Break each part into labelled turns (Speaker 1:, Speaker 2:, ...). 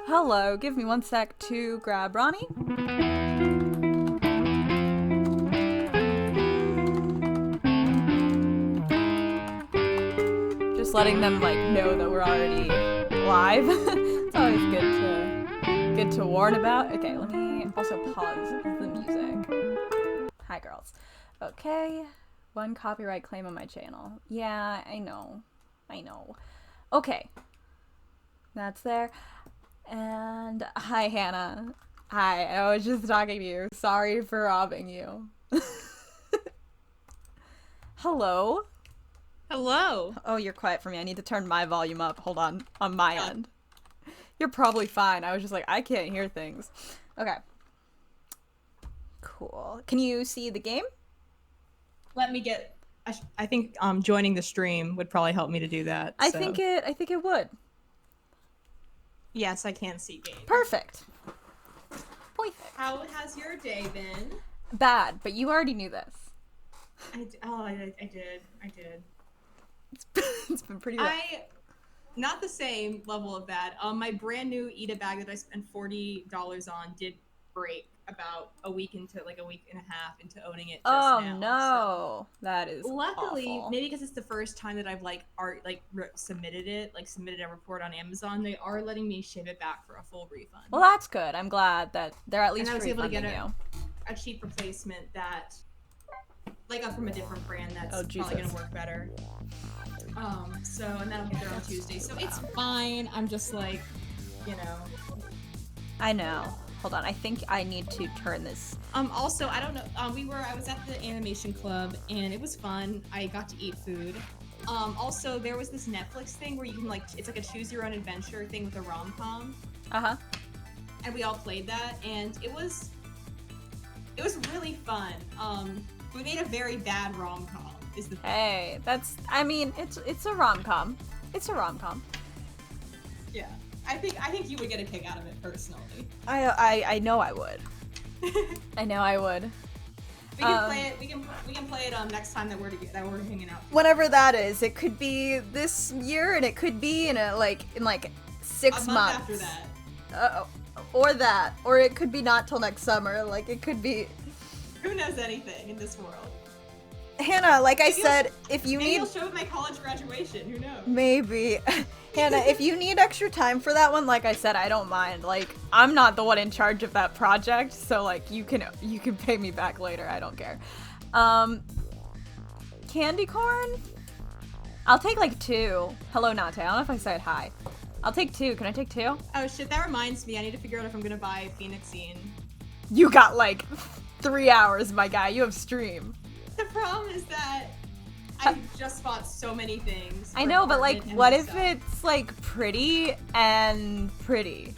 Speaker 1: Hello, give me 1 sec to grab Ronnie. Just letting them know that we're already live. It's always good to warn about. Okay, let me also pause the music. Hi girls. Okay, 1 copyright claim on my channel. Yeah, I know. Okay. That's there. And hi, Hannah. Hi, I was just talking to you. Sorry for robbing you. Hello?
Speaker 2: Hello.
Speaker 1: Oh, you're quiet for me. I need to turn my volume up. Hold on my end. You're probably fine. I was just like, I can't hear things. Okay. Cool. Can you see the game?
Speaker 2: Let me get. I think joining the stream would probably help me to do that.
Speaker 1: I think it would.
Speaker 2: Yes, I can see game.
Speaker 1: Perfect.
Speaker 2: How has your day been?
Speaker 1: Bad, but you already knew this.
Speaker 2: I did.
Speaker 1: It's been pretty bad.
Speaker 2: Not the same level of bad. My brand new Eat a bag that I spent $40 on did break about a week and a half into owning it just now.
Speaker 1: Oh no, so, that is
Speaker 2: luckily
Speaker 1: awful.
Speaker 2: Maybe because it's the first time that I've submitted a report on Amazon. They are letting me ship it back for a full refund.
Speaker 1: Well, that's good. I'm glad that they're at least refunding you.
Speaker 2: And I was able to get a cheap replacement that from a different brand that's probably gonna work better. And that'll get there on Tuesday. So it's fine. I'm just
Speaker 1: I know. Hold on, I think I need to turn this.
Speaker 2: Also, I don't know. I was at the animation club and it was fun. I got to eat food. Also, there was this Netflix thing where you can it's like a choose your own adventure thing with a rom-com. And we all played that, and it was really fun. We made a very bad rom-com. Is the thing.
Speaker 1: Hey, it's a rom-com. It's a rom-com.
Speaker 2: Yeah. I think you would get a kick out of it personally.
Speaker 1: I know I would. I know I would.
Speaker 2: We can play it. We can play it next time that we're hanging out.
Speaker 1: Whenever that is, it could be this year, and it could be in 6 months.
Speaker 2: After that.
Speaker 1: Or it could be not till next summer. It could be.
Speaker 2: Who knows anything in this world?
Speaker 1: Hannah, I said, if you
Speaker 2: maybe
Speaker 1: need.
Speaker 2: I'll show at my college graduation. Who knows?
Speaker 1: Maybe. Hannah, if you need extra time for that one, like I said, I don't mind. I'm not the one in charge of that project, so you can pay me back later. I don't care. Candy corn? I'll take 2. Hello, Nate. I don't know if I said hi. I'll take 2. Can I take 2?
Speaker 2: Oh shit, that reminds me. I need to figure out if I'm gonna buy Phoenixine.
Speaker 1: You got 3 hours, my guy. You have stream.
Speaker 2: The problem is that I just bought so many things.
Speaker 1: I know, but what if it's pretty and pretty?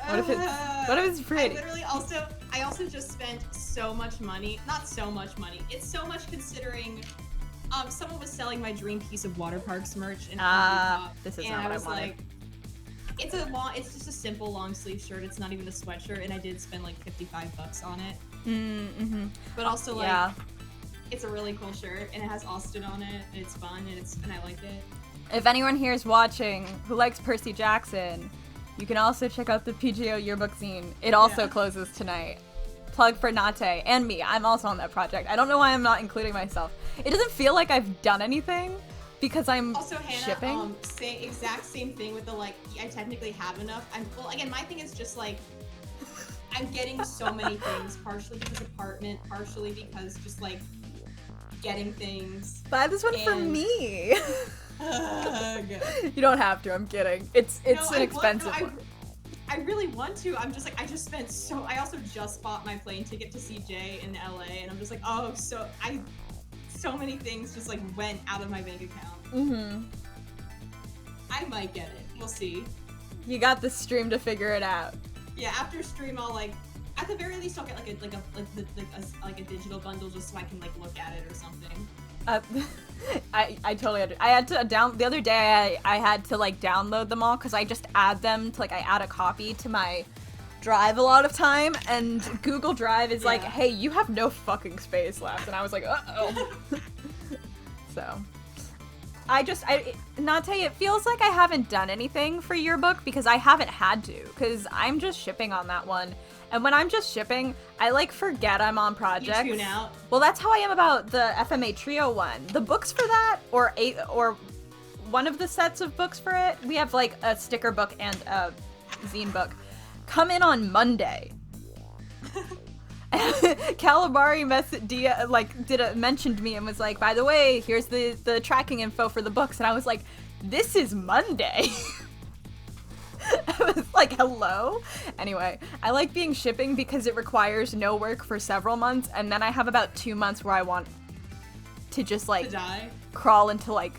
Speaker 1: What if it's pretty?
Speaker 2: I also just spent so much money. Not so much money. It's so much considering someone was selling my dream piece of water parks merch in
Speaker 1: this is not what I wanted.
Speaker 2: It's just a simple long sleeve shirt. It's not even a sweatshirt, and I did spend $55 on it.
Speaker 1: Mm-hmm.
Speaker 2: But also it's a really cool shirt, and it has Austin on it, and it's fun, and I like it.
Speaker 1: If anyone here is watching who likes Percy Jackson, you can also check out the PGO yearbook zine. It also closes tonight. Plug for Nate and me. I'm also on that project. I don't know why I'm not including myself. It doesn't feel like I've done anything because I'm
Speaker 2: also, Hannah,
Speaker 1: shipping.
Speaker 2: Exact same thing with the I technically have enough. My thing is just I'm getting so many things, partially because apartment, partially because just getting things.
Speaker 1: Buy this one for me. You don't have to. I'm kidding. It's an expensive one.
Speaker 2: I really want to. I'm just I just spent so. I also just bought my plane ticket to see Jay in LA, and I'm just so many things just went out of my bank account.
Speaker 1: Mm-hmm.
Speaker 2: I might get it. We'll see.
Speaker 1: You got the stream to figure it out.
Speaker 2: Yeah, after stream, I'll at the very least I'll get a digital bundle just so I can look at it or something.
Speaker 1: I totally I had to the other day I had to download them all because I just add them to I add a copy to my drive a lot of time, and Google Drive is hey, you have no fucking space left, and I was uh-oh. So Nate, it feels like I haven't done anything for yearbook because I haven't had to, because I'm just shipping on that one. And when I'm just shipping, I like forget I'm on projects.
Speaker 2: You tune out.
Speaker 1: Well, that's how I am about the FMA Trio one. The books for that, or one of the sets of books for it, we have like a sticker book and a zine book, come in on Monday. Calamari mentioned me and was like, by the way, here's the tracking info for the books, and I was like, this is Monday. I was like, hello? Anyway, I like being shipping because it requires no work for several months, and then I have about 2 months where I want to just like crawl into like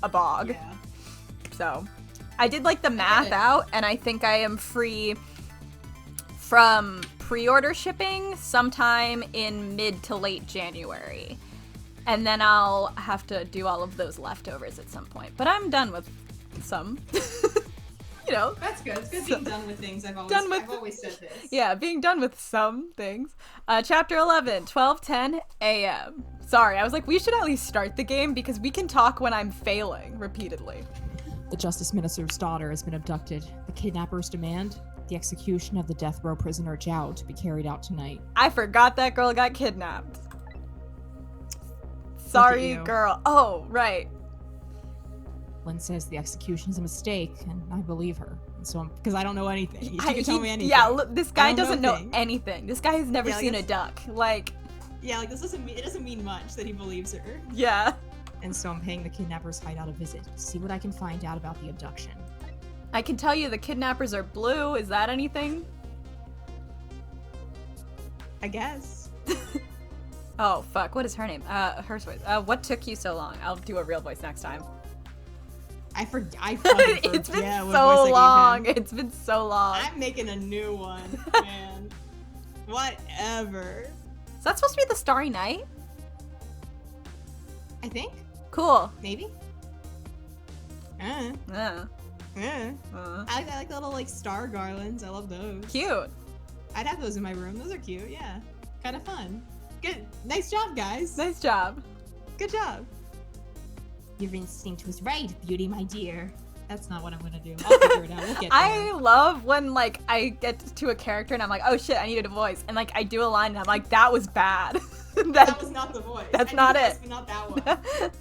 Speaker 1: a bog.
Speaker 2: Yeah.
Speaker 1: So I did like the math out, and I think I am free from pre-order shipping sometime in mid to late January. And then I'll have to do all of those leftovers at some point. But I'm done with some. You know.
Speaker 2: That's good. It's good being done with things. I've always said this.
Speaker 1: Yeah, being done with some things. Chapter 11, 12:10 a.m. Sorry, I was like, we should at least start the game because we can talk when I'm failing repeatedly.
Speaker 3: The Justice Minister's daughter has been abducted. The kidnappers demand the execution of the death row prisoner Zhao to be carried out tonight.
Speaker 1: I forgot that girl got kidnapped. Sorry, girl. Oh, right.
Speaker 3: Lynn says the execution is a mistake, and I believe her. And so, because I don't know anything. She can tell me anything.
Speaker 1: Yeah, look, this guy doesn't know anything. This guy has never seen a duck. Like.
Speaker 2: Yeah, like it doesn't mean much that he believes her.
Speaker 1: Yeah.
Speaker 3: And so I'm paying the kidnappers' hideout a visit to see what I can find out about the abduction.
Speaker 1: I can tell you the kidnappers are blue. Is that anything?
Speaker 2: I guess.
Speaker 1: Oh, fuck. What is her name? Her voice. What took you so long? I'll do a real voice next time.
Speaker 2: I fucking forget.
Speaker 1: It's been so long. It's been so long.
Speaker 2: I'm making a new one, man. Whatever.
Speaker 1: Is that supposed to be the Starry Night?
Speaker 2: I think.
Speaker 1: Cool.
Speaker 2: Maybe. I like the little like star garlands. I love those.
Speaker 1: Cute.
Speaker 2: I'd have those in my room. Those are cute. Yeah. Kind of fun. Good. Nice job, guys.
Speaker 1: Nice job.
Speaker 2: Good job.
Speaker 3: Your instinct was right, Beauty, my dear. That's not what I'm gonna do. I'll figure it out. We'll get there.
Speaker 1: I love when like I get to a character and I'm like, oh shit, I needed a voice, and like I do a line and I'm like, that was bad.
Speaker 2: That was not the voice.
Speaker 1: That's not it.
Speaker 2: But not that one.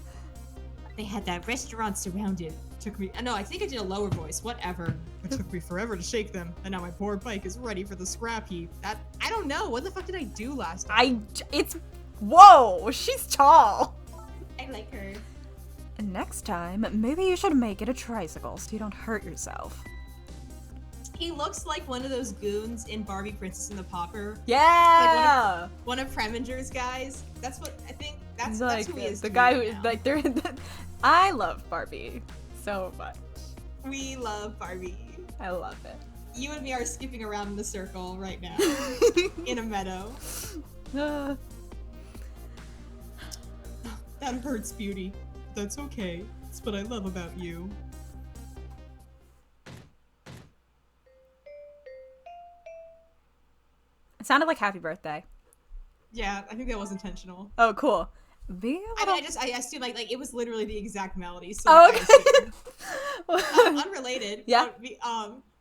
Speaker 3: They had that restaurant surrounded.
Speaker 2: Took me. No, I think I did a lower voice. Whatever. It took me forever to shake them, and now my poor bike is ready for the scrap heap. I don't know. What the fuck did I do last time?
Speaker 1: Whoa, she's tall.
Speaker 2: I like her.
Speaker 1: And next time, maybe you should make it a tricycle so you don't hurt yourself.
Speaker 2: He looks like one of those goons in Barbie Princess and the Pauper.
Speaker 1: Yeah.
Speaker 2: Like one of Preminger's guys. That's what I think. That's who he is.
Speaker 1: The guy who like they're. I love Barbie so much.
Speaker 2: We love Barbie.
Speaker 1: I love it.
Speaker 2: You and me are skipping around in the circle right now in a meadow. That hurts, Beauty. That's okay. It's what I love about you.
Speaker 1: It sounded like happy birthday.
Speaker 2: Yeah, I think that was intentional.
Speaker 1: Oh, cool.
Speaker 2: I assumed like it was literally the exact melody. So
Speaker 1: Oh, okay.
Speaker 2: Unrelated.
Speaker 1: Yeah.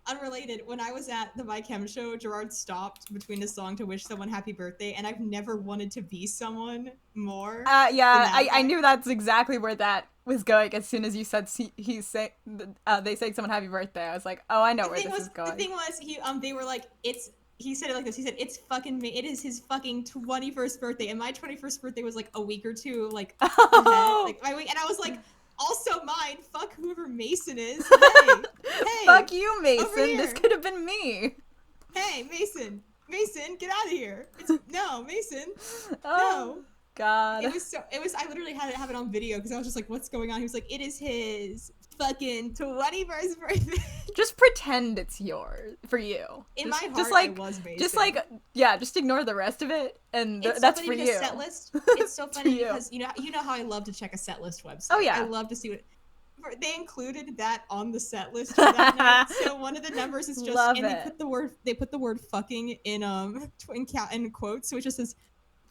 Speaker 2: Unrelated. When I was at the My Chem show, Gerard stopped between a song to wish someone happy birthday, and I've never wanted to be someone more.
Speaker 1: Yeah, I knew that's exactly where that was going. As soon as you said they sang someone happy birthday, I was like, oh, I know where this is going.
Speaker 2: The thing was, they were like, he said it like this. He said, it is his fucking 21st birthday. And my 21st birthday was like a week or two, like, ahead. Like my week. And I was like, also mine. Fuck whoever Mason is. Hey.
Speaker 1: Fuck you, Mason. This could have been me.
Speaker 2: Hey, Mason, get out of here. No, Mason.
Speaker 1: Oh,
Speaker 2: no.
Speaker 1: God.
Speaker 2: I literally had to have it on video because I was just like, what's going on? He was like, it is his fucking 21st birthday.
Speaker 1: Just pretend it's yours for you.
Speaker 2: In my heart, it was Mason.
Speaker 1: Just ignore the rest of it, and that's for you.
Speaker 2: Set list. It's so funny because you know how I love to check a set list website.
Speaker 1: Oh yeah,
Speaker 2: I love to see what they included that on the set list for that night. So one of the numbers is just they put the word fucking in quotes, so it just says,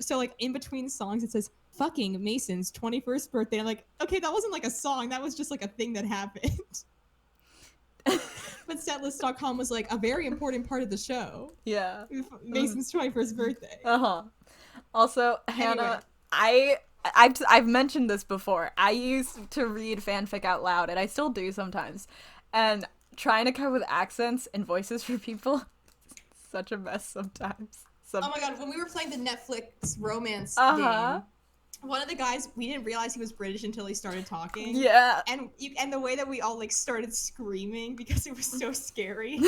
Speaker 2: so like in between songs it says
Speaker 3: fucking Mason's 21st birthday. I'm like, okay, that wasn't like a song. That was just like a thing that happened. But setlist.com was like a very important part of the show.
Speaker 1: Yeah.
Speaker 3: Mason's 21st birthday.
Speaker 1: Uh-huh. Also,
Speaker 3: Anyway.
Speaker 1: Hannah, I've mentioned this before. I used to read fanfic out loud, and I still do sometimes. And trying to come up with accents and voices for people, such a mess sometimes.
Speaker 2: Oh my god, when we were playing the Netflix romance
Speaker 1: Uh-huh.
Speaker 2: game, one of the guys, we didn't realize he was British until he started talking.
Speaker 1: Yeah.
Speaker 2: And the way that we all like started screaming because it was so scary.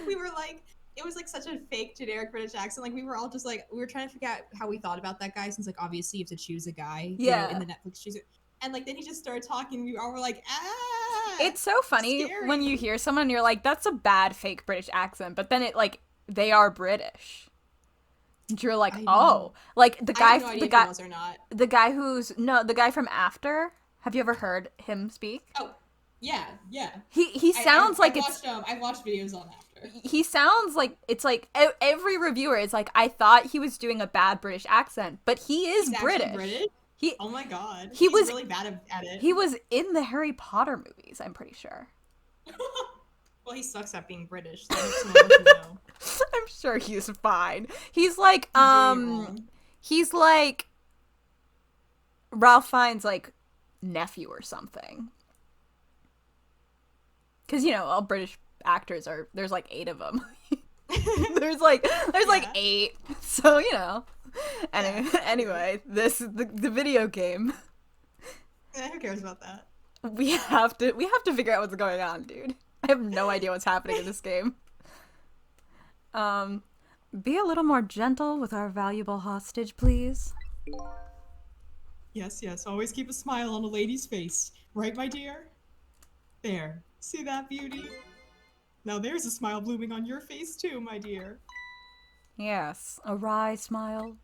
Speaker 2: We were like, it was like such a fake generic British accent. Like we were all just like, we were trying to figure out how we thought about that guy, since like obviously you have to choose a guy.
Speaker 1: Yeah.
Speaker 2: In the Netflix choose it. And like then he just started talking. We all were like, ah.
Speaker 1: It's so funny
Speaker 2: scary.
Speaker 1: when you hear someone and you're like, that's a bad fake British accent, but then it like they are British. And you're like,
Speaker 2: I know.
Speaker 1: oh, like the
Speaker 2: I
Speaker 1: guy,
Speaker 2: have no idea
Speaker 1: the
Speaker 2: if
Speaker 1: guy,
Speaker 2: he was or not.
Speaker 1: the guy the guy from After. Have you ever heard him speak?
Speaker 2: Oh, yeah.
Speaker 1: He sounds like
Speaker 2: I've watched videos on After.
Speaker 1: he sounds like it's like every reviewer is like, I thought he was doing a bad British accent, but he is
Speaker 2: He's actually
Speaker 1: British.
Speaker 2: Oh my god.
Speaker 1: He
Speaker 2: He's
Speaker 1: was
Speaker 2: really bad at it.
Speaker 1: He was in the Harry Potter movies, I'm pretty sure.
Speaker 2: Well, he sucks at being British. So that's someone to know.
Speaker 1: I'm sure he's fine. He's like
Speaker 2: He's doing it wrong.
Speaker 1: he's like Ralph Fiennes' like nephew or something. Cause all British actors there's like 8 of them. there's like 8. So Anyway, this the video game.
Speaker 2: Yeah, who cares about that?
Speaker 1: We have to figure out what's going on, dude. I have no idea what's happening in this game. Be a little more gentle with our valuable hostage, please.
Speaker 3: Yes, always keep a smile on a lady's face. Right, my dear? There. See that beauty? Now there's a smile blooming on your face too, my dear.
Speaker 1: Yes, a wry smile.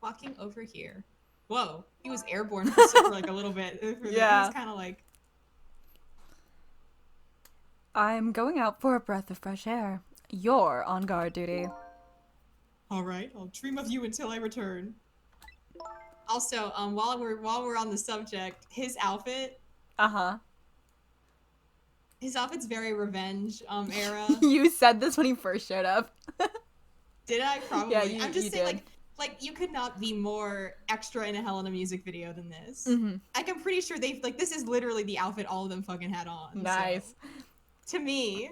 Speaker 2: Walking over here. Whoa, he was airborne for like a little bit.
Speaker 1: Yeah.
Speaker 2: He was kind of like...
Speaker 1: I'm going out for a breath of fresh air. You're on guard duty.
Speaker 3: Alright, I'll dream of you until I return.
Speaker 2: Also, while we're on the subject, his outfit...
Speaker 1: Uh-huh.
Speaker 2: His outfit's very revenge era.
Speaker 1: You said this when he first showed up.
Speaker 2: Did I? Probably.
Speaker 1: Yeah,
Speaker 2: I'm just
Speaker 1: you
Speaker 2: saying,
Speaker 1: did.
Speaker 2: like you could not be more extra in a Hell in a Music video than this.
Speaker 1: Mm-hmm.
Speaker 2: Like, I'm pretty sure this is literally the outfit all of them fucking had on.
Speaker 1: Nice.
Speaker 2: So, to me.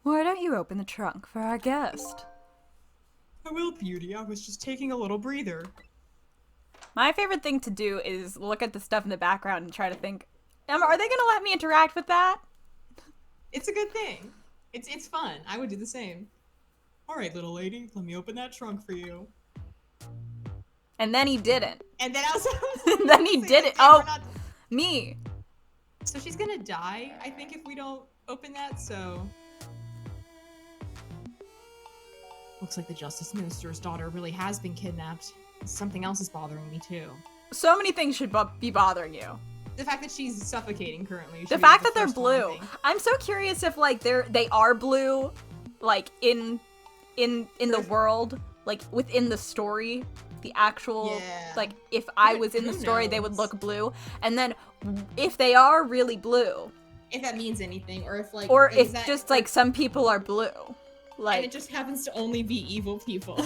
Speaker 1: Why don't you open the trunk for our guest?
Speaker 3: I will, beauty. I was just taking a little breather.
Speaker 1: My favorite thing to do is look at the stuff in the background and try to think, are they gonna let me interact with that?
Speaker 2: It's a good thing. It's fun. I would do the same.
Speaker 3: Alright, little lady, let me open that trunk for you.
Speaker 1: And then he didn't.
Speaker 2: And then I was
Speaker 1: And then he did it.
Speaker 2: we're
Speaker 1: Oh,
Speaker 2: not-
Speaker 1: me.
Speaker 2: So she's gonna die, I think, if we don't open that, so...
Speaker 3: Looks like the Justice Minister's daughter really has been kidnapped. Something else is bothering me too.
Speaker 1: So many things should be bothering you.
Speaker 2: The fact that she's suffocating currently.
Speaker 1: The
Speaker 2: should be
Speaker 1: fact
Speaker 2: the
Speaker 1: that they're
Speaker 2: first one, I
Speaker 1: blue.
Speaker 2: think.
Speaker 1: I'm so curious if like they are blue, like in the world, like within the story, the actual
Speaker 2: Yeah.
Speaker 1: like if I was in the
Speaker 2: Who
Speaker 1: story, they would
Speaker 2: knows?
Speaker 1: look blue. And then if they are really blue,
Speaker 2: If that means anything, or if like...
Speaker 1: or
Speaker 2: is
Speaker 1: if
Speaker 2: that-
Speaker 1: just like some people are blue,
Speaker 2: And it
Speaker 1: like
Speaker 2: just happens to only be evil people.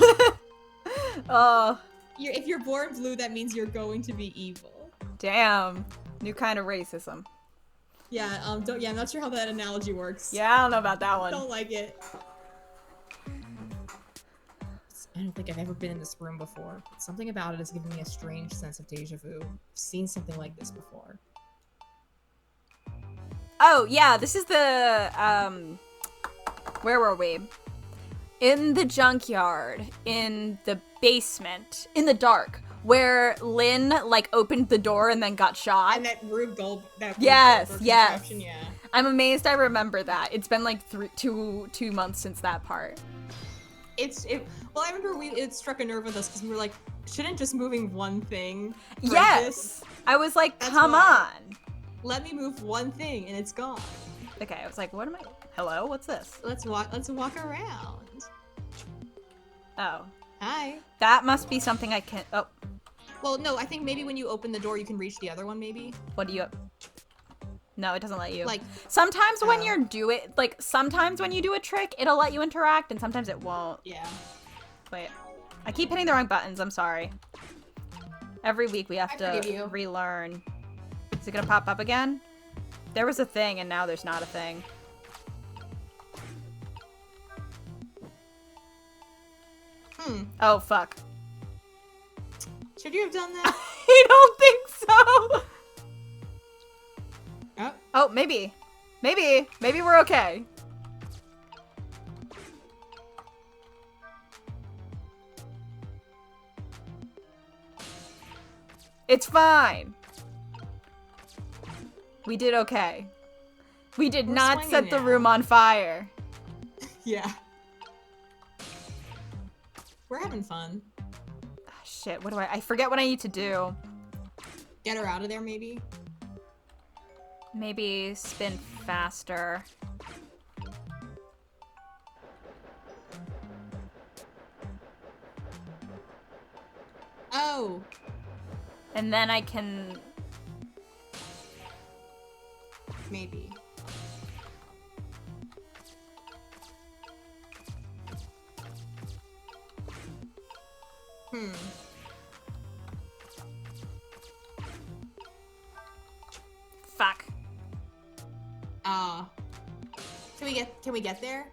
Speaker 2: If you're born blue, that means you're going to be evil.
Speaker 1: damn, new kind of racism.
Speaker 2: Yeah, I'm not sure how that analogy works.
Speaker 1: Yeah, I don't know about that one.
Speaker 2: Don't like it.
Speaker 3: I don't think I've ever been in this room before. Something about it is giving me a strange sense of deja vu. I've seen something like this before.
Speaker 1: Oh, yeah, this is the, where were we? In the junkyard, in the basement, in the dark, where Lynn, like, opened the door and then got shot.
Speaker 2: And that Rube Gold...
Speaker 1: Yes,
Speaker 2: Goldberg
Speaker 1: yes.
Speaker 2: contraption, yeah.
Speaker 1: I'm amazed I remember that. It's been, like, 2 months since that part.
Speaker 2: Well, I remember it struck a nerve with us because we were like, shouldn't just moving one thing break
Speaker 1: Yes!
Speaker 2: this?
Speaker 1: I was like,
Speaker 2: That's
Speaker 1: come
Speaker 2: why.
Speaker 1: on.
Speaker 2: Let me move one thing and it's gone.
Speaker 1: Okay, I was like, what am I? Hello? What's this?
Speaker 2: Let's walk around.
Speaker 1: Oh.
Speaker 2: Hi.
Speaker 1: That must be something I can. Oh,
Speaker 2: Well, no, I think maybe when you open the door, you can reach the other one, maybe.
Speaker 1: what do you. No, it doesn't let you.
Speaker 2: Like,
Speaker 1: sometimes when
Speaker 2: oh.
Speaker 1: sometimes when you do a trick, it'll let you interact, and sometimes it won't.
Speaker 2: Yeah.
Speaker 1: Wait. I keep hitting the wrong buttons. I'm sorry. Every week we have
Speaker 2: I
Speaker 1: to
Speaker 2: forgive you.
Speaker 1: relearn. Is it gonna pop up again? There was a thing, and now there's not a thing. Oh, fuck.
Speaker 2: Should you have done that?
Speaker 1: I don't think so!
Speaker 2: Oh.
Speaker 1: Oh, maybe. Maybe we're okay. It's fine. We did okay. We did
Speaker 2: We're
Speaker 1: not
Speaker 2: swinging
Speaker 1: set the
Speaker 2: now.
Speaker 1: room on fire.
Speaker 2: Yeah. We're having fun.
Speaker 1: Ah, shit, what do I forget what I need to do.
Speaker 2: Get her out of there, maybe?
Speaker 1: Maybe spin faster.
Speaker 2: Oh.
Speaker 1: And then I can...
Speaker 2: Maybe.
Speaker 1: Fuck.
Speaker 2: Can we get there?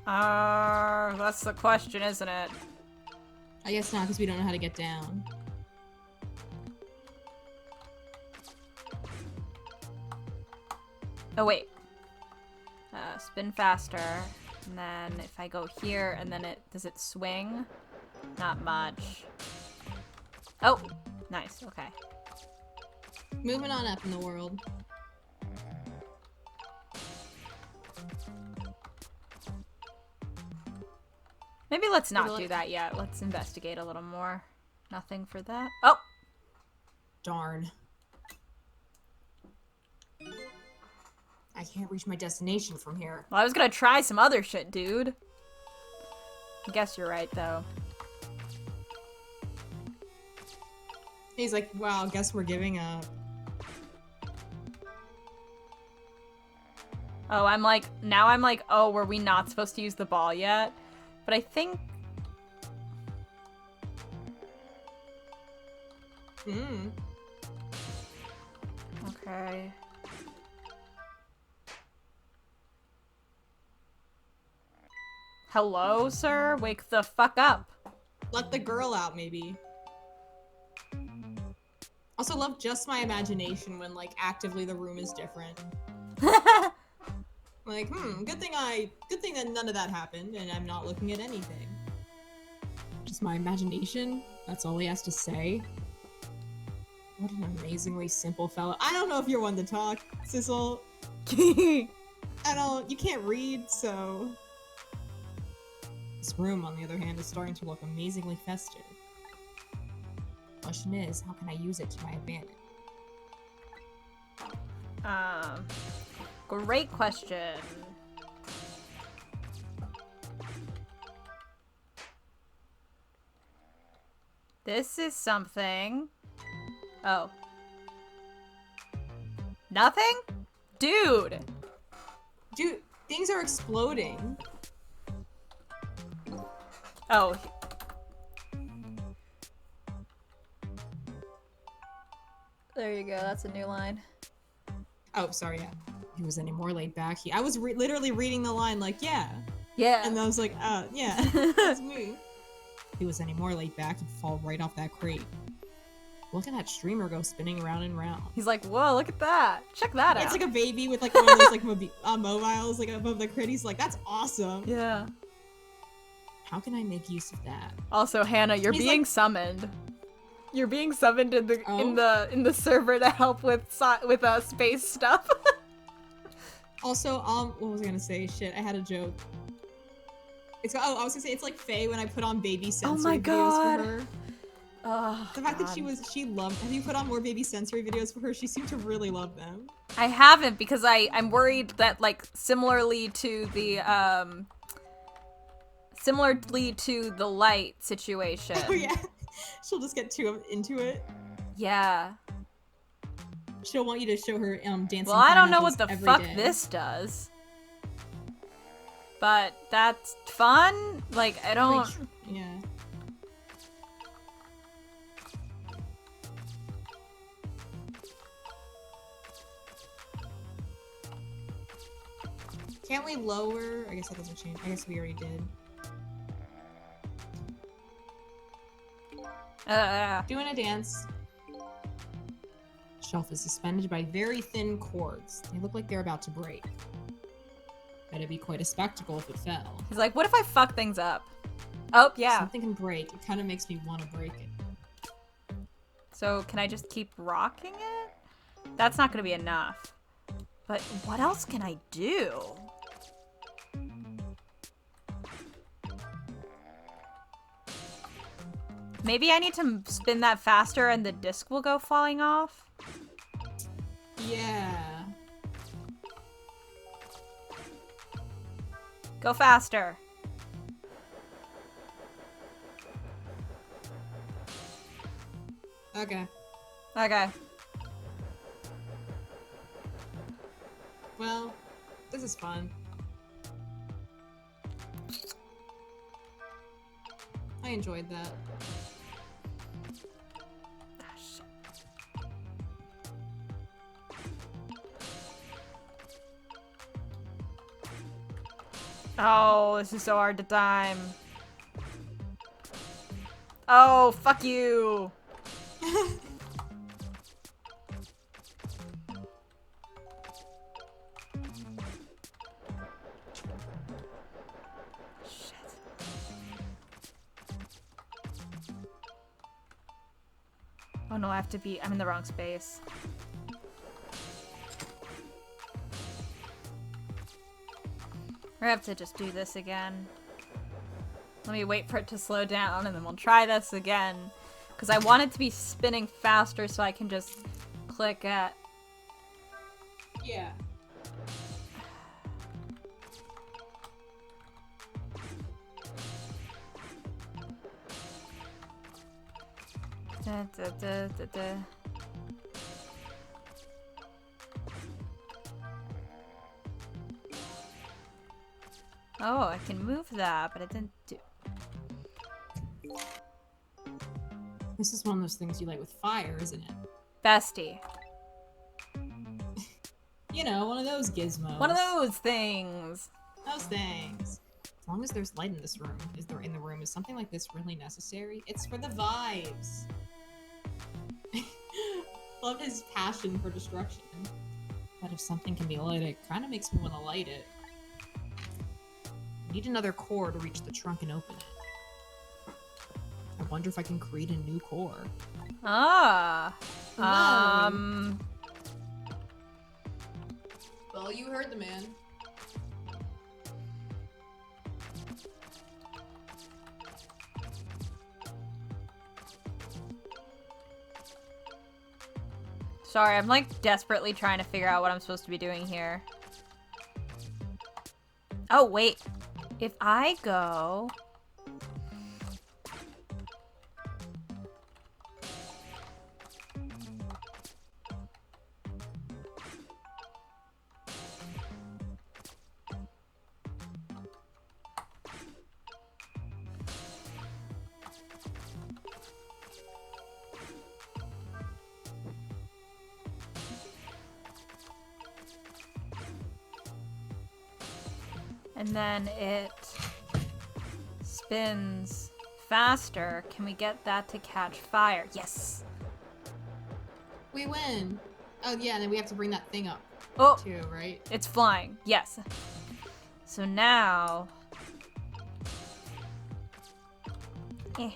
Speaker 1: That's the question, isn't it?
Speaker 2: I guess not, because we don't know how to get down.
Speaker 1: Oh, wait. Spin faster. And then if I go here, and then does it swing? Not much. Oh, nice, okay.
Speaker 2: Moving on up in the world.
Speaker 1: Maybe let's not do that yet. Let's investigate a little more. Nothing for that. Oh!
Speaker 2: Darn. I can't reach my destination from here.
Speaker 1: Well, I was gonna try some other shit, dude. I guess you're right, though.
Speaker 2: He's like, wow, guess we're giving up.
Speaker 1: Oh, now I'm like, oh, were we not supposed to use the ball yet? But I think... Okay. Hello, sir? Wake the fuck up.
Speaker 2: Let the girl out, maybe. Also love just my imagination when, like, actively the room is different. Like, good thing that none of that happened and I'm not looking at anything. Just my imagination? That's all he has to say? What an amazingly simple fellow. I don't know if you're one to talk, Sissel. You can't read, so... This room, on the other hand, is starting to look amazingly festive. Question is, how can I use it to my advantage?
Speaker 1: Great question. This is something. Oh. Nothing? Dude!
Speaker 2: Dude, things are exploding.
Speaker 1: Oh. There you go, that's a new line.
Speaker 2: Oh, sorry, yeah. If he was any more laid back, I was literally reading the line like, yeah.
Speaker 1: Yeah.
Speaker 2: And I was like, yeah, that's me. If he was any more laid back, he'd fall right off that crate. Look at that streamer go spinning round and round.
Speaker 1: He's like, whoa, look at that. Check that out.
Speaker 2: It's like a baby with like one of those like mobiles like above the crate. He's like, that's awesome.
Speaker 1: Yeah.
Speaker 2: How can I make use of that?
Speaker 1: Also, Hannah, you're
Speaker 2: He's
Speaker 1: being
Speaker 2: like-
Speaker 1: summoned. You're being summoned in the
Speaker 2: Oh.
Speaker 1: in the server to help with space stuff.
Speaker 2: Also, what was I gonna say? Shit, I had a joke. I was gonna say it's like Faye when I put on baby sensory
Speaker 1: my
Speaker 2: videos
Speaker 1: God.
Speaker 2: for her.
Speaker 1: Oh,
Speaker 2: The fact
Speaker 1: God.
Speaker 2: that she loved. Have you put on more baby sensory videos for her? She seemed to really love them.
Speaker 1: I haven't because I'm worried that like similarly to the light situation.
Speaker 3: Oh yeah. She'll just get too into it.
Speaker 1: Yeah.
Speaker 3: She'll want you to show her dancing
Speaker 1: Well, I don't know
Speaker 3: pineapples
Speaker 1: what the
Speaker 3: every
Speaker 1: fuck
Speaker 3: day.
Speaker 1: this does. But that's fun. Like, I don't...
Speaker 3: Yeah. Can't we lower? I guess that doesn't change. I guess we already did. Doing a dance. Shelf is suspended by very thin cords. They look like they're about to break. Bet it'd be quite a spectacle if it fell.
Speaker 1: He's like, what if I fuck things up? Oh, yeah.
Speaker 3: Something can break. It kind of makes me want to break it.
Speaker 1: So, can I just keep rocking it? That's not going to be enough. But what else can I do? Maybe I need to spin that faster and the disc will go falling off?
Speaker 3: Yeah.
Speaker 1: Go faster.
Speaker 3: Okay.
Speaker 1: Okay.
Speaker 3: Well, this is fun. I enjoyed that.
Speaker 1: Oh, this is so hard to time. Oh, fuck you. Oh no, I have to be- I'm in the wrong space. I have to just do this again. Let me wait for it to slow down and then we'll try this again. Because I want it to be spinning faster so I can just click at...
Speaker 3: Yeah.
Speaker 1: Da, da, da, da, da. Oh, I can move that, but it didn't do...
Speaker 3: This is one of those things you light with fire, isn't it?
Speaker 1: Bestie.
Speaker 3: You know, one of those gizmos.
Speaker 1: One of those things.
Speaker 3: Those things. As long as there's light in this room, is something like this really necessary? It's for the vibes. Love his passion for destruction. But if something can be lit, it kind of makes me want to light it. I need another core to reach the trunk and open it. I wonder if I can create a new core.
Speaker 1: Ah.
Speaker 3: No. Well, you heard the man.
Speaker 1: Sorry, I'm like desperately trying to figure out what I'm supposed to be doing here. Oh, wait. If I go... And then it spins faster. Can we get that to catch fire? Yes.
Speaker 3: We win. Oh yeah, and then we have to bring that thing up
Speaker 1: Oh,
Speaker 3: too, right?
Speaker 1: it's flying. Yes. So now... Eh.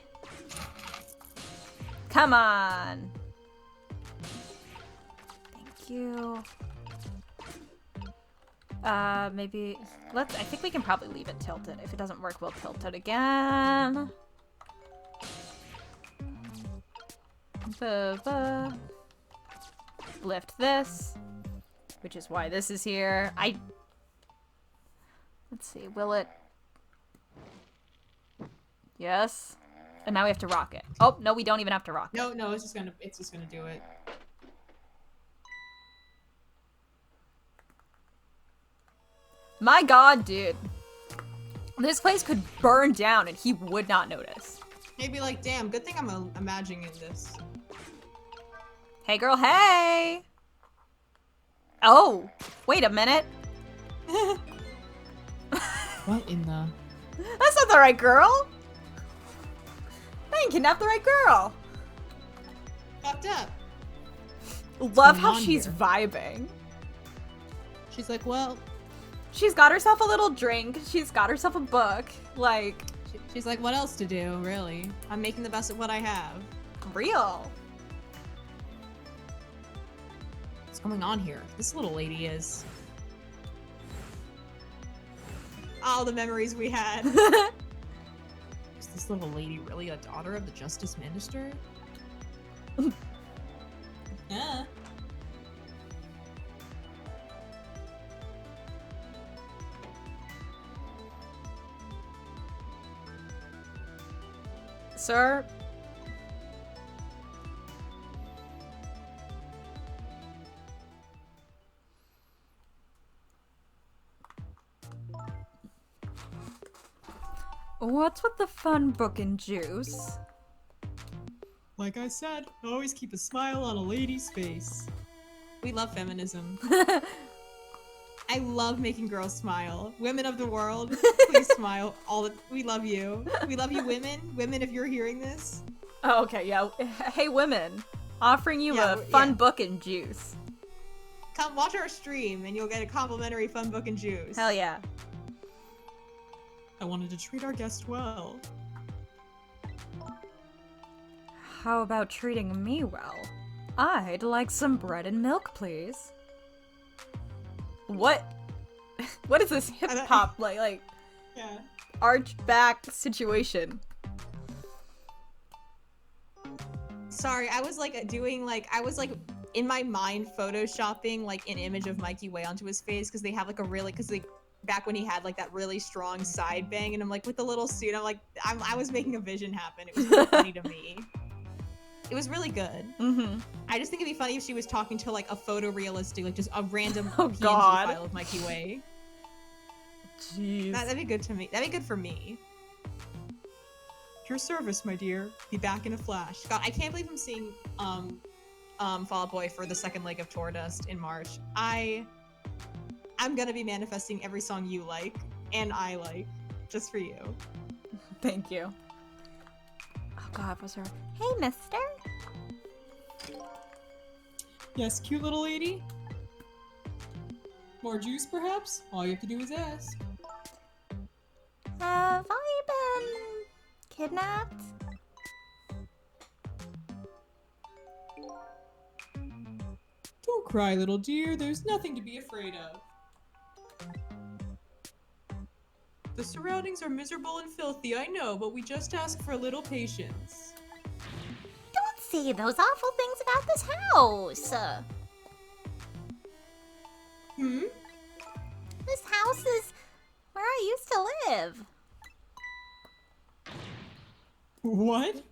Speaker 1: Come on. Thank you. Maybe I think we can probably leave it tilted. If it doesn't work, we'll tilt it again. Lift this. Which is why this is here. Let's see, will it... Yes. And now we have to rock it. Oh, no, we don't even have to rock it.
Speaker 3: No, it's just gonna do it.
Speaker 1: My god, dude. This place could burn down and he would not notice.
Speaker 3: He'd be like, damn, good thing I'm imagining this.
Speaker 1: Hey girl, hey! Oh, wait a minute.
Speaker 3: What in the...
Speaker 1: That's not the right girl. I didn't kidnap the right girl.
Speaker 3: Fucked up.
Speaker 1: Love how
Speaker 3: on
Speaker 1: she's
Speaker 3: here?
Speaker 1: vibing.
Speaker 3: She's like, well...
Speaker 1: She's got herself a little drink. She's got herself a book. Like,
Speaker 3: She's like, what else to do, really? I'm making the best of what I have.
Speaker 1: real.
Speaker 3: What's going on here? This little lady is...
Speaker 2: All the memories we had.
Speaker 3: Is this little lady really a daughter of the Justice Minister? Yeah.
Speaker 1: Sir? What's with the fun book and juice?
Speaker 3: Like I said, always keep a smile on a lady's face. We love feminism. I love making girls smile. Women of the world, please smile. We love you. We love you, women. Women, if you're hearing this.
Speaker 1: Oh, okay, yeah. Hey, women. Offering you
Speaker 2: Yeah,
Speaker 1: a fun
Speaker 2: yeah.
Speaker 1: book and juice.
Speaker 2: Come watch our stream and you'll get a complimentary fun book and juice.
Speaker 1: Hell yeah.
Speaker 3: I wanted to treat our guest well.
Speaker 1: How about treating me well? I'd like some bread and milk, please. What? What is this hip hop like
Speaker 2: Yeah.
Speaker 1: arched back situation?
Speaker 2: Sorry, I was like in my mind photoshopping like an image of Mikey Way onto his face because they have like a really back when he had like that really strong side bang and I'm like with the little suit I'm like I was making a vision happen. It was really funny to me. It was really good.
Speaker 1: Mm-hmm.
Speaker 2: I just think it'd be funny if she was talking to like a photorealistic, like just a random
Speaker 1: Oh,
Speaker 2: PNG
Speaker 1: God.
Speaker 2: file of Mikey Way.
Speaker 1: Jeez.
Speaker 2: That'd be good to me. That'd be good for me.
Speaker 3: Your service, my dear.
Speaker 2: Be back in a flash. God, I can't believe I'm seeing Fall Out Boy for the second leg of Tour Dust in March. I'm gonna be manifesting every song you like and I like, just for you.
Speaker 1: Thank you. Oh god, was her? Hey, mister.
Speaker 3: Yes, cute little lady? More juice, perhaps? All you have to do is ask.
Speaker 1: Have I been kidnapped?
Speaker 3: Don't cry, little dear. There's nothing to be afraid of. The surroundings are miserable and filthy, I know, but we just ask for a little patience.
Speaker 4: Don't say those awful things about this house.
Speaker 3: Hmm?
Speaker 4: This house is where I used to live.
Speaker 3: What?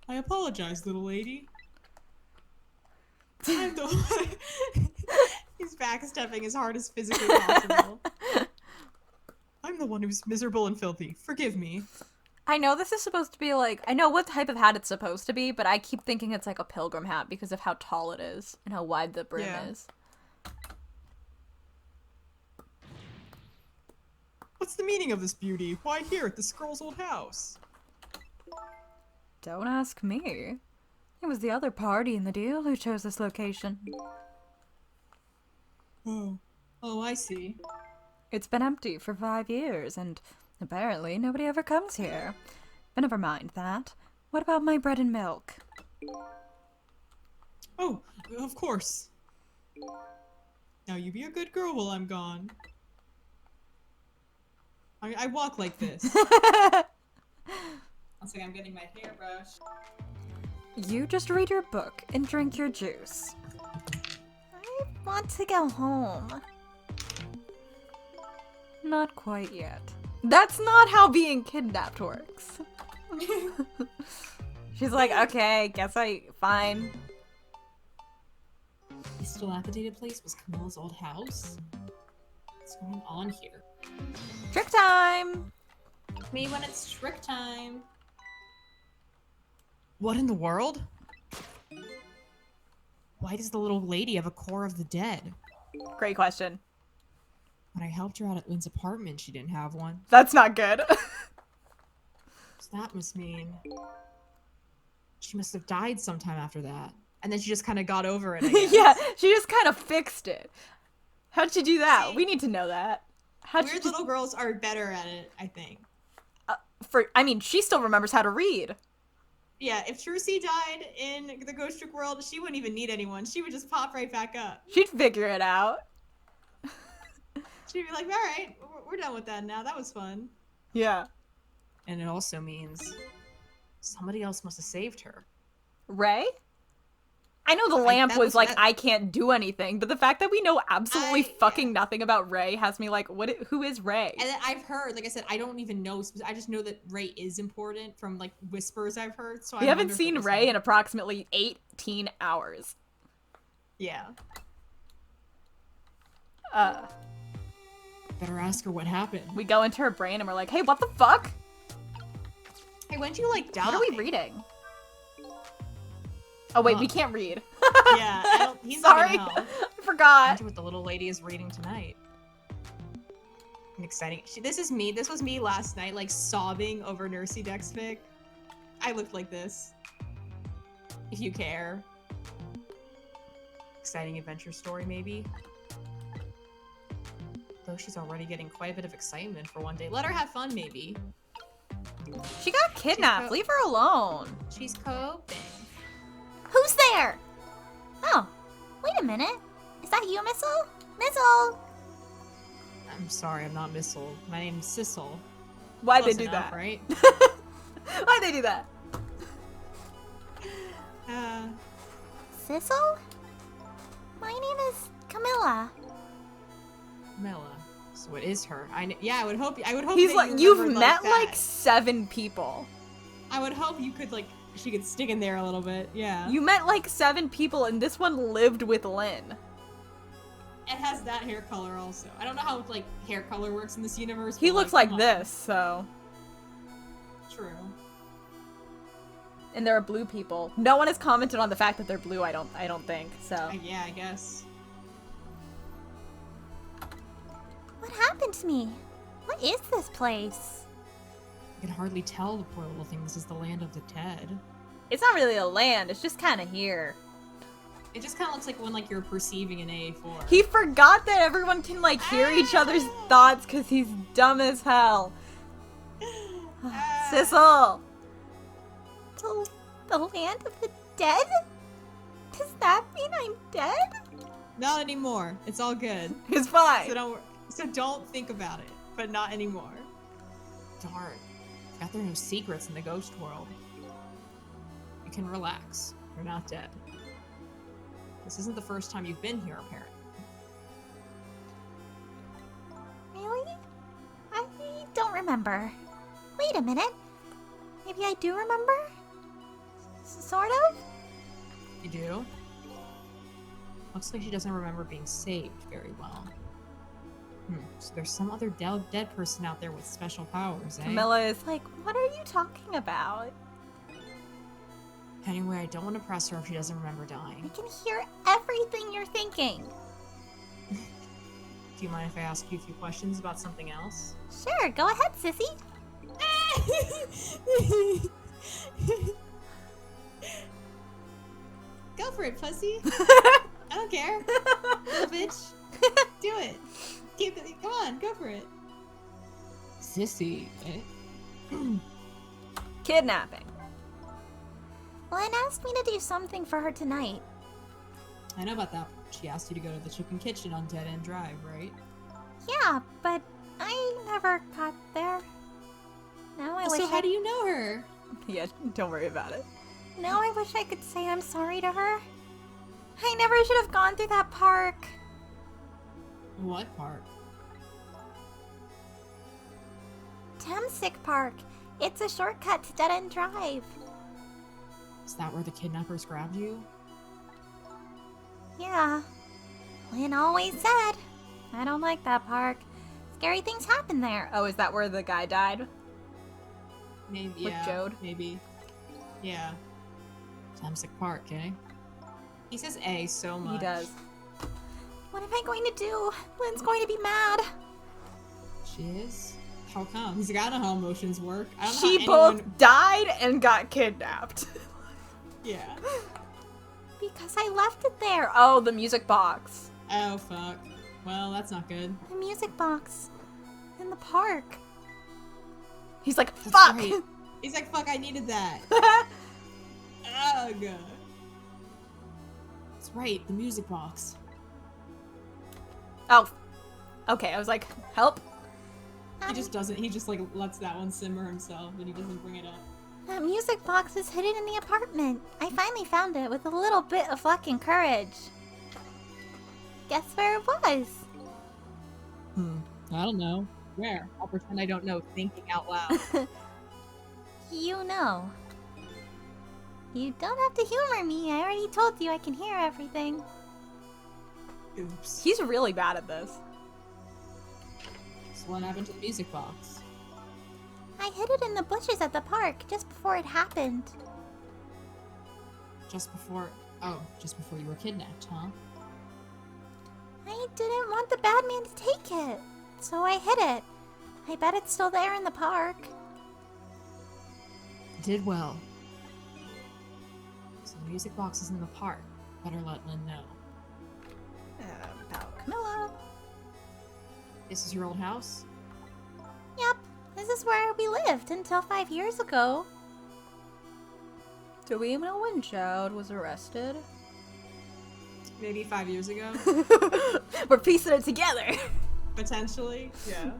Speaker 3: I apologize, little lady. I'm the
Speaker 2: He's backstepping as hard as physically possible.
Speaker 3: I'm the one who's miserable and filthy. Forgive me.
Speaker 1: I know this is supposed to be like, I know what type of hat it's supposed to be, but I keep thinking it's like a pilgrim hat because of how tall it is and how wide the brim
Speaker 3: Yeah.
Speaker 1: is.
Speaker 3: What's the meaning of this beauty? Why here at the Scroll's old house?
Speaker 1: Don't ask me. It was the other party in the deal who chose this location.
Speaker 3: Oh. Oh, I see.
Speaker 1: It's been empty for 5 years, and apparently nobody ever comes here. But never mind that. What about my bread and milk?
Speaker 3: Oh, of course. Now you be a good girl while I'm gone. I walk like this. One second, I'm getting my hairbrush.
Speaker 1: You just read your book and drink your juice.
Speaker 4: I want to go home.
Speaker 1: Not quite yet. That's not how being kidnapped works. She's like, okay, fine.
Speaker 3: This dilapidated place was Camilla's old house? What's going on here?
Speaker 1: Trick time!
Speaker 3: Me when it's trick time. What in the world? Why does the little lady have a core of the dead?
Speaker 1: Great question.
Speaker 3: When I helped her out at Lynn's apartment, she didn't have one.
Speaker 1: That's not good.
Speaker 3: So that must mean she must have died sometime after that. And then she just kind of got over it, I guess.
Speaker 1: Yeah, she just kind of fixed it. How'd she do that?
Speaker 2: See,
Speaker 1: we need to know that.
Speaker 2: Weird little girls are better at it, I think.
Speaker 1: She still remembers how to read.
Speaker 2: Yeah, if Trucy died in the Ghost Trick world, she wouldn't even need anyone. She would just pop right back up.
Speaker 1: She'd figure it out.
Speaker 2: She'd be like, all right, we're done with that now. That was fun.
Speaker 1: Yeah.
Speaker 3: And it also means somebody else must have saved her.
Speaker 1: Ray? I know the lamp
Speaker 2: that
Speaker 1: was
Speaker 2: was
Speaker 1: like,
Speaker 2: what-
Speaker 1: I can't do anything, but the fact that we know absolutely
Speaker 2: yeah.
Speaker 1: fucking nothing about Ray has me like, who is Ray?
Speaker 2: And then I've heard, like I said, I don't even know. I just know that Ray is important from like whispers I've heard. So
Speaker 1: We
Speaker 2: I
Speaker 1: haven't
Speaker 2: wonder if
Speaker 1: seen
Speaker 2: it was
Speaker 1: Ray
Speaker 2: him.
Speaker 1: in approximately 18 hours.
Speaker 2: Yeah.
Speaker 3: Better ask her what happened.
Speaker 1: We go into her brain and we're like, hey, what the fuck?
Speaker 2: Hey, when'd you like die?
Speaker 1: What are we reading? Oh wait, we
Speaker 3: Huh.
Speaker 1: can't read.
Speaker 2: Yeah, he's
Speaker 1: Sorry,
Speaker 2: not gonna help.
Speaker 1: I forgot.
Speaker 3: Wonder what the little lady is reading tonight. An exciting.
Speaker 2: This is me. This was me last night, like sobbing over Nursey Dex fic. I looked like this. If you care.
Speaker 3: Exciting adventure story, maybe? Though she's already getting quite a bit of excitement for one day.
Speaker 2: Let her have fun, maybe.
Speaker 1: She got kidnapped. Leave her alone.
Speaker 2: She's coping.
Speaker 4: Who's there? Oh, wait a minute. Is that you, Missile? Missile!
Speaker 3: I'm sorry, I'm not Missile. My name's Sissel.
Speaker 1: Why'd
Speaker 2: Close
Speaker 1: they do
Speaker 2: enough,
Speaker 1: that?
Speaker 2: right?
Speaker 1: Why'd they do that?
Speaker 4: Sissel? My name is Camilla.
Speaker 3: Mela. So it is her.
Speaker 2: Yeah, I would hope.
Speaker 1: He's
Speaker 2: that
Speaker 1: like,
Speaker 2: you
Speaker 1: you've
Speaker 2: remembered
Speaker 1: met
Speaker 2: that.
Speaker 1: like 7 people.
Speaker 2: I would hope you could like. She could stick in there a little bit. Yeah.
Speaker 1: You met like 7 people, and this one lived with Lynn.
Speaker 2: It has that hair color also. I don't know how like hair color works in this universe.
Speaker 1: He
Speaker 2: but,
Speaker 1: looks
Speaker 2: come
Speaker 1: like
Speaker 2: on.
Speaker 1: this, so.
Speaker 2: True.
Speaker 1: And there are blue people. No one has commented on the fact that they're blue. I don't think so.
Speaker 2: Yeah, I guess.
Speaker 4: What happened to me? What is this place?
Speaker 3: I can hardly tell the poor little thing this is the land of the dead.
Speaker 1: It's not really a land. It's just kind of here.
Speaker 2: It just kind of looks like when like you're perceiving an A4.
Speaker 1: He forgot that everyone can like hear each other's thoughts because he's dumb as hell. Sissel.
Speaker 4: The land of the dead? Does that mean I'm dead?
Speaker 2: Not anymore. It's all good.
Speaker 1: It's fine.
Speaker 2: So don't think about it. But not anymore.
Speaker 3: Darn. Forgot there are no secrets in the ghost world. You can relax. You're not dead. This isn't the first time you've been here, apparently.
Speaker 4: Really? I don't remember. Wait a minute. Maybe I do remember? Sort of?
Speaker 3: You do? Looks like she doesn't remember being saved very well. So there's some other dead person out there with special powers, eh?
Speaker 1: Camilla is like, what are you talking about?
Speaker 3: Anyway, I don't want to press her if she doesn't remember
Speaker 4: I
Speaker 3: dying.
Speaker 4: can hear everything you're thinking.
Speaker 3: Do you mind if I ask you a few questions about something else?
Speaker 4: Sure, go ahead, sissy.
Speaker 2: Go for it, pussy. I don't care. Little bitch. Do it. Keep it. Come on, go for it.
Speaker 3: Sissy, eh?
Speaker 1: Kidnapping.
Speaker 4: Lynn asked me to do something for her tonight.
Speaker 3: I know about that. She asked you to go to the chicken kitchen on Dead End Drive, right?
Speaker 4: Yeah, but I never got there. Now I wish
Speaker 2: So how
Speaker 4: I...
Speaker 2: do you know her?
Speaker 1: Yeah, don't worry about it.
Speaker 4: Now I wish I could say I'm sorry to her. I never should have gone through that park.
Speaker 3: What park?
Speaker 4: Temsick Park. It's a shortcut to Dead End Drive.
Speaker 3: Is that where the kidnappers grabbed you?
Speaker 4: Yeah. Lynn always said. I don't like that park. Scary things happen there.
Speaker 1: Oh, is that where the guy died?
Speaker 3: Maybe,
Speaker 1: With
Speaker 3: yeah.
Speaker 1: Jode?
Speaker 3: Maybe. Yeah. Temsick Park, eh? He says A so much.
Speaker 1: He does.
Speaker 4: What am I going to do? Lynn's going to be mad.
Speaker 3: She is? How come? He's gotta know how emotions work. I don't know
Speaker 1: She
Speaker 3: how
Speaker 1: both
Speaker 3: anyone...
Speaker 1: died and got kidnapped.
Speaker 3: Yeah.
Speaker 4: Because I left it there.
Speaker 1: Oh, the music box.
Speaker 3: Oh, fuck. Well, that's not good.
Speaker 4: The music box. In the park.
Speaker 1: He's like,
Speaker 3: That's
Speaker 1: fuck!
Speaker 3: right. He's like, fuck, I needed that. Ugh. That's right, the music box.
Speaker 1: Oh. Okay, I was like, help?
Speaker 3: He just doesn't, he just like lets that one simmer himself and he doesn't bring it up.
Speaker 4: That music box is hidden in the apartment. I finally found it with a little bit of luck and courage. Guess where it was?
Speaker 3: I don't know. Where? I'll pretend I don't know, thinking out loud.
Speaker 4: You know. You don't have to humor me. I already told you I can hear everything.
Speaker 3: Oops.
Speaker 1: He's really bad at this.
Speaker 3: So what happened to the music box?
Speaker 4: I hid it in the bushes at the park just before it happened.
Speaker 3: Just before you were kidnapped, huh?
Speaker 4: I didn't want the bad man to take it, so I hid it. I bet it's still there in the park.
Speaker 3: Did well. So the music box is in the park. Better let Lynn know.
Speaker 1: About Camilla.
Speaker 3: This is your old house?
Speaker 4: Yep, this is where we lived until 5 years ago.
Speaker 1: Do we know when Jode was arrested?
Speaker 3: Maybe 5 years ago?
Speaker 1: We're piecing it together.
Speaker 3: Potentially? Yeah.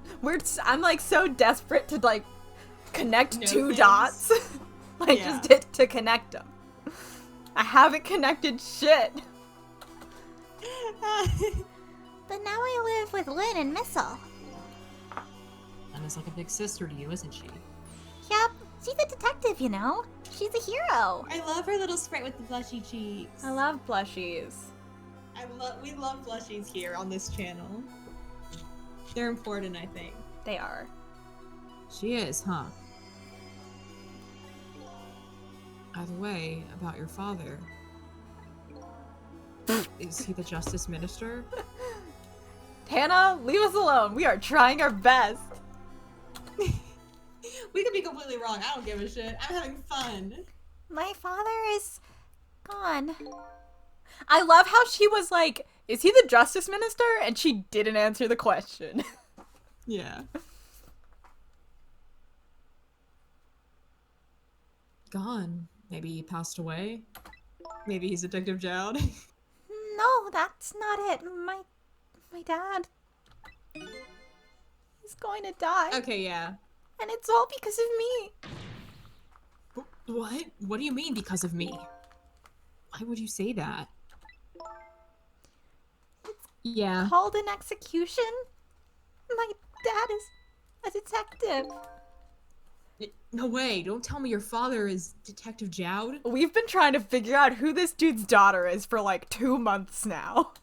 Speaker 1: I'm like so desperate to like connect
Speaker 3: Know
Speaker 1: two
Speaker 3: things.
Speaker 1: dots. Like
Speaker 3: Yeah.
Speaker 1: just to connect them. I haven't connected shit.
Speaker 4: But now I live with Lynn and Missile.
Speaker 3: Anna's like a big sister to you, isn't she?
Speaker 4: Yep, she's a detective, you know. She's a hero.
Speaker 2: I love her little sprite with the blushy cheeks.
Speaker 1: I love plushies.
Speaker 2: We love plushies here on this channel. They're important, I think.
Speaker 1: They are.
Speaker 3: She is, huh? Either way, about your father. Is he the Justice Minister?
Speaker 1: Hannah, leave us alone. We are trying our best.
Speaker 2: We could be completely wrong. I don't give a shit. I'm having fun.
Speaker 4: My father is gone.
Speaker 1: I love how she was like, is he the Justice Minister? And she didn't answer the question.
Speaker 3: Yeah. Gone. Maybe he passed away. Maybe he's Detective Jowd.
Speaker 4: No, that's not it. My dad. He's going to die.
Speaker 3: Okay, yeah.
Speaker 4: And it's all because of me.
Speaker 3: What? What do you mean because of me? Why would you say that? Yeah.
Speaker 4: Called an execution? My dad is a detective.
Speaker 3: No way. Don't tell me your father is Detective Jowd.
Speaker 1: We've been trying to figure out who this dude's daughter is for like 2 months now.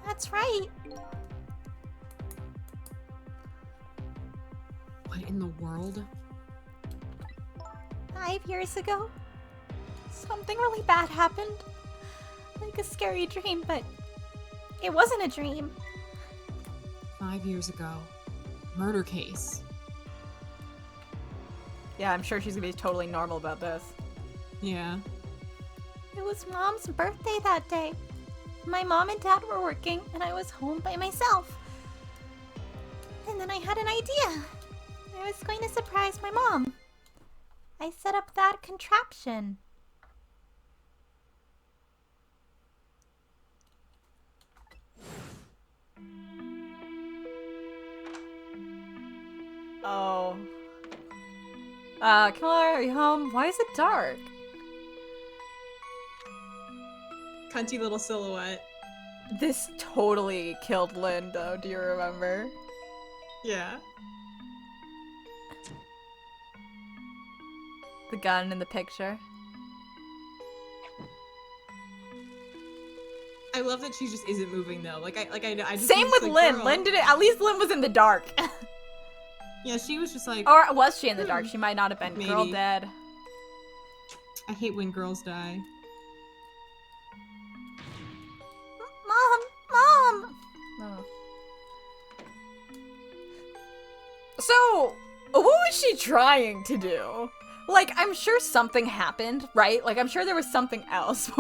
Speaker 4: That's right.
Speaker 3: What in the world?
Speaker 4: 5 years ago, something really bad happened. Like a scary dream, but it wasn't a dream.
Speaker 3: 5 years ago. Murder case.
Speaker 1: Yeah, I'm sure she's gonna be totally normal about this.
Speaker 3: Yeah.
Speaker 4: It was Mom's birthday that day. My mom and dad were working, and I was home by myself. And then I had an idea. I was going to surprise my mom. I set up that contraption.
Speaker 1: Oh. Camilla, are you home? Why is it dark?
Speaker 2: Cunty little silhouette.
Speaker 1: This totally killed Lynn, though. Do you remember?
Speaker 2: Yeah.
Speaker 1: The gun in the picture.
Speaker 2: I love that she just isn't moving though. I just
Speaker 1: Same
Speaker 2: was
Speaker 1: with
Speaker 2: like,
Speaker 1: Lynn.
Speaker 2: girl.
Speaker 1: Lynn didn't. At least Lynn was in the dark.
Speaker 2: Yeah, she was just like.
Speaker 1: Or was she in the dark? She might not have been.
Speaker 2: Maybe.
Speaker 1: Girl dead.
Speaker 2: I hate when girls die.
Speaker 4: Mom!
Speaker 1: Oh. So, what was she trying to do? Like, I'm sure something happened, right? Like, I'm sure there was something else.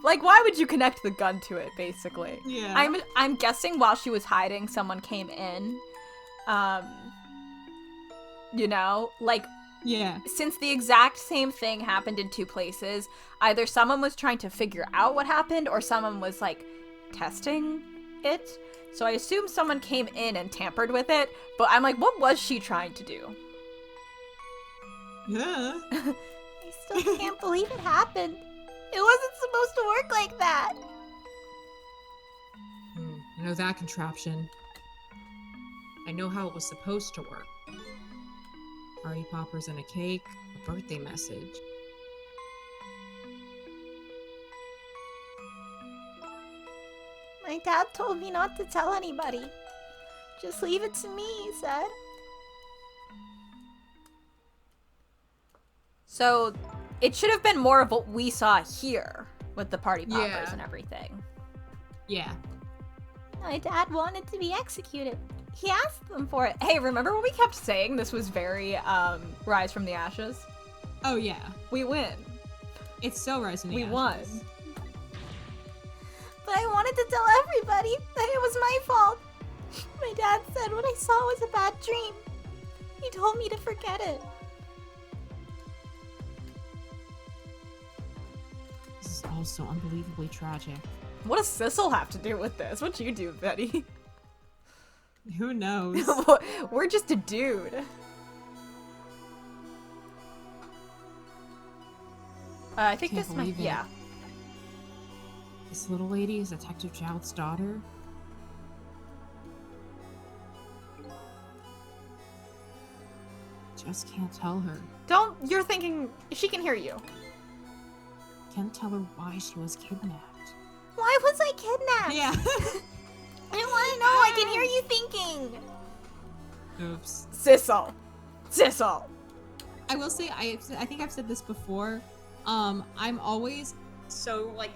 Speaker 1: Like, why would you connect the gun to it, basically?
Speaker 2: Yeah.
Speaker 1: I'm guessing while she was hiding, someone came in. You know? Like,
Speaker 2: Yeah.
Speaker 1: since the exact same thing happened in two places, either someone was trying to figure out what happened or someone was, like, testing it. So I assume someone came in and tampered with it, but I'm like, what was she trying to do?
Speaker 2: Yeah.
Speaker 4: I still can't believe it happened. It wasn't supposed to work like that.
Speaker 3: I know that contraption. I know how it was supposed to work. Party poppers and a cake, a birthday message.
Speaker 4: My dad told me not to tell anybody. Just leave it to me, he said.
Speaker 1: So it should have been more of what we saw here with the party poppers
Speaker 2: Yeah.
Speaker 1: and everything.
Speaker 3: Yeah.
Speaker 4: My dad wanted to be executed. He asked them for it.
Speaker 1: Hey, remember when we kept saying this was very Rise from the Ashes?
Speaker 2: Oh yeah.
Speaker 1: We win.
Speaker 2: It's so Rise from the
Speaker 1: We
Speaker 2: Ashes.
Speaker 1: won.
Speaker 4: But I wanted to tell everybody that it was my fault. My dad said what I saw was a bad dream. He told me to forget it.
Speaker 3: This is all so unbelievably tragic.
Speaker 1: What does Sissel have to do with this? What'd you do, Betty?
Speaker 2: Who knows?
Speaker 1: We're just a dude. I think
Speaker 3: Can't
Speaker 1: this might,
Speaker 3: believe it.
Speaker 1: yeah.
Speaker 3: This little lady is Detective Child's daughter? Just can't tell her.
Speaker 1: You're thinking, she can hear you.
Speaker 3: Can't tell her why she was kidnapped.
Speaker 4: Why was I kidnapped?
Speaker 2: Yeah.
Speaker 4: I want to know. I can hear you thinking.
Speaker 2: Oops.
Speaker 1: Sissel. Sissel.
Speaker 2: I will say I think I've said this before. I'm always so like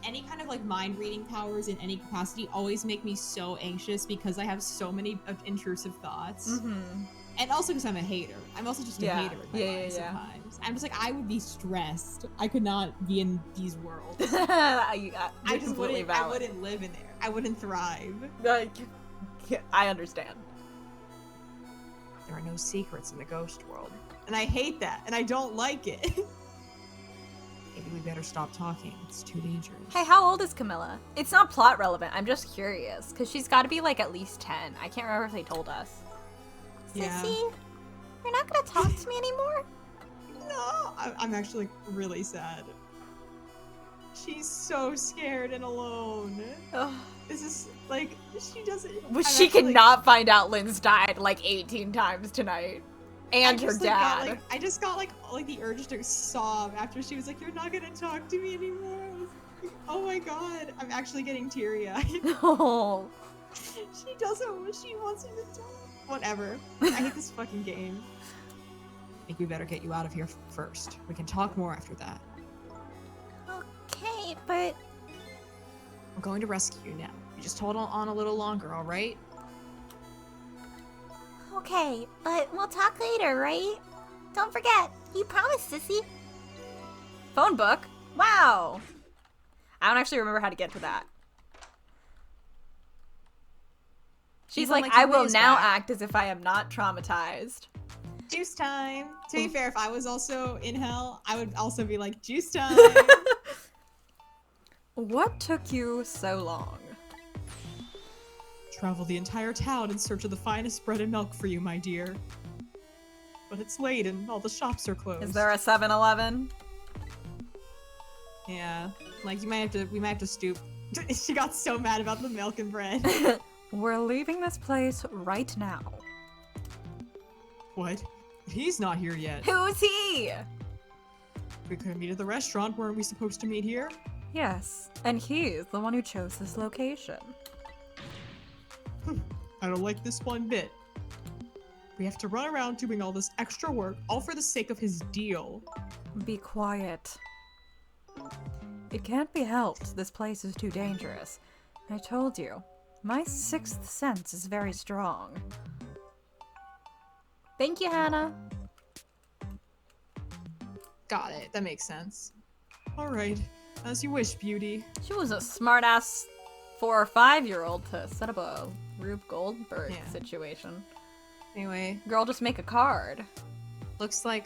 Speaker 2: any kind of like mind reading powers in any capacity always make me so anxious because I have so many intrusive thoughts.
Speaker 1: Mm-hmm.
Speaker 2: And also because I'm a hater. I'm also just a
Speaker 1: Yeah.
Speaker 2: hater in my
Speaker 1: Yeah,
Speaker 2: mind
Speaker 1: yeah, yeah.
Speaker 2: sometimes. I'm just like, I would be stressed. I could not be in these worlds.
Speaker 1: I
Speaker 2: I just wouldn't. I wouldn't live in there. I wouldn't thrive.
Speaker 1: I understand.
Speaker 2: There are no secrets in the ghost world, and I hate that, and I don't like it.
Speaker 3: Maybe we better stop talking. It's too dangerous.
Speaker 1: Hey, how old is Camilla? It's not plot relevant. I'm just curious, because she's got to be like at least 10. I can't remember if they told us.
Speaker 2: Yeah.
Speaker 4: Sissy, you're not gonna talk to me anymore?
Speaker 2: No, I'm actually really sad. She's so scared and alone.
Speaker 1: Ugh.
Speaker 2: This is like she doesn't.
Speaker 1: Well,
Speaker 2: I'm
Speaker 1: she
Speaker 2: actually,
Speaker 1: cannot find out Lynn's died like 18 times tonight. And
Speaker 2: I
Speaker 1: her
Speaker 2: just, like, got,
Speaker 1: dad.
Speaker 2: like, I just got like the urge to sob after she was like, "You're not gonna talk to me anymore." I was like, oh my god, I'm actually getting teary-eyed.
Speaker 1: No.
Speaker 2: She doesn't. She wants him to talk. Whatever. I hate this fucking game.
Speaker 3: I think we better get you out of here first. We can talk more after that.
Speaker 4: Okay, but
Speaker 3: We're going to rescue you now. You just hold on a little longer, all right?
Speaker 4: okay, but we'll talk later, right? Don't forget. You promised, Sissy.
Speaker 1: Phone book? Wow. I don't actually remember how to get to that. She's
Speaker 2: Even,
Speaker 1: like,
Speaker 2: like,
Speaker 1: I will
Speaker 2: ways
Speaker 1: now
Speaker 2: back.
Speaker 1: act as if I am not traumatized.
Speaker 2: Juice time. To be fair, if I was also in hell, I would also be like, juice time.
Speaker 1: What took you so long?
Speaker 2: Travel the entire town in search of the finest bread and milk for you, my dear. but it's late and all the shops are closed.
Speaker 1: Is there a 7-Eleven?
Speaker 2: Yeah, like we might have to stoop. She got so mad about the milk and bread.
Speaker 1: We're leaving this place right now.
Speaker 2: What? He's not here yet.
Speaker 1: Who's he?
Speaker 2: We couldn't meet at the restaurant. Weren't we supposed to meet here?
Speaker 1: Yes, and he's the one who chose this location.
Speaker 2: I don't like this one bit. We have to run around doing all this extra work, all for the sake of his deal.
Speaker 1: Be quiet. It can't be helped. This place is too dangerous. I told you, my sixth sense is very strong. Thank you, Hannah.
Speaker 2: Got it. That makes sense. All right. As you wish, beauty.
Speaker 1: She was a smart-ass 4 or 5-year-old to set up a Rube Goldberg situation.
Speaker 2: Anyway,
Speaker 1: Girl, just make a card.
Speaker 2: looks like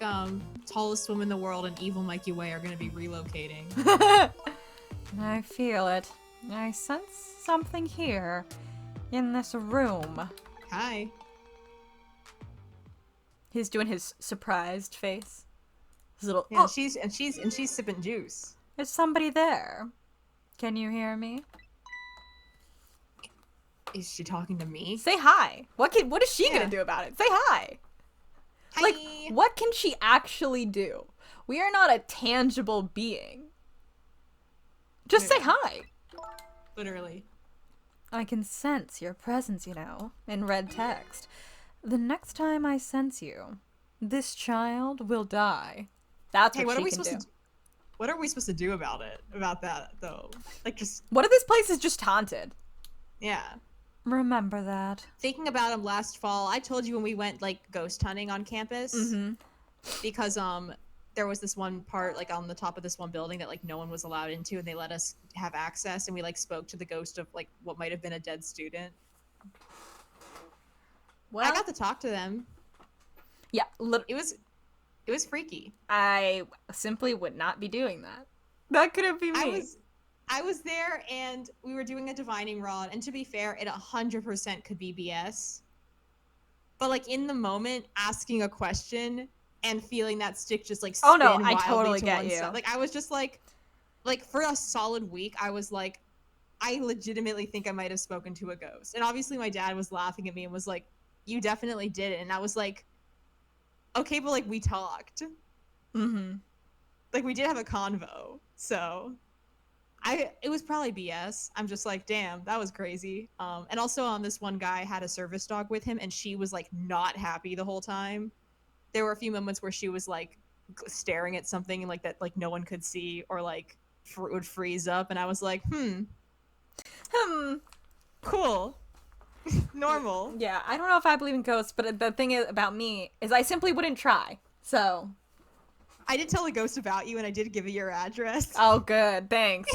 Speaker 2: tallest woman in the world and evil Mikey Way are gonna be relocating.
Speaker 1: I feel it. I sense something here in this room.
Speaker 2: Hi.
Speaker 1: He's doing his surprised face. His little.
Speaker 2: Yeah,
Speaker 1: Oh,
Speaker 2: she's sipping juice.
Speaker 1: there's somebody there. Can you hear me?
Speaker 2: Is she talking to me?
Speaker 1: Say hi. What is she
Speaker 2: Yeah.
Speaker 1: gonna do about it? Say hi.
Speaker 2: Hi.
Speaker 1: Like, what can she actually do? We are not a tangible being. Just say hi.
Speaker 2: Literally.
Speaker 1: I can sense your presence, you know, in red text. The next time I sense you, this child will die. That's
Speaker 2: Hey,
Speaker 1: what
Speaker 2: what
Speaker 1: she
Speaker 2: are we
Speaker 1: can
Speaker 2: supposed
Speaker 1: do.
Speaker 2: to? What are we supposed to do about it? About that though? Like just
Speaker 1: What if this place is just haunted?
Speaker 2: yeah.
Speaker 1: Remember that.
Speaker 2: Thinking about him last fall, I told you when we went like ghost hunting on campus
Speaker 1: Mm-hmm.
Speaker 2: because there was this one part like on the top of this one building that like no one was allowed into and they let us have access and we like spoke to the ghost of like what might have been a dead student.
Speaker 1: Well,
Speaker 2: I got to talk to them.
Speaker 1: yeah,
Speaker 2: It was freaky.
Speaker 1: I simply would not be doing that. That couldn't be me.
Speaker 2: I was there and we were doing a divining rod and to be fair, it 100% could be BS. But like in the moment, asking a question and feeling that stick just like spin
Speaker 1: Oh, no, I
Speaker 2: wildly
Speaker 1: totally
Speaker 2: to
Speaker 1: get
Speaker 2: one
Speaker 1: you.
Speaker 2: side. Like I was just like for a solid week, I was like, I legitimately think I might have spoken to a ghost. And obviously my dad was laughing at me and was like, you definitely did it. And I was like, okay, but like we talked.
Speaker 1: Mm-hmm.
Speaker 2: Like we did have a convo. So it was probably BS. I'm just like, damn, that was crazy. And also this one guy had a service dog with him and she was like not happy the whole time. There were a few moments where she was like staring at something like that like no one could see or like would freeze up and I was like, cool. Normal.
Speaker 1: Yeah, I don't know if I believe in ghosts, but the thing is about me is I simply wouldn't try. So.
Speaker 2: I did tell a ghost about you and I did give you your address.
Speaker 1: Oh, good. Thanks.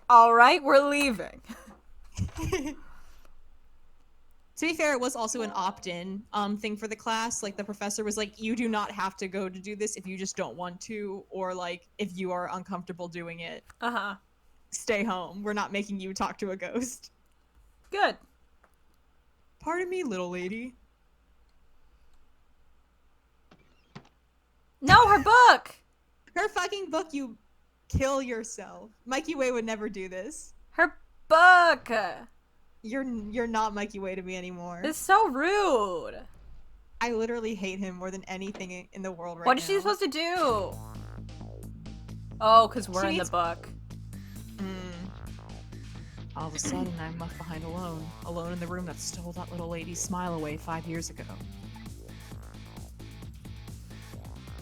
Speaker 1: All right, we're leaving.
Speaker 2: To be fair, it was also an opt-in thing for the class. Like the professor was like, you do not have to go to do this if you just don't want to, or like if you are uncomfortable doing it,
Speaker 1: Uh-huh.
Speaker 2: stay home. We're not making you talk to a ghost.
Speaker 1: Good.
Speaker 2: Pardon me, little lady.
Speaker 1: No, her book!
Speaker 2: Her fucking book, you kill yourself. Mikey Way would never do this.
Speaker 1: Her book!
Speaker 2: You're not Mikey Way to me anymore.
Speaker 1: It's so rude.
Speaker 2: I literally hate him more than anything in the world right now.
Speaker 1: What is she supposed to do? Oh, because we're
Speaker 2: She
Speaker 1: in the
Speaker 2: needs-
Speaker 1: book.
Speaker 2: All of a sudden, I'm left behind alone in the room that stole that little lady's smile away 5 years ago.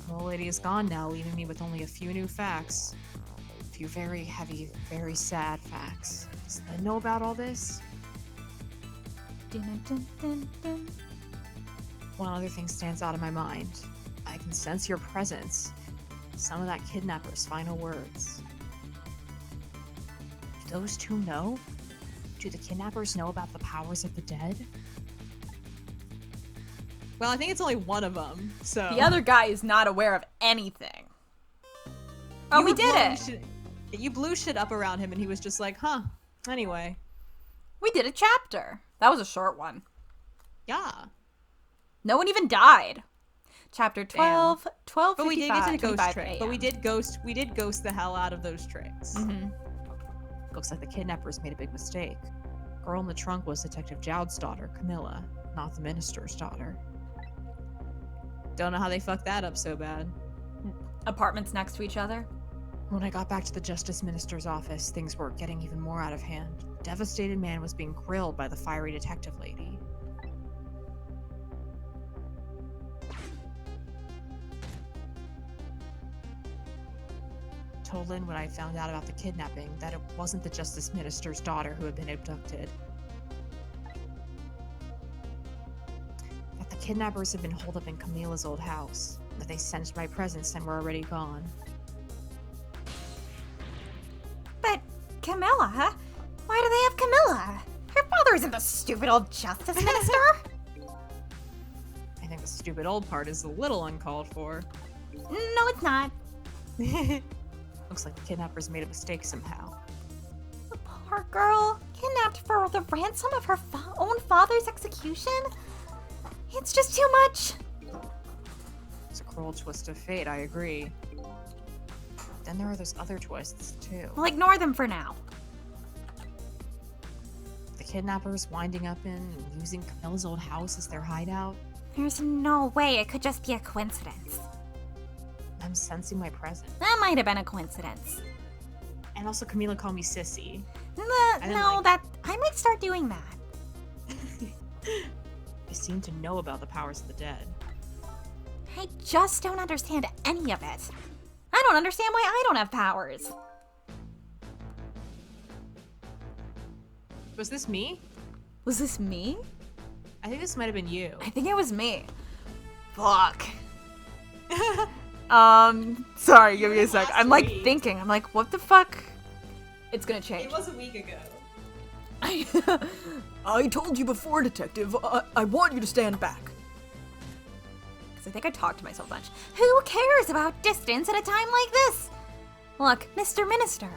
Speaker 2: The little lady is gone now, leaving me with only a few new facts. A few very heavy, very sad facts. Does Lynn know about all this?
Speaker 1: Dun, dun, dun, dun.
Speaker 2: One other thing stands out in my mind. I can sense your presence. Some of that kidnapper's final words. Do those two know? Do the kidnappers know about the powers of the dead? Well, I think it's only one of them, so...
Speaker 1: The other guy is not aware of anything. Oh,
Speaker 2: You
Speaker 1: we
Speaker 2: were
Speaker 1: did
Speaker 2: blowing
Speaker 1: it!
Speaker 2: shit- You blew shit up around him and he was just like, huh, anyway.
Speaker 1: We did a chapter. That was a short one.
Speaker 2: Yeah.
Speaker 1: No one even died. Chapter 12, 12,
Speaker 2: But we did get to the ghost
Speaker 1: 25
Speaker 2: trick.
Speaker 1: a.m.
Speaker 2: But we did ghost the hell out of those tricks.
Speaker 1: Mm-hmm.
Speaker 3: Looks like the kidnappers made a big mistake. Girl in the trunk was Detective Jowd's daughter, Camilla, not the minister's daughter.
Speaker 2: Don't know how they fucked that up so bad.
Speaker 1: Apartments next to each other.
Speaker 3: When I got back to the Justice Minister's office, things were getting even more out of hand. A devastated man was being grilled by the fiery detective lady. Told Lynn when I found out about the kidnapping that it wasn't the Justice Minister's daughter who had been abducted. That the kidnappers had been holed up in Camilla's old house. That they sensed my presence and were already gone.
Speaker 4: But Camilla, huh? Why do they have Camilla? Her father isn't the stupid old justice minister.
Speaker 3: I think the stupid old part is a little uncalled for.
Speaker 4: No, it's not.
Speaker 3: Looks like the kidnappers made a mistake somehow.
Speaker 4: The poor girl, kidnapped for the ransom of her own father's execution? It's just too much.
Speaker 3: It's a cruel twist of fate, I agree. Then there are those other twists, too.
Speaker 4: We'll ignore them for now.
Speaker 3: The kidnappers winding up in and using Camilla's old house as their hideout.
Speaker 4: There's no way it could just be a coincidence.
Speaker 3: I'm sensing my presence.
Speaker 4: That might have been a coincidence.
Speaker 3: And also Camilla called me sissy.
Speaker 4: No,
Speaker 3: like-
Speaker 4: that I might start doing that.
Speaker 3: I seem to know about the powers of the dead.
Speaker 4: I just don't understand any of it. I don't understand why I don't have powers.
Speaker 3: Was this me?
Speaker 1: Was this me?
Speaker 3: I think this might have been you.
Speaker 1: I think it was me. Fuck. Sorry, give me a sec.
Speaker 2: last
Speaker 1: I'm like
Speaker 2: week.
Speaker 1: thinking. I'm like, what the fuck? It's gonna change.
Speaker 2: It was a week ago.
Speaker 1: I told you before, Detective. I want you to stand back. Because I think I talked to myself a bunch.
Speaker 4: Who cares about distance at a time like this? Look, Mr. Minister,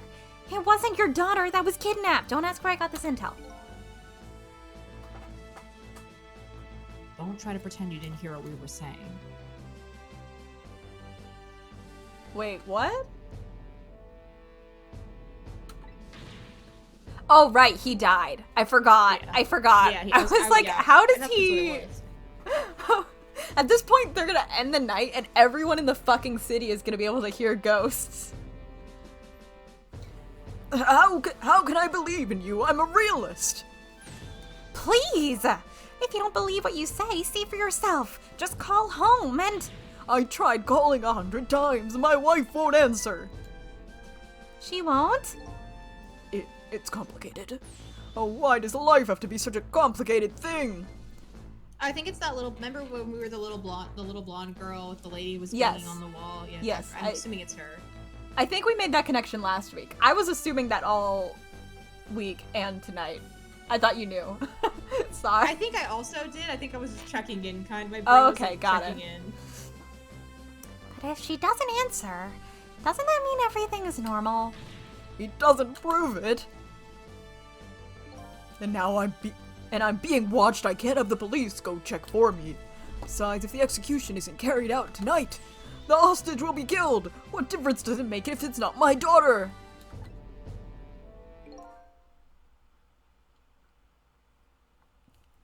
Speaker 4: it wasn't your daughter that was kidnapped. Don't ask where I got this intel.
Speaker 3: Don't try to pretend you didn't hear what we were saying.
Speaker 1: Wait, what? Oh, right, he died. I forgot.
Speaker 2: Yeah.
Speaker 1: I forgot.
Speaker 2: Yeah,
Speaker 1: I was like, how
Speaker 2: I
Speaker 1: does
Speaker 2: thought that's
Speaker 1: he...
Speaker 2: what it was.
Speaker 1: At this point, they're gonna end the night and everyone in the fucking city is gonna be able to hear ghosts. How can I believe in you? I'm a realist.
Speaker 4: Please! If you don't believe what you say, see for yourself. Just call home and...
Speaker 1: I tried calling 100 times. My wife won't answer.
Speaker 4: She won't?
Speaker 1: It's complicated. Oh, why does life have to be such a complicated thing?
Speaker 2: I think it's that little. Remember when we were the little blonde girl with the lady was
Speaker 1: Yes.
Speaker 2: banging on the wall? Yeah,
Speaker 1: Yes,
Speaker 2: I'm assuming it's her.
Speaker 1: I think we made that connection last week. I was assuming that all week and tonight. I thought you knew. Sorry.
Speaker 2: I think I also did. I think I was just checking in, kind of. My brain
Speaker 1: Oh,
Speaker 2: was,
Speaker 1: okay,
Speaker 2: like,
Speaker 1: got
Speaker 2: checking
Speaker 1: it.
Speaker 2: in.
Speaker 4: But if she doesn't answer, doesn't that mean everything is normal?
Speaker 1: It doesn't prove it. And now I'm being watched. I can't have the police go check for me. Besides, if the execution isn't carried out tonight, the hostage will be killed. What difference does it make if it's not my daughter?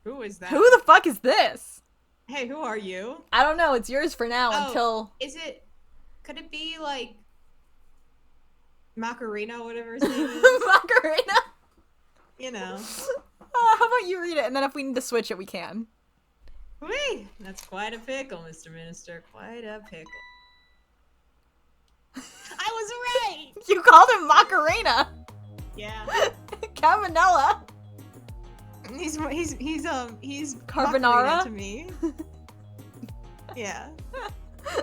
Speaker 2: Who is that?
Speaker 1: Who the fuck is this?
Speaker 2: Hey, who are you?
Speaker 1: I don't know. It's yours for now
Speaker 2: Oh.
Speaker 1: until...
Speaker 2: Is it? Could it be like Macarena, whatever his name is?
Speaker 1: Macarena.
Speaker 2: You know.
Speaker 1: How about you read it, and then if we need to switch it, we can.
Speaker 2: Whee! That's quite a pickle, Mr. Minister. Quite a pickle. I was right.
Speaker 1: You called him Macarena.
Speaker 2: Yeah.
Speaker 1: Caminella.
Speaker 2: He's
Speaker 1: Carbonara?
Speaker 2: Macarena to me. Yeah.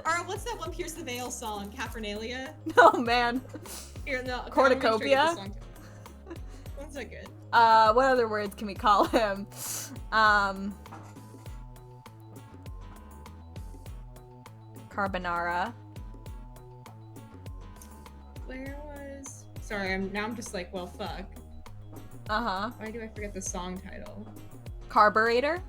Speaker 2: Or what's that one Pierce the Veil song? Capernalia?
Speaker 1: Oh man.
Speaker 2: Here, no. okay,
Speaker 1: Cornucopia?
Speaker 2: I'm gonna make sure I get the song. One's so good.
Speaker 1: What other words can we call him? Carbonara.
Speaker 2: Where was? Sorry, I'm just like, well, fuck.
Speaker 1: Uh-huh.
Speaker 2: Why do I forget the song title?
Speaker 1: Carburetor.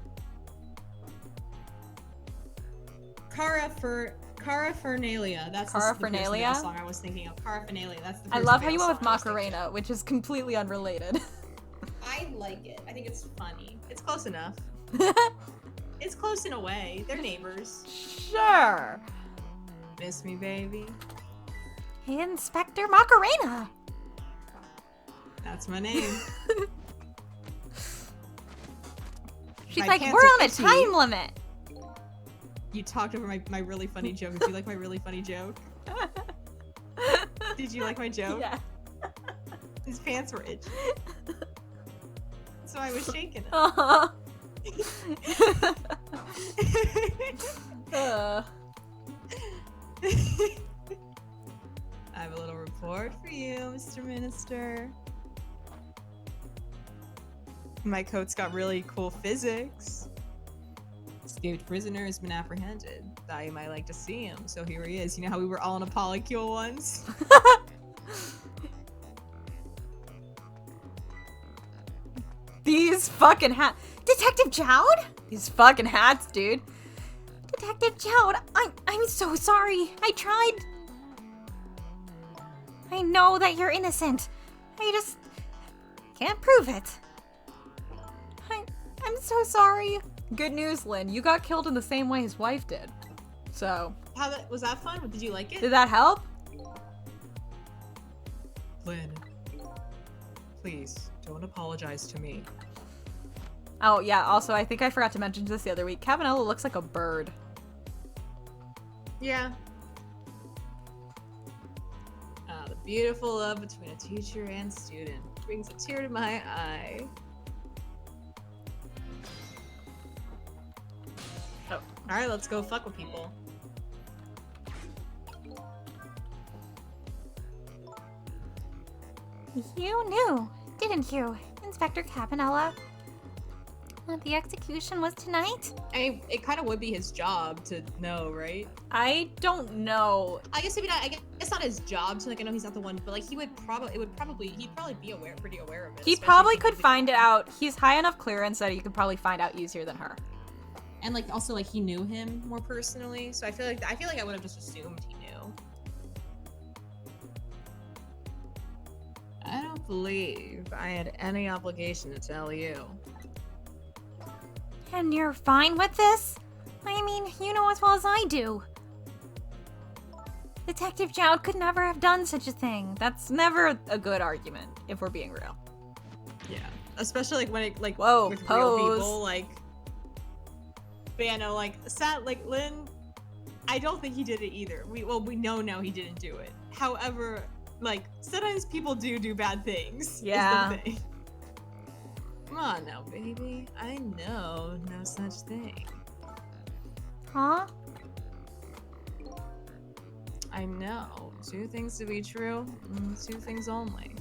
Speaker 2: Caraphernalia. That's the
Speaker 1: Caraphernalia?
Speaker 2: song I was thinking of. Caraphernalia. That's the
Speaker 1: I
Speaker 2: first
Speaker 1: love how
Speaker 2: male
Speaker 1: you went with
Speaker 2: song I was thinking
Speaker 1: Macarena, which is completely unrelated.
Speaker 2: of. I like it. I think it's funny. It's close enough. It's close in a way. They're neighbors.
Speaker 1: Sure.
Speaker 2: Miss me, baby.
Speaker 4: Hey, Inspector Macarena.
Speaker 2: That's my name.
Speaker 4: She's
Speaker 2: My
Speaker 4: like,
Speaker 2: pants
Speaker 4: we're
Speaker 2: are
Speaker 4: on a
Speaker 2: itchy.
Speaker 4: time limit.
Speaker 2: You talked over my really funny joke. Did you like my really funny joke? Did you like my joke?
Speaker 1: Yeah.
Speaker 2: His pants were itchy. So I was shaking them.
Speaker 1: Uh-huh.
Speaker 2: I have a little report for you, Mr. Minister. My coat's got really cool physics. Escaped prisoner has been apprehended. Thought you might like to see him, so here he is. You know how we were all in a polycule once?
Speaker 1: These fucking hats.
Speaker 4: Detective Jowd?
Speaker 1: These fucking hats, dude.
Speaker 4: Detective Jowd, I'm so sorry. I tried. I know that you're innocent. I just can't prove it. I'm so sorry.
Speaker 1: Good news, Lynn. You got killed in the same way his wife did. So,
Speaker 2: Was that fun? Did you like it?
Speaker 1: did that help?
Speaker 2: Lynn, please don't apologize to me.
Speaker 1: Oh, yeah. Also, I think I forgot to mention this the other week. Cabanella looks like a bird.
Speaker 2: Yeah. The beautiful love between a teacher and student brings a tear to my eye.
Speaker 1: Oh.
Speaker 2: Alright, let's go fuck with people.
Speaker 4: You knew, didn't you, Inspector Cabanella, that the execution was tonight?
Speaker 2: I mean, it kind of would be his job to know, right?
Speaker 1: I don't know.
Speaker 2: I guess maybe not. I guess it's not his job to, like, I know he's not the one, but like he'd probably be pretty aware of it.
Speaker 1: He
Speaker 2: especially
Speaker 1: probably
Speaker 2: if
Speaker 1: could
Speaker 2: he-
Speaker 1: find it out. He's high enough clearance that he could probably find out easier than her.
Speaker 2: And like also like he knew him more personally, so I feel like I would have just assumed he knew. I don't believe I had any obligation to tell you.
Speaker 4: And you're fine with this? I mean, you know as well as I do. Detective Jowd could never have done such a thing.
Speaker 1: That's never a good argument, if we're being real.
Speaker 2: Yeah, especially like when it like
Speaker 1: Whoa,
Speaker 2: with
Speaker 1: pose.
Speaker 2: real people like. But yeah, no, like Lynn, I don't think he did it either. We know now he didn't do it. However, like sometimes people do bad things.
Speaker 1: Yeah.
Speaker 2: Is the thing. Come on now, baby. I know no such thing.
Speaker 4: Huh?
Speaker 2: I know two things to be true, two things only.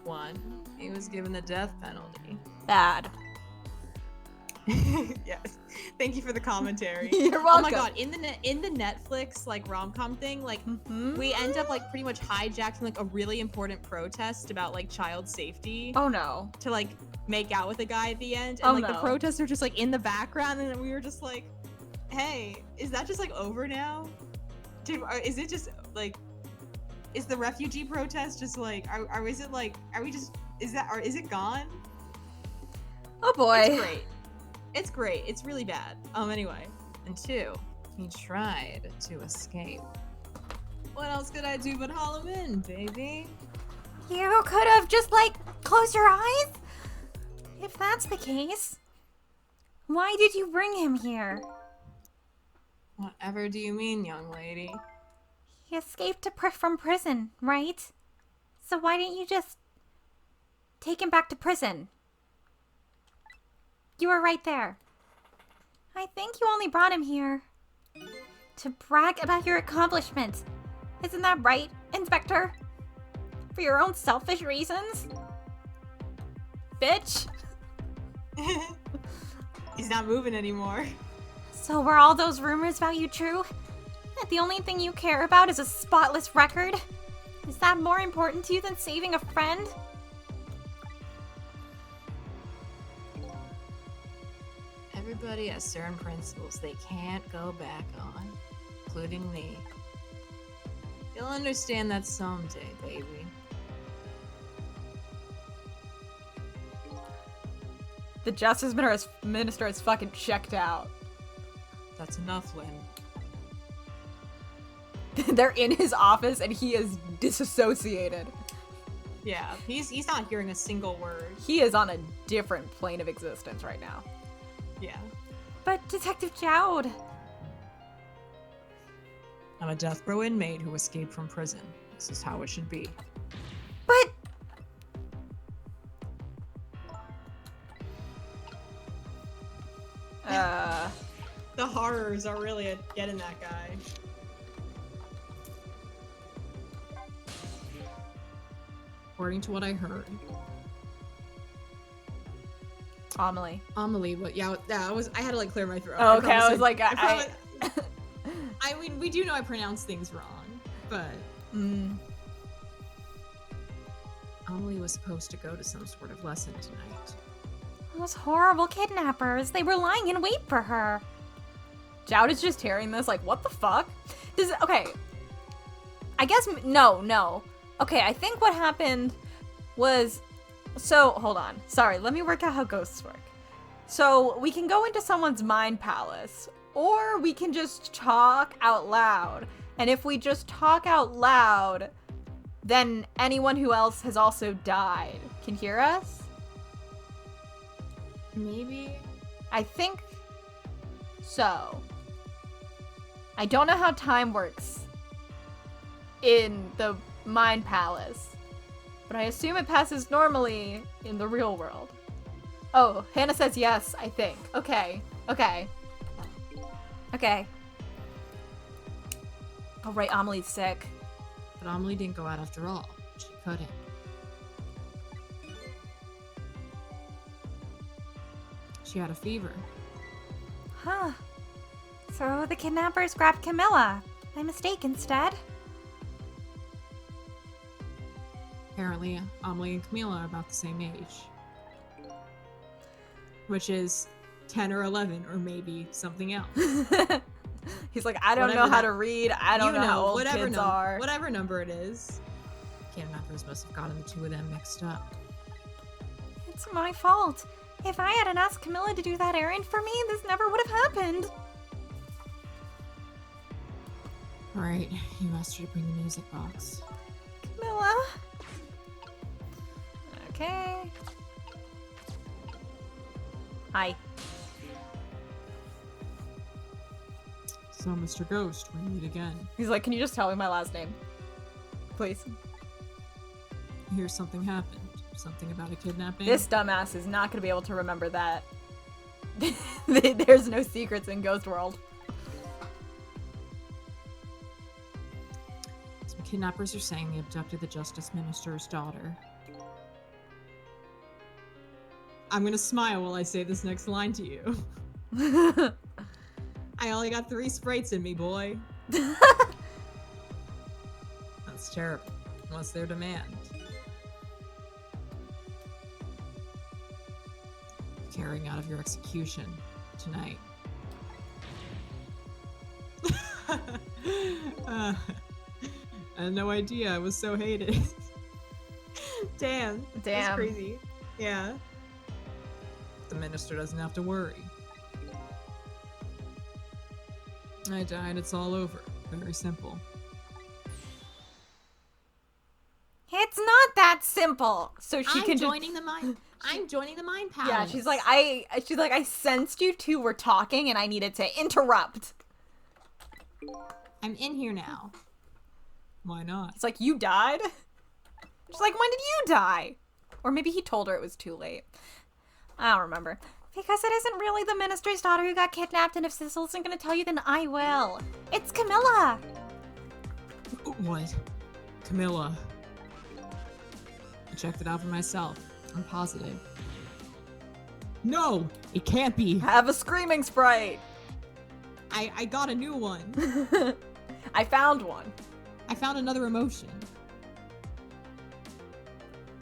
Speaker 2: One, he was given the death penalty.
Speaker 1: Bad.
Speaker 2: Yes. Thank you for the commentary.
Speaker 1: You're
Speaker 2: Oh
Speaker 1: welcome.
Speaker 2: my god, in the Netflix like rom-com thing, like we end up like pretty much hijacking like a really important protest about like child safety
Speaker 1: Oh no.
Speaker 2: to like make out with a guy at the end, and
Speaker 1: Oh,
Speaker 2: like
Speaker 1: no.
Speaker 2: the protests are just like in the background, and then we were just like, hey, is that just like over now? Is it just like, is the refugee protest just like, is it gone?
Speaker 1: Oh boy.
Speaker 2: It's great. It's great. It's really bad. Anyway. And two, he tried to escape. What else could I do but haul him in, baby?
Speaker 4: You could have just, like, closed your eyes? If that's the case, why did you bring him here?
Speaker 2: Whatever do you mean, young lady?
Speaker 4: He escaped from prison, right? So why didn't you just take him back to prison? You were right there. I think you only brought him here to brag about your accomplishments. Isn't that right, Inspector? For your own selfish reasons?
Speaker 1: Bitch.
Speaker 2: He's not moving anymore.
Speaker 4: So were all those rumors about you true? That the only thing you care about is a spotless record? Is that more important to you than saving a friend?
Speaker 3: Everybody has certain principles they can't go back on, including me. You'll understand that someday, baby.
Speaker 1: The justice minister is fucking checked out.
Speaker 3: That's enough, Lynn.
Speaker 1: They're in his office and he is disassociated.
Speaker 2: Yeah, he's not hearing a single word.
Speaker 1: He is on a different plane of existence right now.
Speaker 2: Yeah.
Speaker 4: But Detective Jowd.
Speaker 3: I'm a death row inmate who escaped from prison. This is how it should be.
Speaker 4: But
Speaker 2: The horrors are really getting that guy.
Speaker 3: According to what I heard,
Speaker 1: Amelie.
Speaker 2: Amelie, but yeah, I had to like clear my throat.
Speaker 1: Oh, okay, I was like,
Speaker 2: I mean, we do know I pronounce things wrong, but
Speaker 3: Amelie was supposed to go to some sort of lesson tonight.
Speaker 4: those horrible kidnappers, they were lying in wait for her.
Speaker 1: Jowd is just hearing this, like, what the fuck? Okay. I guess, no. Okay, I think what happened was, so, hold on. Sorry, let me work out how ghosts work. So, we can go into someone's mind palace, or we can just talk out loud. And if we just talk out loud, then anyone who else has also died can hear us?
Speaker 2: maybe.
Speaker 1: I think so. I don't know how time works in the Mind Palace, but I assume it passes normally in the real world. Oh, Hannah says yes, I think. Okay. Oh, right, Amelie's sick.
Speaker 3: But Amelie didn't go out after all. She couldn't. She had a fever.
Speaker 4: Huh. So the kidnappers grabbed Camilla. My mistake instead.
Speaker 3: Apparently, Amelie and Camila are about the same age. Which is 10 or 11, or maybe something else.
Speaker 1: He's like, I don't
Speaker 2: Whatever
Speaker 1: know how
Speaker 2: that-
Speaker 1: to read. I don't know how old kids are.
Speaker 2: Whatever number it is.
Speaker 3: Kidnappers must have gotten the two of them mixed up.
Speaker 4: It's my fault. If I hadn't asked Camilla to do that errand for me, this never would have happened.
Speaker 3: Alright, you asked her to bring the music box.
Speaker 4: Camilla.
Speaker 1: Okay. Hi.
Speaker 3: So, Mr. Ghost, we meet again.
Speaker 1: He's like, can you just tell me my last name? Please.
Speaker 3: Here's something happened. Something about a kidnapping.
Speaker 1: This dumbass is not going to be able to remember that. There's no secrets in Ghost World.
Speaker 3: Some kidnappers are saying they abducted the Justice Minister's daughter.
Speaker 2: I'm gonna smile while I say this next line to you. I only got 3 sprites in me, boy.
Speaker 3: That's terrible. What's their demand? Carrying out of your execution tonight.
Speaker 2: I had no idea I was so hated. Damn. That's crazy. Yeah.
Speaker 3: The minister doesn't have to worry. I died, it's all over. Very simple.
Speaker 4: It's not that simple.
Speaker 1: So she can
Speaker 2: joining the mind. I'm joining the mind palace.
Speaker 1: Yeah, she's like, I sensed you two were talking and I needed to interrupt.
Speaker 2: I'm in here now.
Speaker 3: Why not?
Speaker 1: It's like, you died? She's like, when did you die? Or maybe he told her it was too late. I don't remember.
Speaker 4: Because it isn't really the minister's daughter who got kidnapped, and if Cecil isn't going to tell you, then I will. It's Camilla.
Speaker 3: What? Camilla. I checked it out for myself. I'm positive. No! It can't be!
Speaker 1: Have a screaming sprite.
Speaker 2: I got a new one.
Speaker 1: I found one.
Speaker 2: I found another emotion.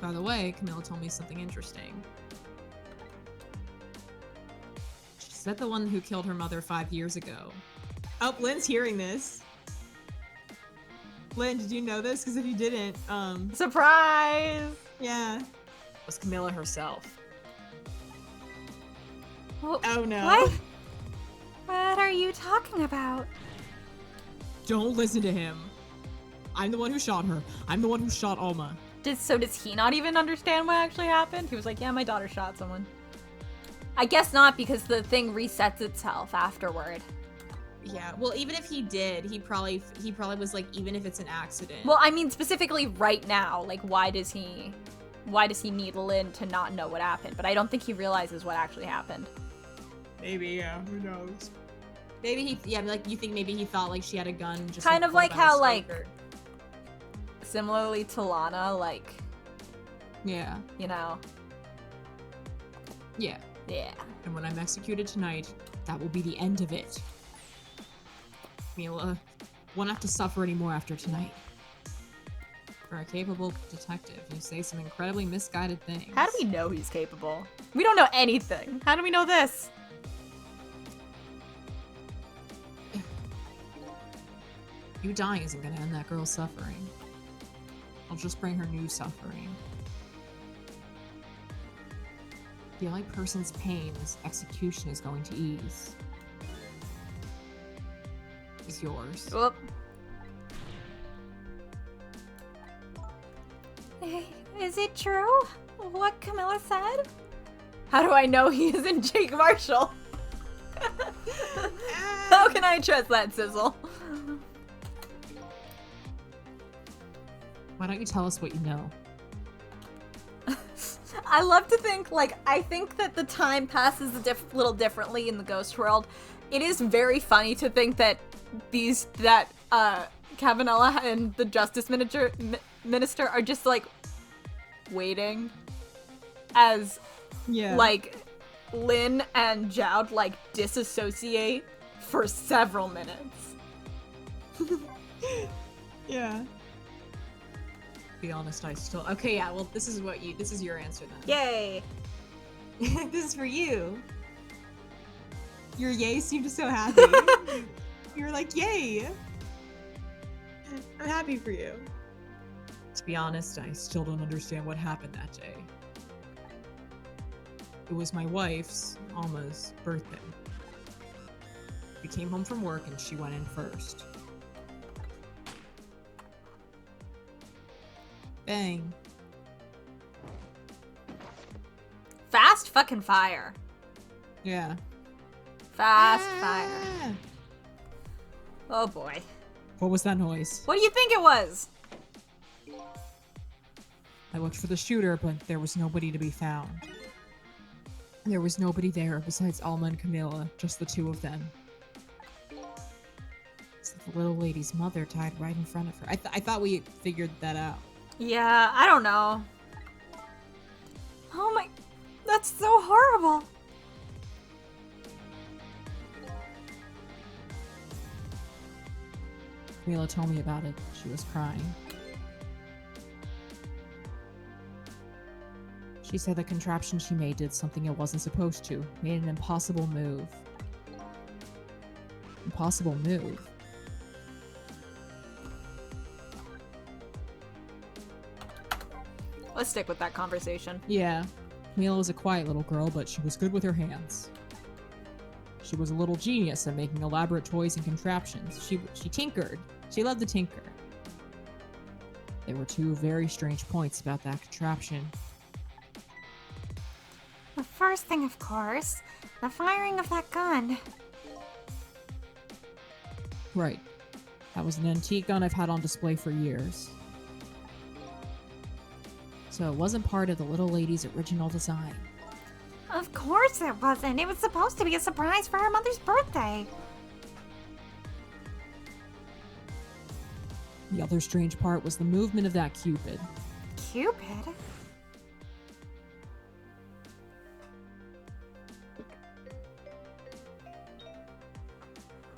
Speaker 3: By the way, Camilla told me something interesting. She that the one who killed her mother 5 years ago? Oh, Lynn's hearing this. Lynn, did you know this? Because if you didn't,
Speaker 1: Surprise!
Speaker 3: yeah. It was Camilla herself.
Speaker 4: Oh
Speaker 3: no.
Speaker 4: What? What are you talking about?
Speaker 3: Don't listen to him. I'm the one who shot her. I'm the one who shot Alma.
Speaker 1: Does he not even understand what actually happened? He was like, yeah, my daughter shot someone. I guess not, because the thing resets itself afterward.
Speaker 3: Yeah, well, even if he did, he probably was like, even if it's an accident.
Speaker 1: Well, I mean, specifically right now, like, why does he need Lynn to not know what happened? But I don't think he realizes what actually happened.
Speaker 3: Maybe, yeah, who knows? Maybe like, you think maybe he thought, like, she had a gun just
Speaker 1: Kind of like how, like,
Speaker 3: or...
Speaker 1: similarly to Lana, like...
Speaker 3: Yeah.
Speaker 1: You know?
Speaker 3: Yeah.
Speaker 1: Yeah.
Speaker 3: And when I'm executed tonight, that will be the end of it. Mila won't have to suffer anymore after tonight. For a capable detective, you say some incredibly misguided things.
Speaker 1: How do we know he's capable? We don't know anything. How do we know this?
Speaker 3: You dying isn't gonna end that girl's suffering. I'll just bring her new suffering. The only person's pain this execution is going to ease is yours.
Speaker 1: Whoop.
Speaker 4: Is it true? What Camilla said?
Speaker 1: How do I know he isn't Jake Marshall? How can I trust that, Sizzle?
Speaker 3: Why don't you tell us what you know?
Speaker 1: I love to think, like, I think that the time passes a little differently in the ghost world. It is very funny to think that Cavanella and the justice minister are just, like, waiting as, like, Lynn and Jowd, like, disassociate for several minutes.
Speaker 3: Yeah. Be honest, I still... Okay, yeah, well, this is your answer then.
Speaker 1: Yay!
Speaker 3: This is for you. Your yay seemed so happy. You're like, yay! I'm happy for you. To be honest, I still don't understand what happened that day. It was my wife's, Alma's, birthday. We came home from work and she went in first. Bang.
Speaker 1: Fast fucking fire.
Speaker 3: Yeah.
Speaker 1: Fast fire. Oh boy.
Speaker 3: What was that noise?
Speaker 1: What do you think it was?
Speaker 3: I looked for the shooter, but there was nobody to be found. There was nobody there besides Alma and Camilla, just the two of them. So the little lady's mother died right in front of her. I thought we figured that out.
Speaker 1: Yeah, I don't know.
Speaker 4: Oh my... That's so horrible.
Speaker 3: Mila told me about it. She was crying. She said the contraption she made did something it wasn't supposed to. Made an impossible move. Impossible move?
Speaker 1: Let's stick with that conversation.
Speaker 3: Yeah. Mila was a quiet little girl, but she was good with her hands. She was a little genius at making elaborate toys and contraptions. She tinkered. She loved to tinker. There were two very strange points about that contraption.
Speaker 4: The first thing, of course, the firing of that gun.
Speaker 3: Right. That was an antique gun I've had on display for years. So it wasn't part of the little lady's original design.
Speaker 4: Of course it wasn't. It was supposed to be a surprise for her mother's birthday.
Speaker 3: The other strange part was the movement of that Cupid.
Speaker 4: Cupid?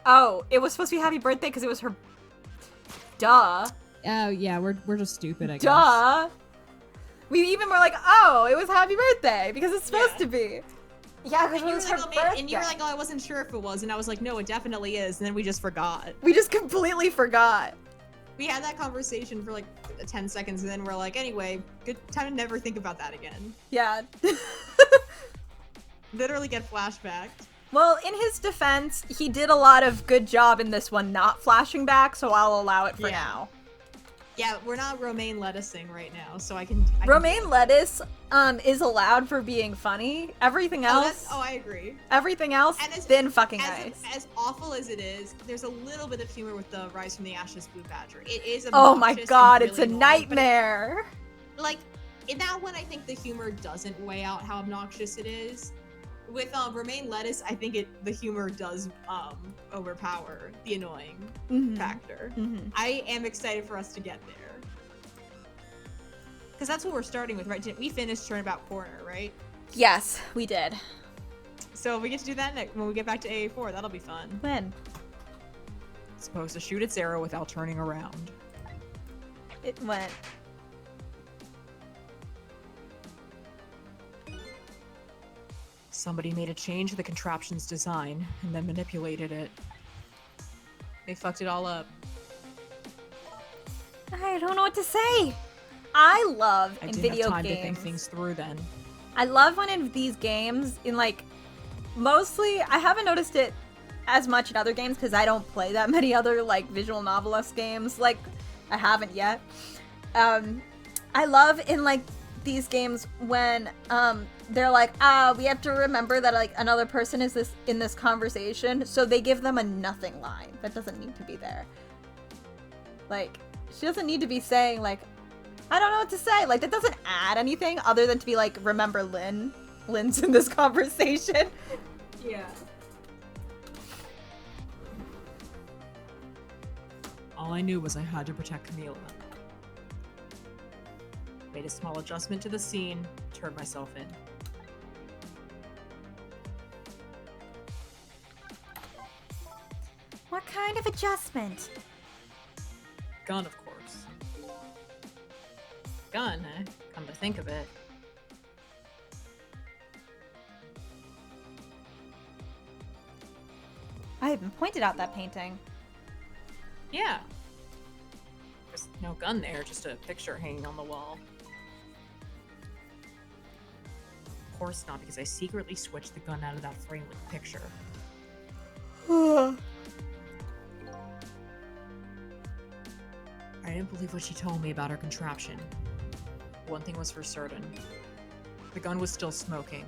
Speaker 1: Oh, it was supposed to be happy birthday because it was her... Duh.
Speaker 3: Oh, yeah, we're just stupid, I guess.
Speaker 1: Duh. We even were like, oh, it was happy birthday because it's supposed to be. Yeah, because
Speaker 2: And
Speaker 1: it
Speaker 2: you, were
Speaker 1: was
Speaker 2: like,
Speaker 1: her
Speaker 2: oh,
Speaker 1: birthday.
Speaker 2: and you were like, oh, I wasn't sure if it was. And I was like, no, it definitely is. And then we just forgot.
Speaker 1: We just completely forgot.
Speaker 2: We had that conversation for like 10 seconds. And then we're like, anyway, good time to never think about that again.
Speaker 1: Yeah.
Speaker 2: Literally get flashbacked.
Speaker 1: Well, in his defense, he did a lot of good job in this one not flashing back, so I'll allow it for
Speaker 2: Yeah.
Speaker 1: now.
Speaker 2: Yeah, we're not romaine lettucing right now, so I can
Speaker 1: Romaine lettuce is allowed for being funny. Everything else,
Speaker 2: I agree.
Speaker 1: everything else,
Speaker 2: And as-
Speaker 1: been fucking nice.
Speaker 2: As awful as it is, there's a little bit of humor with the Rise from the Ashes Blue Badger. It is
Speaker 1: Oh my
Speaker 2: obnoxious
Speaker 1: god,
Speaker 2: and
Speaker 1: it's a
Speaker 2: really annoying, but
Speaker 1: nightmare.
Speaker 2: like, in that one, I think the humor doesn't weigh out how obnoxious it is. With romaine lettuce, I think the humor does overpower the annoying factor.
Speaker 1: Mhm.
Speaker 2: I am excited for us to get there. Because that's what we're starting with, right? We finished Turnabout Corner, right?
Speaker 1: Yes, we did.
Speaker 2: So we get to do that when we get back to AA4. That'll be fun.
Speaker 1: When?
Speaker 2: It's supposed to shoot its arrow without turning around.
Speaker 1: It went.
Speaker 2: Somebody made a change to the contraption's design and then manipulated it. They fucked it all up.
Speaker 1: I don't know what to say. I love
Speaker 2: I
Speaker 1: in
Speaker 2: didn't
Speaker 1: video
Speaker 2: have time
Speaker 1: games.
Speaker 2: to think things through then.
Speaker 1: I love when in these games, in like, mostly, I haven't noticed it as much in other games because I don't play that many other like visual novelist games. Like, I haven't yet. I love in like these games when they're like, we have to remember that like another person is in this conversation, so they give them a nothing line that doesn't need to be there. Like, she doesn't need to be saying like, I don't know what to say. Like, that doesn't add anything other than to be like, remember Lynn? Lynn's in this conversation.
Speaker 2: Yeah. All I knew was I had to protect Camila. Made a small adjustment to the scene, turned myself in.
Speaker 4: What kind of adjustment?
Speaker 2: Gun, of course. Gun, eh? Come to think of it.
Speaker 1: I even pointed out that painting.
Speaker 2: Yeah. There's no gun there, just a picture hanging on the wall. Of course not, because I secretly switched the gun out of that frame with the picture. I didn't believe what she told me about her contraption. One thing was for certain. The gun was still smoking.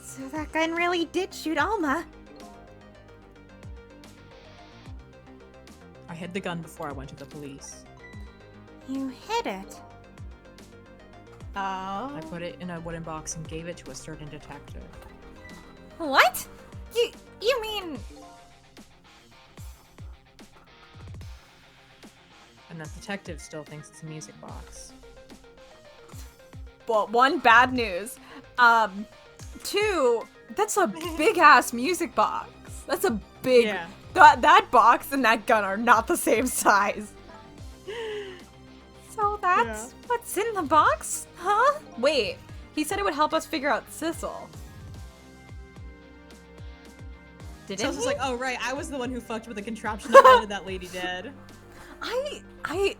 Speaker 4: So that gun really did shoot Alma.
Speaker 2: I hid the gun before I went to the police.
Speaker 4: You hid it.
Speaker 1: Oh.
Speaker 2: I put it in a wooden box and gave it to a certain detective.
Speaker 4: What? You mean...
Speaker 2: And that detective still thinks it's a music box.
Speaker 1: Well, one, bad news. Two, that's a big ass music box. That's a big.
Speaker 2: Yeah.
Speaker 1: That box and that gun are not the same size.
Speaker 4: So that's what's in the box? Huh?
Speaker 1: Wait, he said it would help us figure out Sissel. Didn't
Speaker 2: So I was
Speaker 1: he?
Speaker 2: like, oh right, I was the one who fucked with the contraption that wanted that lady dead.
Speaker 1: I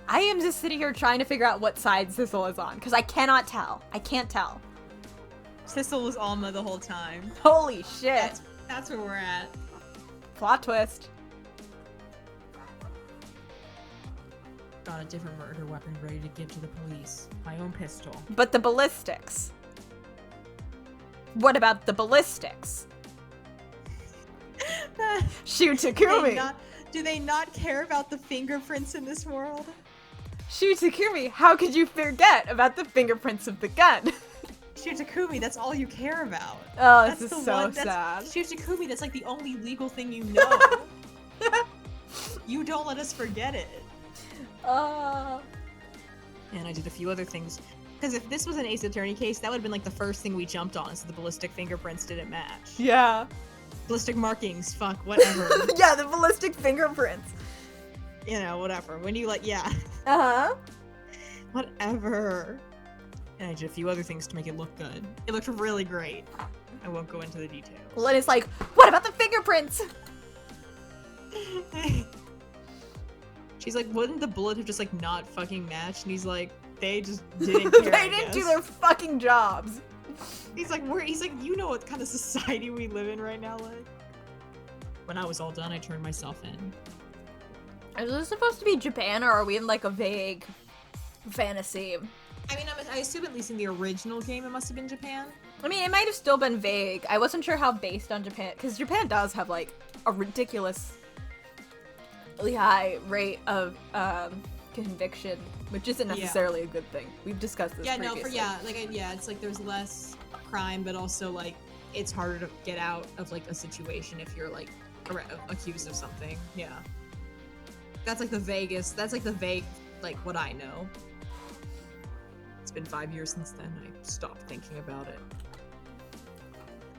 Speaker 1: am just sitting here trying to figure out what side Sissel is on because I cannot tell. I can't tell.
Speaker 2: Sissel was Alma the whole time.
Speaker 1: Holy shit!
Speaker 2: That's where we're at.
Speaker 1: Plot twist.
Speaker 2: Got a different murder weapon ready to give to the police. My own pistol.
Speaker 1: But the ballistics. What about the ballistics? Shoot Takumi.
Speaker 2: Do they not care about the fingerprints in this world?
Speaker 1: Shoot Takumi, how could you forget about the fingerprints of the gun?
Speaker 2: Shoot Takumi, that's all you care about.
Speaker 1: Oh,
Speaker 2: That's
Speaker 1: this
Speaker 2: the
Speaker 1: is so
Speaker 2: one.
Speaker 1: sad.
Speaker 2: Shoot Takumi, that's like the only legal thing you know. You don't let us forget it. And I did a few other things. Because if this was an Ace Attorney case, that would have been like the first thing we jumped on, so the ballistic fingerprints didn't match.
Speaker 1: Yeah.
Speaker 2: Ballistic markings, fuck, whatever.
Speaker 1: Yeah, the ballistic fingerprints.
Speaker 2: You know, whatever. When you like, yeah.
Speaker 1: Uh-huh.
Speaker 2: Whatever.
Speaker 3: And I did a few other things to make it look good. It looked really great. I won't go into the details.
Speaker 1: Lenny's like, what about the fingerprints?
Speaker 3: She's like, wouldn't the bullet have just like not fucking matched? And he's like, they just didn't care.
Speaker 1: They didn't do their fucking jobs.
Speaker 3: He's like, you know what kind of society we live in right now, like. When I was all done, I turned myself in.
Speaker 1: Is this supposed to be Japan, or are we in like a vague fantasy?
Speaker 3: I mean, I assume at least in the original game it must have been Japan.
Speaker 1: I mean, it might have still been vague. I wasn't sure how based on Japan, because Japan does have like a ridiculously high rate of conviction, which isn't necessarily a good thing. We've discussed this previously.
Speaker 3: It's like there's less crime, but also like it's harder to get out of like a situation if you're like accused of something. Yeah. That's like the vaguest, like what I know. It's been 5 years since then. I stopped thinking about it.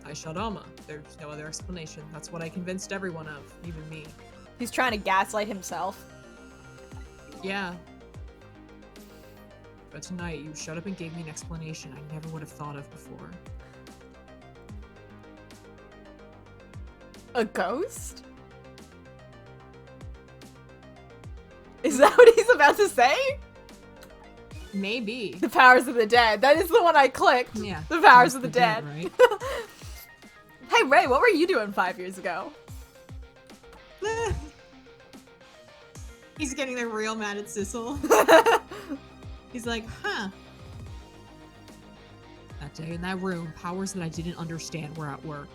Speaker 3: Aishadama. There's no other explanation. That's what I convinced everyone of, even me.
Speaker 1: He's trying to gaslight himself.
Speaker 3: Yeah. But tonight, you shut up and gave me an explanation I never would have thought of before.
Speaker 1: A ghost? Is that what he's about to say?
Speaker 3: Maybe.
Speaker 1: The powers of the dead. That is the one I clicked.
Speaker 3: Yeah.
Speaker 1: The powers of the dead.
Speaker 3: Right?
Speaker 1: Hey, Ray, what were you doing 5 years ago?
Speaker 3: He's getting there real mad at Sissel. He's like, huh. That day in that room, powers that I didn't understand were at work.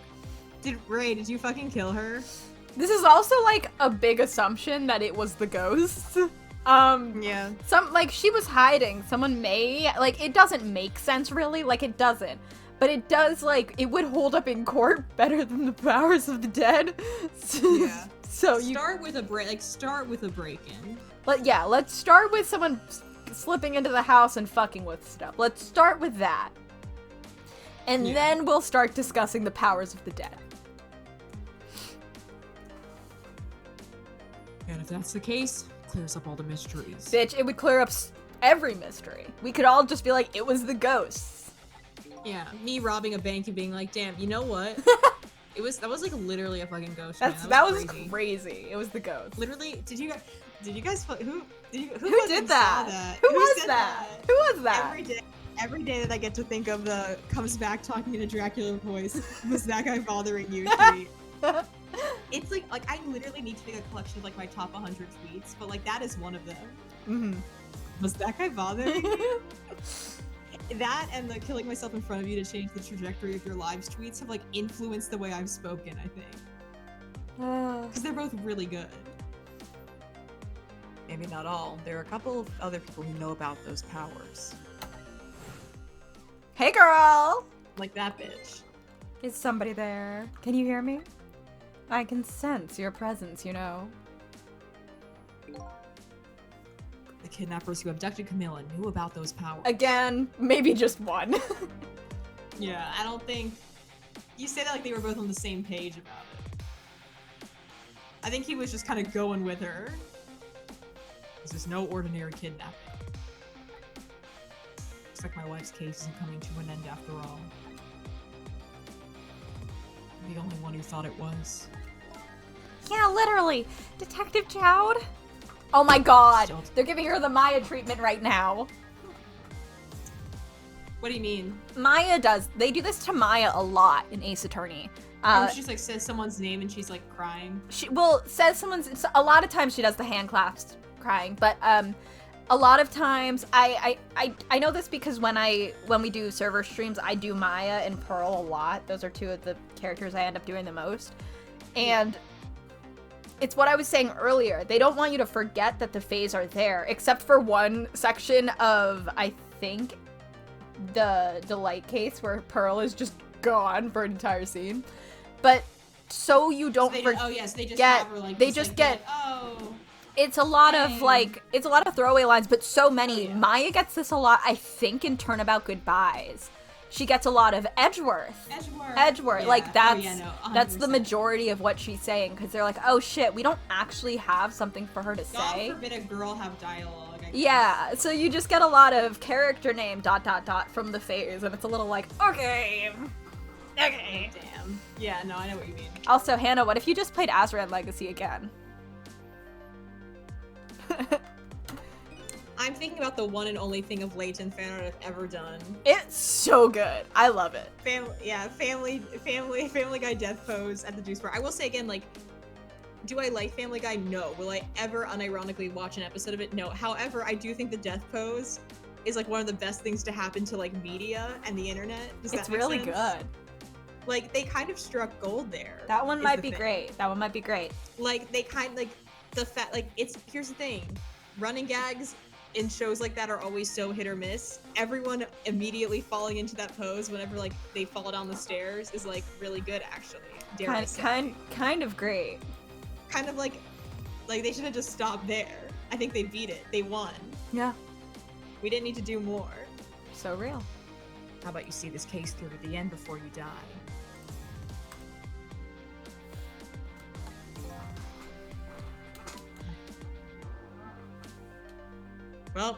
Speaker 3: Ray, did you fucking kill her?
Speaker 1: This is also like a big assumption that it was the ghost.
Speaker 3: Yeah.
Speaker 1: She was hiding. Someone may, like, it doesn't make sense really, like it doesn't. But it does, like, it would hold up in court better than the powers of the dead.
Speaker 3: Yeah.
Speaker 1: So
Speaker 3: start with a break-in.
Speaker 1: Let's start with someone slipping into the house and fucking with stuff. Let's start with that. And then we'll start discussing the powers of the dead.
Speaker 3: And if that's the case, clears up all the mysteries.
Speaker 1: Bitch, it would clear up every mystery. We could all just be like, it was the ghosts.
Speaker 3: Yeah, me robbing a bank and being like, damn, you know what? That was like literally a fucking ghost. That was
Speaker 1: crazy. It was the ghost.
Speaker 3: Literally, did you guys who
Speaker 1: did that? Who was that? Who was that?
Speaker 3: Every day that I get to think of the comes back talking in a Dracula voice, was that guy bothering you tweet. It's like I literally need to make a collection of like my top 100 tweets, but like that is one of them.
Speaker 1: Mm-hmm.
Speaker 3: Was that guy bothering you? That and the killing myself in front of you to change the trajectory of your lives tweets have like influenced the way I've spoken, I think. Because they're both really good. Maybe not all. There are a couple of other people who know about those powers.
Speaker 1: Hey girl!
Speaker 3: Like that bitch.
Speaker 1: Is somebody there? Can you hear me? I can sense your presence, you know.
Speaker 3: The kidnappers who abducted Camilla knew about those powers.
Speaker 1: Again, maybe just one.
Speaker 3: Yeah, I don't think... You say that like they were both on the same page about it. I think he was just kind of going with her. This is no ordinary kidnapping. Looks like my wife's case isn't coming to an end after all. I'm the only one who thought it was.
Speaker 4: Yeah, literally. Detective Chowd?
Speaker 1: Oh my god! They're giving her the Maya treatment right now.
Speaker 3: What do you mean?
Speaker 1: Maya does. They do this to Maya a lot in Ace Attorney.
Speaker 3: She just like says someone's name and she's like crying.
Speaker 1: Says someone's. A lot of times she does the hand clasps crying, but a lot of times I know this because when we do server streams, I do Maya and Pearl a lot. Those are two of the characters I end up doing the most, and. It's what I was saying earlier. They don't want you to forget that the Fays are there, except for one section of, I think, the Delight case where Pearl is just gone for an entire scene. But so you don't forget.
Speaker 3: Oh yes, they just have her like.
Speaker 1: They just get.
Speaker 3: Oh.
Speaker 1: It's a lot of it's a lot of throwaway lines, but so many.
Speaker 3: Oh, yeah.
Speaker 1: Maya gets this a lot, I think, in Turnabout Goodbyes. she gets a lot of Edgeworth.
Speaker 2: Edgeworth. Yeah.
Speaker 1: Like that's
Speaker 2: Oh, yeah, no,
Speaker 1: that's the
Speaker 2: 100%.
Speaker 1: majority of what she's saying, because they're like, oh shit, we don't actually have something for her to
Speaker 2: God
Speaker 1: say.
Speaker 2: forbid a girl have dialogue. I guess.
Speaker 1: Yeah, so you just get a lot of character name ... from the phase, and it's a little like, okay.
Speaker 2: Damn. Yeah, no, I know what you mean.
Speaker 1: Also, Hannah, what if you just played Azran Legacy again?
Speaker 2: I'm thinking about the one and only thing of latent fan art I've ever done.
Speaker 1: It's so good. I love it.
Speaker 2: Family Guy death pose at the juice bar. I will say again, like, do I like Family Guy? No. Will I ever unironically watch an episode of it? No. However, I do think the death pose is like one of the best things to happen to like media and the internet. Does that
Speaker 1: It's
Speaker 2: make
Speaker 1: really
Speaker 2: sense?
Speaker 1: good.
Speaker 2: Like, they kind of struck gold there.
Speaker 1: That one
Speaker 2: is
Speaker 1: might
Speaker 2: the
Speaker 1: be
Speaker 2: thing.
Speaker 1: great. That one might be great.
Speaker 2: Like, they kind like the fact, like, it's, here's the thing, running gags in shows like that are always so hit or miss. Everyone immediately falling into that pose whenever like they fall down the stairs is like really good, actually. Dare I say.
Speaker 1: Kind of great.
Speaker 2: Kind of like they should have just stopped there. I think they beat it. They won.
Speaker 1: Yeah.
Speaker 2: We didn't need to do more.
Speaker 1: So real.
Speaker 3: How about you see this case through to the end before you die?
Speaker 2: Well,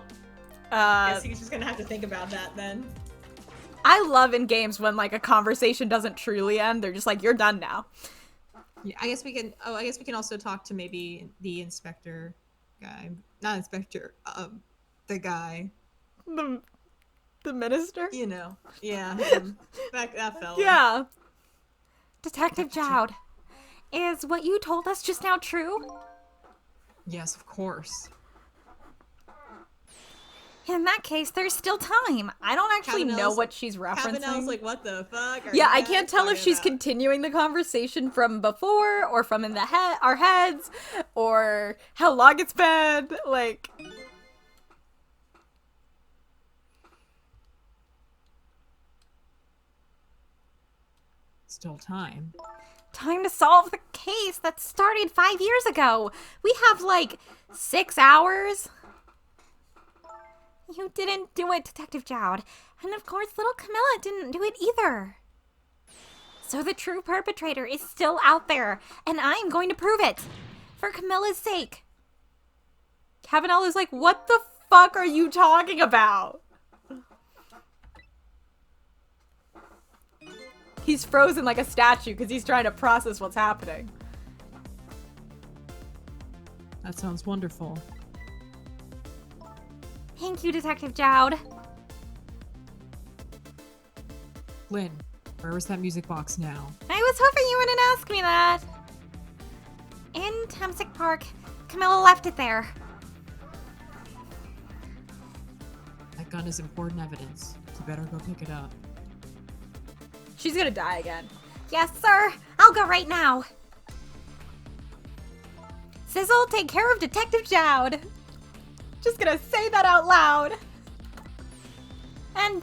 Speaker 2: I
Speaker 1: Uh,
Speaker 2: guess he's just gonna have to think about that then.
Speaker 1: I love in games when like a conversation doesn't truly end. They're just like, you're done now.
Speaker 2: Yeah, I guess we can. Oh, I guess we can also talk to maybe the inspector guy, not inspector. The guy.
Speaker 1: The minister?
Speaker 2: You know. Yeah. That fella.
Speaker 1: Yeah.
Speaker 4: Detective Jowd, is what you told us just now true?
Speaker 3: Yes, of course.
Speaker 4: In that case, there's still time.
Speaker 1: I don't actually know
Speaker 2: Cabanel's-
Speaker 1: what she's referencing.
Speaker 2: Cabanel's like, what the fuck? Are
Speaker 1: Yeah,
Speaker 2: you
Speaker 1: I
Speaker 2: guys
Speaker 1: can't tell if
Speaker 2: talking
Speaker 1: she's
Speaker 2: about?
Speaker 1: continuing the conversation from before or from in the our heads or how long it's been. Like,
Speaker 3: Still time.
Speaker 4: Time to solve the case that started 5 years ago. We have like 6 hours. You didn't do it, Detective Jowd. And of course, little Camilla didn't do it either. So the true perpetrator is still out there, and I'm going to prove it. For Camilla's sake.
Speaker 1: Cabanel is like, what the fuck are you talking about? He's frozen like a statue because he's trying to process what's happening.
Speaker 3: That sounds wonderful.
Speaker 4: Thank you, Detective Jowd.
Speaker 3: Lynn, where is that music box now?
Speaker 4: I was hoping you wouldn't ask me that. In Temsic Park, Camilla left it there.
Speaker 3: That gun is important evidence. You better go pick it up.
Speaker 1: She's gonna die again.
Speaker 4: Yes, sir. I'll go right now. Sizzle, take care of Detective Jowd.
Speaker 1: Just gonna say that out loud.
Speaker 4: And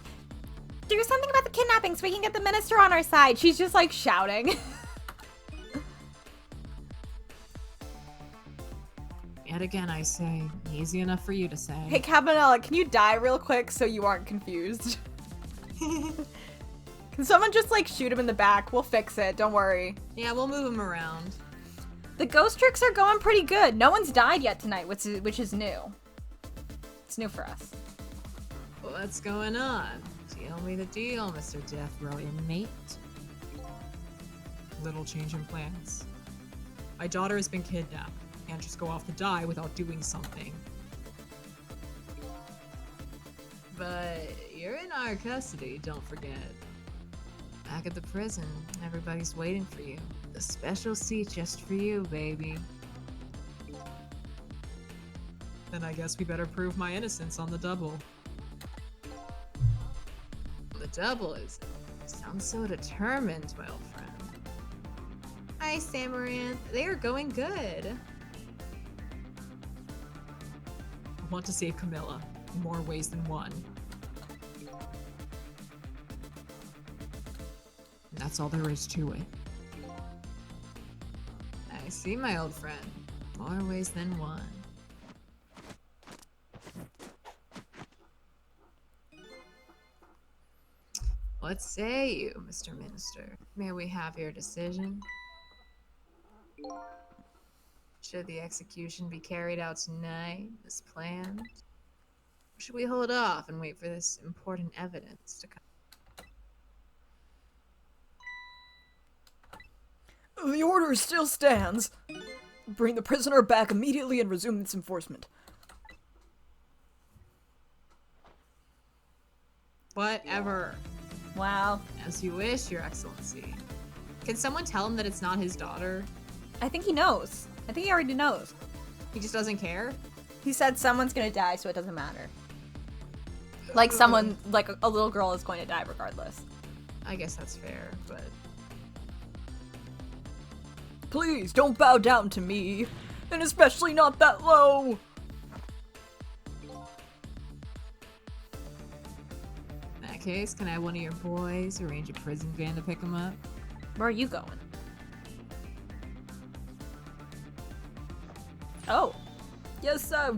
Speaker 4: do something about the kidnapping so we can get the minister on our side.
Speaker 1: She's just like shouting.
Speaker 3: Yet again, I say, easy enough for you to say.
Speaker 1: Hey, Cabanella, can you die real quick so you aren't confused? Can someone just like shoot him in the back? We'll fix it. Don't worry.
Speaker 2: Yeah, we'll move him around.
Speaker 1: The ghost tricks are going pretty good. No one's died yet tonight, which is new. It's new for us.
Speaker 3: What's going on? Deal me the deal, Mr. Death Row inmate. Little change in plans. My daughter has been kidnapped. Can't just go off to die without doing something. But you're in our custody, don't forget. Back at the prison, everybody's waiting for you. A special seat just for you, baby. Then I guess we better prove my innocence on the double. The double is sounds so determined, my old friend. Hi, Samaranth. They are going good. I want to save Camilla in more ways than one. And that's all there is to it. I see, my old friend. More ways than one. What say you, Mr. Minister? May we have your decision? Should the execution be carried out tonight, as planned? Or should we hold off and wait for this important evidence to come?
Speaker 1: The order still stands. Bring the prisoner back immediately and resume its enforcement.
Speaker 3: Whatever.
Speaker 1: Wow.
Speaker 3: As you wish, Your Excellency. Can someone tell him that it's not his daughter?
Speaker 1: I think he knows. I think he already knows.
Speaker 3: He just doesn't care?
Speaker 1: He said someone's gonna die, so it doesn't matter. Like someone, like a little girl is going to die regardless.
Speaker 3: I guess that's fair, but...
Speaker 1: Please, don't bow down to me. And especially not that low.
Speaker 3: In that case, can I have one of your boys arrange a prison van to pick him up?
Speaker 1: Where are you going? Oh. Yes, sir.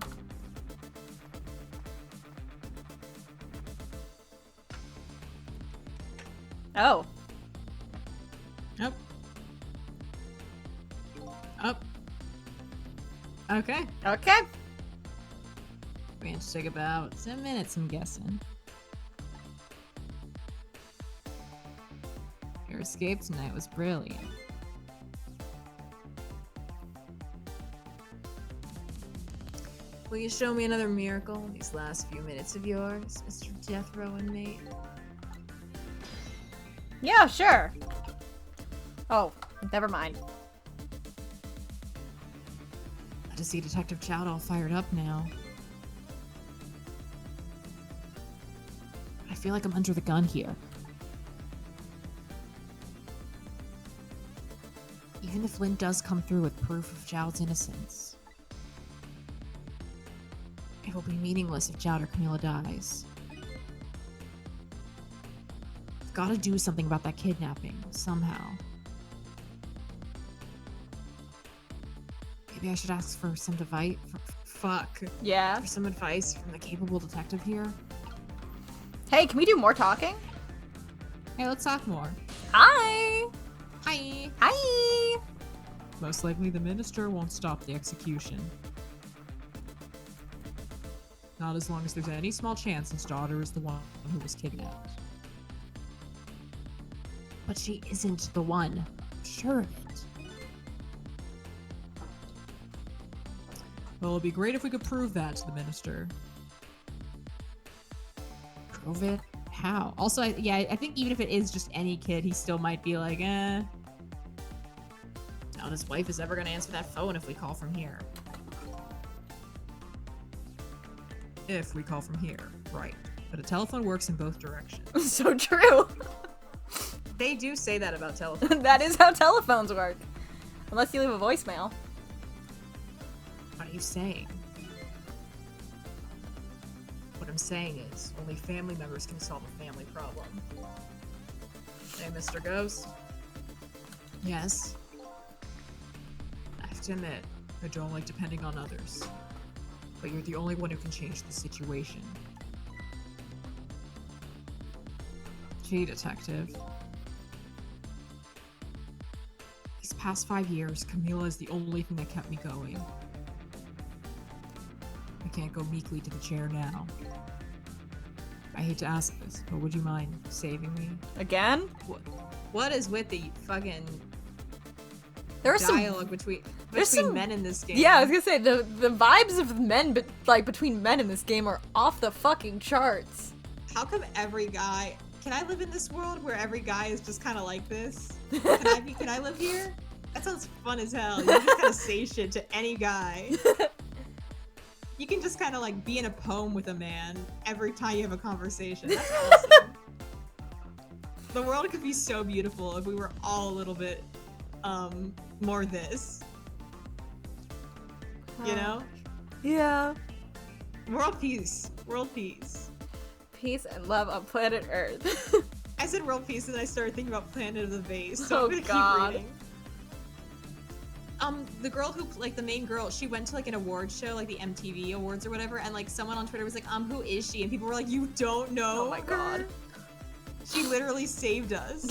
Speaker 1: Oh.
Speaker 3: Up. Up. Okay.
Speaker 1: Okay.
Speaker 3: We have to take about 10 minutes, I'm guessing. Your escape tonight was brilliant. Will you show me another miracle in these last few minutes of yours, Mr. Death Row inmate?
Speaker 1: Yeah, sure. Oh, never mind.
Speaker 3: Glad to see Detective Chowd all fired up now. I feel like I'm under the gun here. Even if Lynn does come through with proof of Chowd's innocence, it will be meaningless if Chowd or Camilla dies. I've got to do something about that kidnapping, somehow. Maybe I should ask for some advice.
Speaker 1: Yeah.
Speaker 3: For some advice from the capable detective here.
Speaker 1: Hey, can we do more talking?
Speaker 3: Hey, let's talk more.
Speaker 1: Hi.
Speaker 3: Hi.
Speaker 1: Hi.
Speaker 3: Most likely the minister won't stop the execution. Not as long as there's any small chance his daughter is the one who was kidnapped. But she isn't the one. I'm sure of it. Well, it'd be great if we could prove that to the minister. Prove it? How? Also, I think even if it is just any kid, he still might be like, Doubt his wife is ever gonna answer that phone if we call from here. If we call from here, right. But a telephone works in both directions.
Speaker 1: So true.
Speaker 3: They do say that about telephones.
Speaker 1: That is how telephones work. Unless you leave a voicemail.
Speaker 3: What are you saying? What I'm saying is, only family members can solve a family problem. Hey, Mr. Ghost? Yes? I have to admit, I don't like depending on others. But you're the only one who can change the situation. Gee, Detective. These past 5 years, Camila is the only thing that kept me going. I can't go meekly to the chair now. I hate to ask this, but would you mind saving me?
Speaker 1: Again?
Speaker 3: What is with the fucking
Speaker 1: There's
Speaker 3: dialogue between men in this game?
Speaker 1: Yeah, I was gonna say the vibes of men, but like between men in this game are off the fucking charts.
Speaker 2: How come every guy? Can I live in this world where every guy is just kind of like this? Can I live here? That sounds fun as hell. You can just kind of say shit to any guy. You can just kind of like be in a poem with a man every time you have a conversation. That's awesome. The world could be so beautiful if we were all a little bit more this. You know?
Speaker 1: Yeah.
Speaker 2: World peace. World peace.
Speaker 1: Peace and love on planet Earth.
Speaker 2: I said world peace and I started thinking about Planet of the Vase, so
Speaker 1: Oh,
Speaker 2: I'm gonna
Speaker 1: God.
Speaker 2: keep reading. The girl who, like, the main girl, she went to, like, an award show, like, the MTV Awards or whatever, and, like, someone on Twitter was like, who is she? And people were like, you don't know
Speaker 1: Oh my
Speaker 2: her?
Speaker 1: God.
Speaker 2: She literally saved us.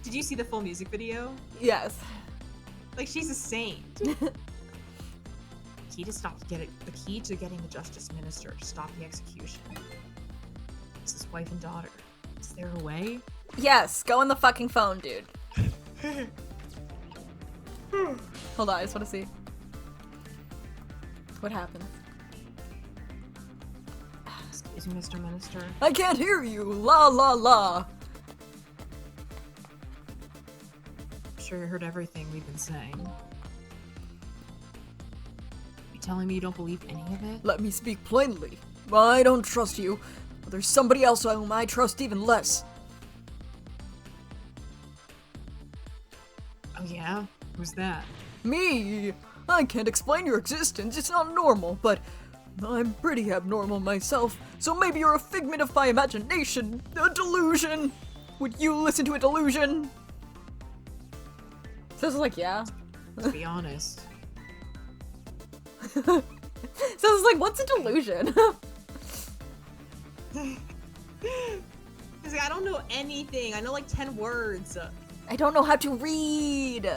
Speaker 2: Did you see the full music video?
Speaker 1: Yes.
Speaker 2: Like, she's a saint. The key to getting the justice minister to stop the execution. It's his wife and daughter. Is there a way?
Speaker 1: Yes, go on the fucking phone, dude. Hold on, I just want to see. What happened?
Speaker 2: Excuse me, Mr. Minister.
Speaker 1: I can't hear you! La la la!
Speaker 3: I'm sure you heard everything we've been saying. You telling me you don't believe any of it?
Speaker 1: Let me speak plainly. I don't trust you. But there's somebody else whom I trust even less.
Speaker 3: Oh yeah? Who's that?
Speaker 1: Me! I can't explain your existence, it's not normal, but I'm pretty abnormal myself, so maybe you're a figment of my imagination, a delusion! Would you listen to a delusion? So it's like, yeah.
Speaker 3: To be honest.
Speaker 1: So it's like, what's a delusion?
Speaker 2: He's like, I don't know anything. I know like 10 words.
Speaker 1: I don't know how to read!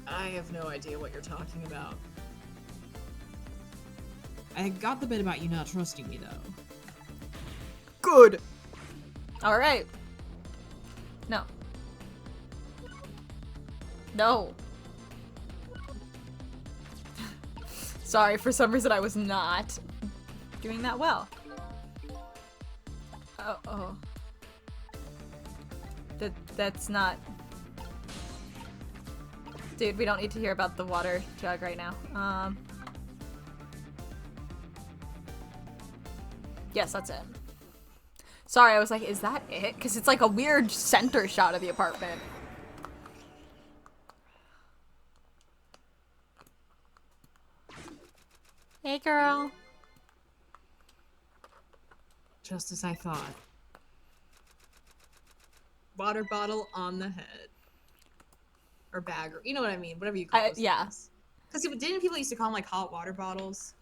Speaker 3: I have no idea what you're talking about. I got the bit about you not trusting me, though.
Speaker 1: Good! Alright. No. No. Sorry, for some reason I was not doing that well. Oh. That's not... Dude, we don't need to hear about the water jug right now. Yes, that's it. Sorry, I was like, is that it? Because it's like a weird center shot of the apartment.
Speaker 4: Hey, girl.
Speaker 3: Just as I thought.
Speaker 2: Water bottle on the head. Or bag, or you know what I mean, whatever you call it.
Speaker 1: Yeah.
Speaker 2: Because didn't people used to call them like hot water bottles?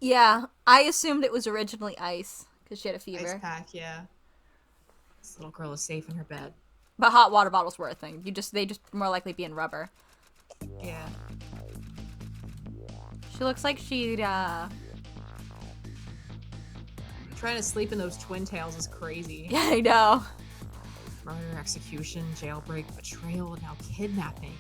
Speaker 1: Yeah, I assumed it was originally ice, because she had a fever.
Speaker 2: Ice pack, yeah.
Speaker 3: This little girl is safe in her bed.
Speaker 1: But hot water bottles were a thing. They just more likely be in rubber.
Speaker 2: Yeah.
Speaker 1: She looks like she'd,
Speaker 2: Trying to sleep in those twin tails is crazy.
Speaker 1: Yeah, I know.
Speaker 3: Murder, execution, jailbreak, betrayal, and now kidnapping.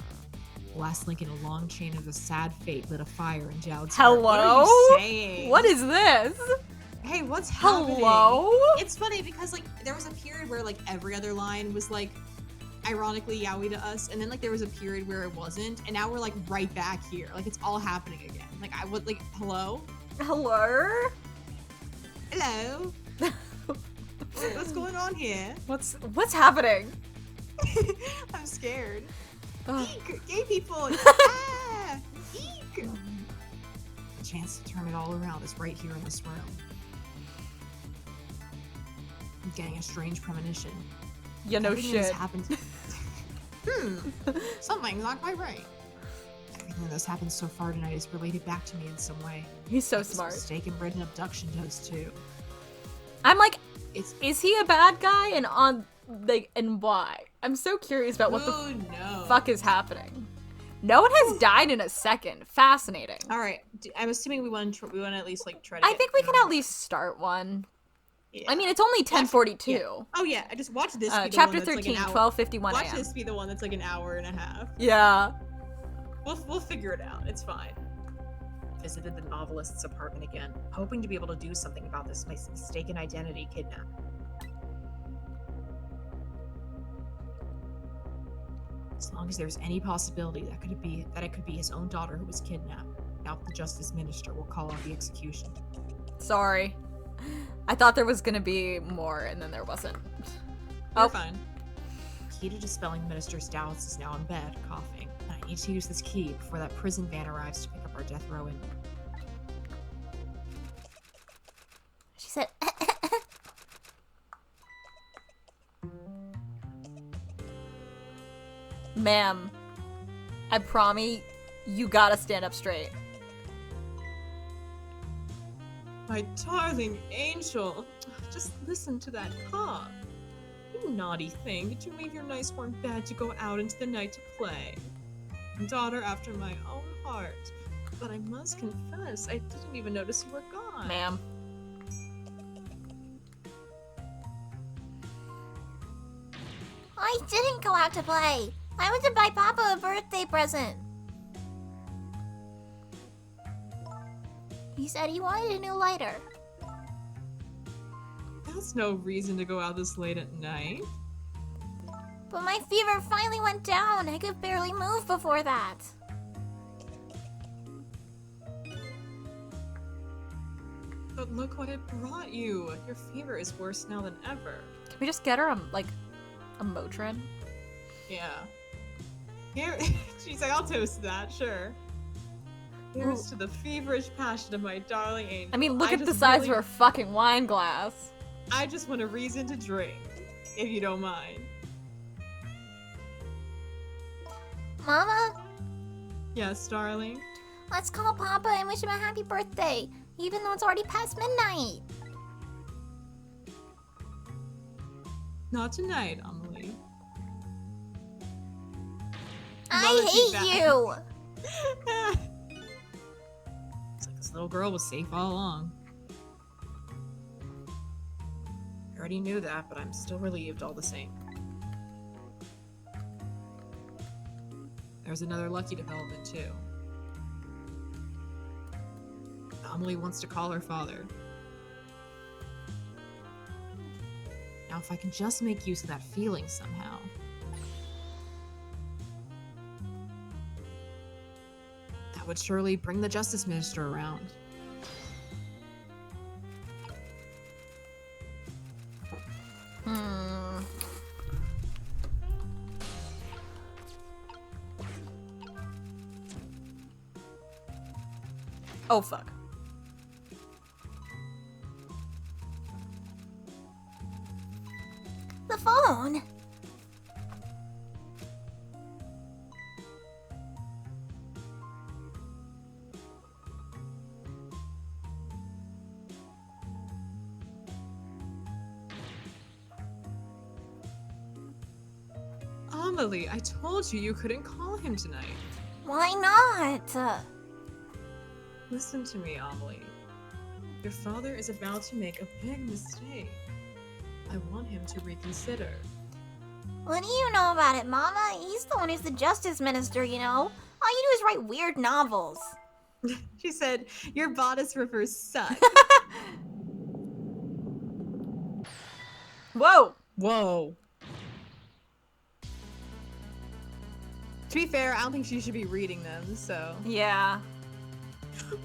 Speaker 3: The last link in a long chain of a sad fate lit a fire in Jowd's heart.
Speaker 2: What
Speaker 1: Hello?
Speaker 2: are you saying?
Speaker 1: What is this?
Speaker 2: Hey, what's happening?
Speaker 1: Hello?
Speaker 2: It's funny because like there was a period where like every other line was like ironically yaoi to us, and then like there was a period where it wasn't, and now we're like right back here. Like it's all happening again. Like I would like hello?
Speaker 1: Hello?
Speaker 2: Hello? What's going on here?
Speaker 1: What's happening?
Speaker 2: I'm scared.
Speaker 1: Ugh.
Speaker 2: Eek! Gay people! Ah! Eek!
Speaker 3: The chance to turn it all around is right here in this room. I'm getting a strange premonition.
Speaker 1: You know
Speaker 3: Everything
Speaker 1: shit.
Speaker 3: that's happened.
Speaker 2: Something's not quite right.
Speaker 3: Everything that's happened so far tonight is related back to me in some way.
Speaker 1: He's so
Speaker 3: This
Speaker 1: smart.
Speaker 3: mistaken written abduction does too.
Speaker 1: I'm like,
Speaker 3: It's
Speaker 1: is he a bad guy, and and why? I'm so curious about what the
Speaker 2: knows?
Speaker 1: fuck is happening. No one has died in a second. Fascinating.
Speaker 2: All right, I'm assuming we want to at least like try to.
Speaker 1: I
Speaker 2: get
Speaker 1: think we can
Speaker 2: through.
Speaker 1: at least start one.
Speaker 2: Yeah.
Speaker 1: I mean, it's only 10:42.
Speaker 2: Yeah. Oh yeah, I just watched this. Be the
Speaker 1: Chapter
Speaker 2: one that's,
Speaker 1: 13,
Speaker 2: like, an hour.
Speaker 1: 12:51
Speaker 2: Watch
Speaker 1: a.m.
Speaker 2: this be the one that's like an hour and a half.
Speaker 1: Yeah.
Speaker 2: We'll figure it out. It's fine.
Speaker 3: visited the novelist's apartment again, hoping to be able to do something about this mistaken identity kidnapping. As long as there's any possibility that it could be his own daughter who was kidnapped, now the justice minister will call off the execution.
Speaker 1: Sorry. I thought there was gonna be more, and then there wasn't.
Speaker 2: We're fine.
Speaker 3: Key to dispelling the minister's doubts is now in bed, coughing, and I need to use this key before that prison van arrives to pick up our death row inmate.
Speaker 4: She said,
Speaker 1: Ma'am, I promise you gotta stand up straight.
Speaker 2: My darling angel, just listen to that cough.
Speaker 3: You naughty thing. Did you leave your nice warm bed to go out into the night to play? Daughter after my own heart. But I must confess, I didn't even notice you were gone.
Speaker 1: Ma'am.
Speaker 4: I didn't go out to play. I went to buy Papa a birthday present. He said he wanted a new lighter.
Speaker 3: That's no reason to go out this late at night.
Speaker 4: But my fever finally went down. I could barely move before that.
Speaker 3: But look what it brought you. Your fever is worse now than ever.
Speaker 1: Can we just get her a Motrin?
Speaker 3: Yeah. Here, she's like, I'll toast that, sure. Here's to the feverish passion of my darling angel.
Speaker 1: I mean, look at the size of her fucking wine glass.
Speaker 3: I just want a reason to drink, if you don't mind.
Speaker 4: Mama,
Speaker 3: Yes, darling?
Speaker 4: let's call Papa and wish him a happy birthday, even though it's already past midnight.
Speaker 3: Not tonight, Amelie.
Speaker 4: I hate you.
Speaker 3: It's like this little girl was safe all along. I already knew that, but I'm still relieved all the same. There's another lucky development, too. Amelie wants to call her father. Now, if I can just make use of that feeling somehow. That would surely bring the Justice Minister around.
Speaker 1: Oh, fuck.
Speaker 4: The phone.
Speaker 3: Amelie, I told you couldn't call him tonight.
Speaker 4: Why not?
Speaker 3: Listen to me, Amelie. Your father is about to make a big mistake. I want him to reconsider.
Speaker 4: What do you know about it, Mama? He's the one who's the Justice Minister, you know? All you do is write weird novels.
Speaker 3: She said, your bodice refers suck.
Speaker 1: Whoa!
Speaker 3: Whoa. To be fair, I don't think she should be reading them, so.
Speaker 1: Yeah.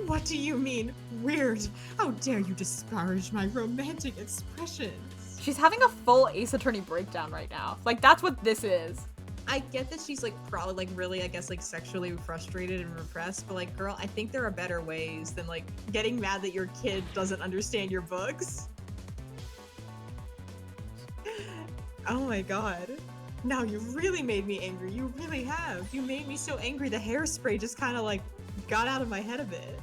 Speaker 3: What do you mean, weird? How dare you disparage my romantic expressions?
Speaker 1: She's having a full Ace Attorney breakdown right now. Like, that's what this is.
Speaker 3: I get that she's like probably like really, I guess, like sexually frustrated and repressed, but like, girl, I think there are better ways than like getting mad that your kid doesn't understand your books. Oh my god. Now you really made me angry. You really have. You made me so angry the hairspray just kind of like got out of my head a bit.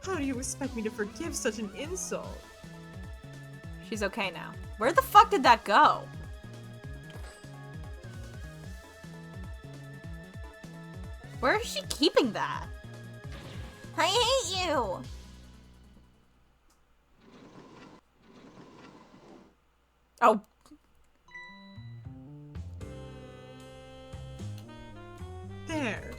Speaker 3: How do you expect me to forgive such an insult?
Speaker 1: She's okay now. Where the fuck did that go? Where is she keeping that?
Speaker 4: I hate you.
Speaker 1: Oh.
Speaker 3: There.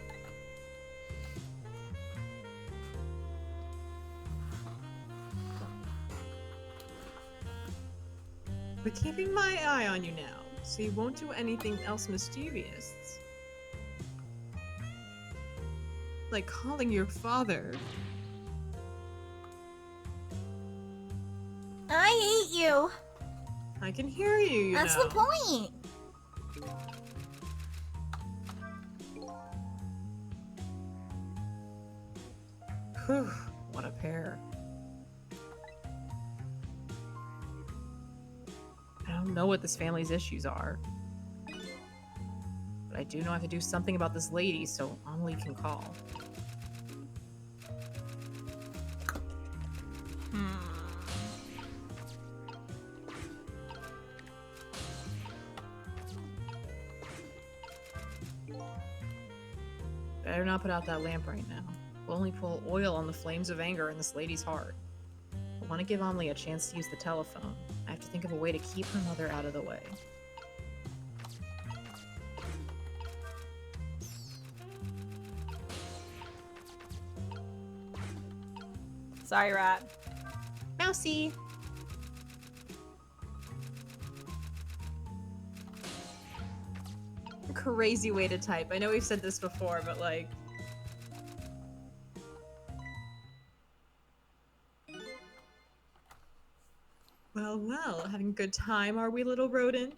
Speaker 3: We're keeping my eye on you now, so you won't do anything else mischievous. Like calling your father.
Speaker 4: I hate you.
Speaker 3: I can hear you, you
Speaker 4: That's
Speaker 3: know.
Speaker 4: the point.
Speaker 3: Whew, what a pair. I don't know what this family's issues are. But I do know I have to do something about this lady, so Amelie can call. Better not put out that lamp right now. We'll only pull oil on the flames of anger in this lady's heart. I want to give Amelie a chance to use the telephone. I have to think of a way to keep her mother out of the way.
Speaker 1: Sorry, rat.
Speaker 3: Mousy! Crazy way to type. I know we've said this before, but like... Well, well, having a good time, are we, little rodent?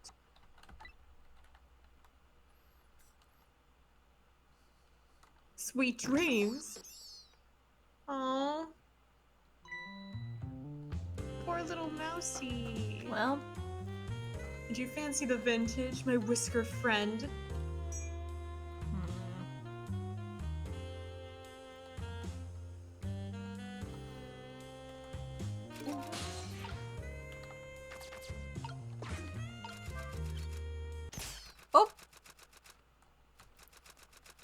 Speaker 3: Sweet dreams. Aww. Poor little mousy.
Speaker 1: Well,
Speaker 3: Did you fancy the vintage, my whiskered friend?
Speaker 1: oh.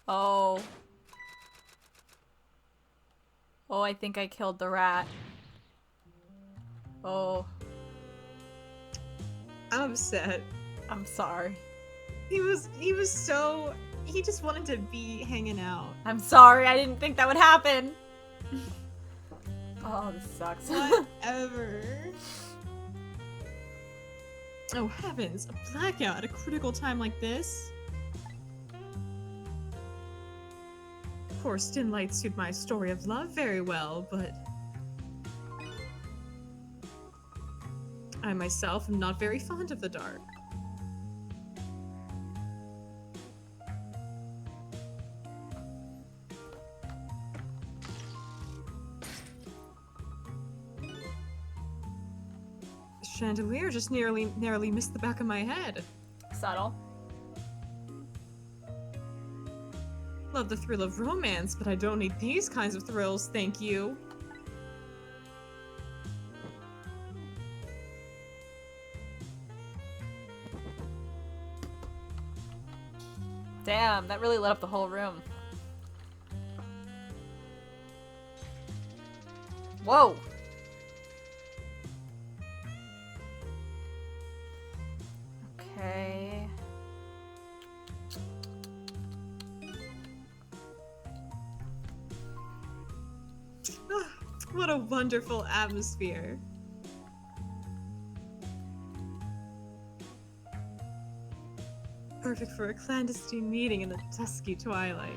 Speaker 1: Oh. Oh, I think I killed the rat. Oh,
Speaker 3: I'm upset.
Speaker 1: I'm sorry.
Speaker 3: He was so... He just wanted to be hanging out.
Speaker 1: I'm sorry, I didn't think that would happen. Oh, this sucks.
Speaker 3: Whatever. Oh heavens, a blackout at a critical time like this? Of course, dim lights suit my story of love very well, but... I myself am not very fond of the dark. The chandelier just narrowly missed the back of my head.
Speaker 1: Subtle.
Speaker 3: Love the thrill of romance, but I don't need these kinds of thrills, thank you.
Speaker 1: Damn, that really lit up the whole room. Whoa! Okay.
Speaker 3: What a wonderful atmosphere. Perfect for a clandestine meeting in the dusky twilight.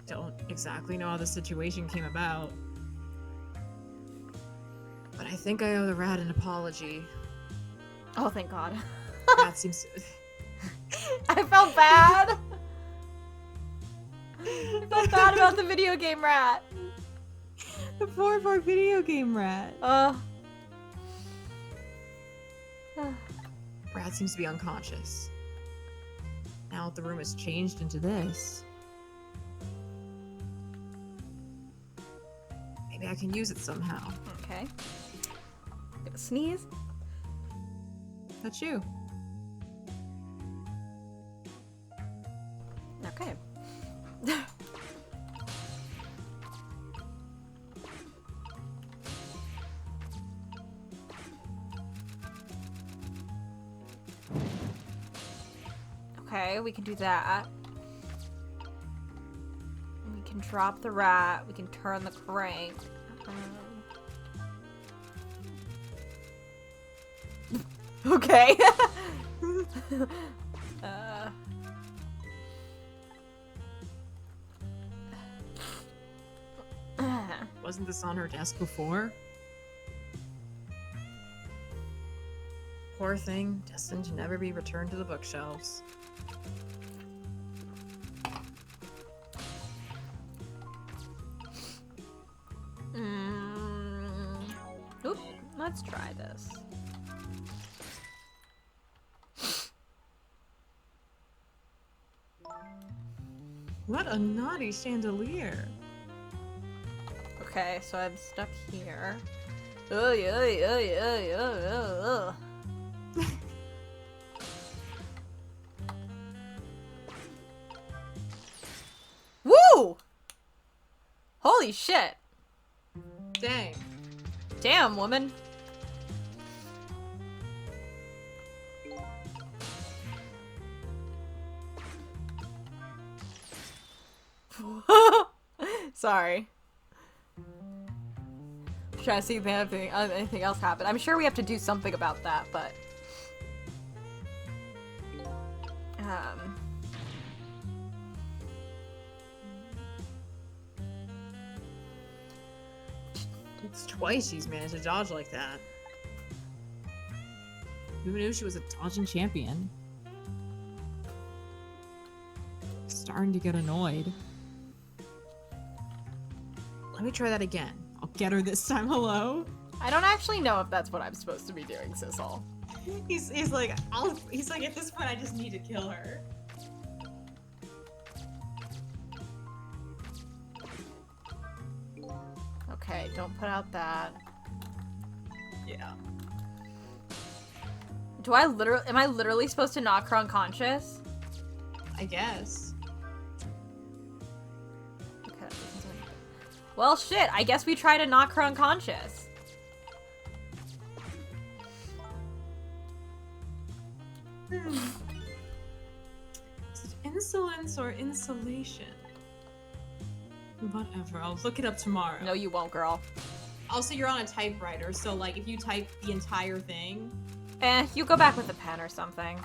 Speaker 3: Don't exactly know how the situation came about. But I think I owe the rat an apology.
Speaker 1: Oh, thank God.
Speaker 3: Rat seems to...
Speaker 1: I felt bad. I felt bad about the video game rat.
Speaker 3: The poor video game rat. Rat seems to be unconscious. Now that the room has changed into this, maybe I can use it somehow.
Speaker 1: Okay. Gonna sneeze.
Speaker 3: That's you.
Speaker 1: Okay. Okay, we can do that. We can drop the rat. We can turn the crank. Okay.
Speaker 3: Wasn't this on her desk before? Poor thing, destined to never be returned to the bookshelves.
Speaker 1: Oop, let's try this.
Speaker 3: What a naughty chandelier.
Speaker 1: Okay, so I'm stuck here. Woo! Holy shit.
Speaker 3: Dang.
Speaker 1: Damn, woman. Sorry. Trying to see if anything else happened. I'm sure we have to do something about that, but
Speaker 3: It's twice she's managed to dodge like that. Who knew she was a dodging champion? Starting to get annoyed. Let me try that again. I'll get her this time. Hello?
Speaker 1: I don't actually know if that's what I'm supposed to be doing, Sissel.
Speaker 2: He's like, he's like, at this point, I just need to kill her.
Speaker 1: Okay, don't put out that.
Speaker 2: Yeah.
Speaker 1: Am I literally supposed to knock her unconscious?
Speaker 2: I guess.
Speaker 1: Okay, that doesn't do anything. Well, shit, I guess we try to knock her unconscious.
Speaker 2: Is it insolence or insulation? Whatever, I'll look it up tomorrow.
Speaker 1: No, you won't, girl.
Speaker 2: Also, you're on a typewriter, so like if you type the entire thing.
Speaker 1: You go back with a pen or something.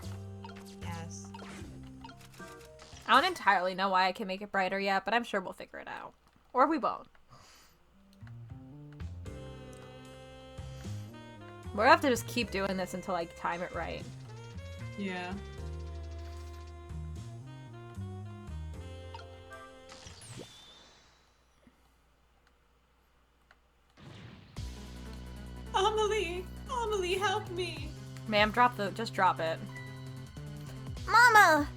Speaker 2: Yes.
Speaker 1: I don't entirely know why I can make it brighter yet, but I'm sure we'll figure it out. Or we won't. We're gonna have to just keep doing this until I time it right.
Speaker 2: Yeah. Amelie, help me!
Speaker 1: Ma'am, just drop it.
Speaker 4: Mama!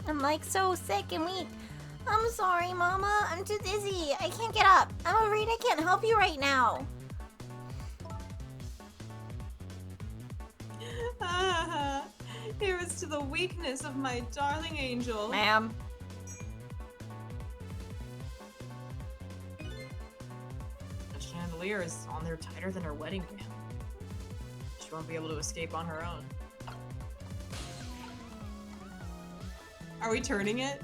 Speaker 4: I'm like so sick and weak. I'm sorry, Mama. I'm too dizzy. I can't get up. I'm afraid I can't help you right now.
Speaker 2: Here is to the weakness of my darling angel.
Speaker 1: Ma'am.
Speaker 2: The chandelier is on there tighter than her wedding band. She won't be able to escape on her own. Are we turning it?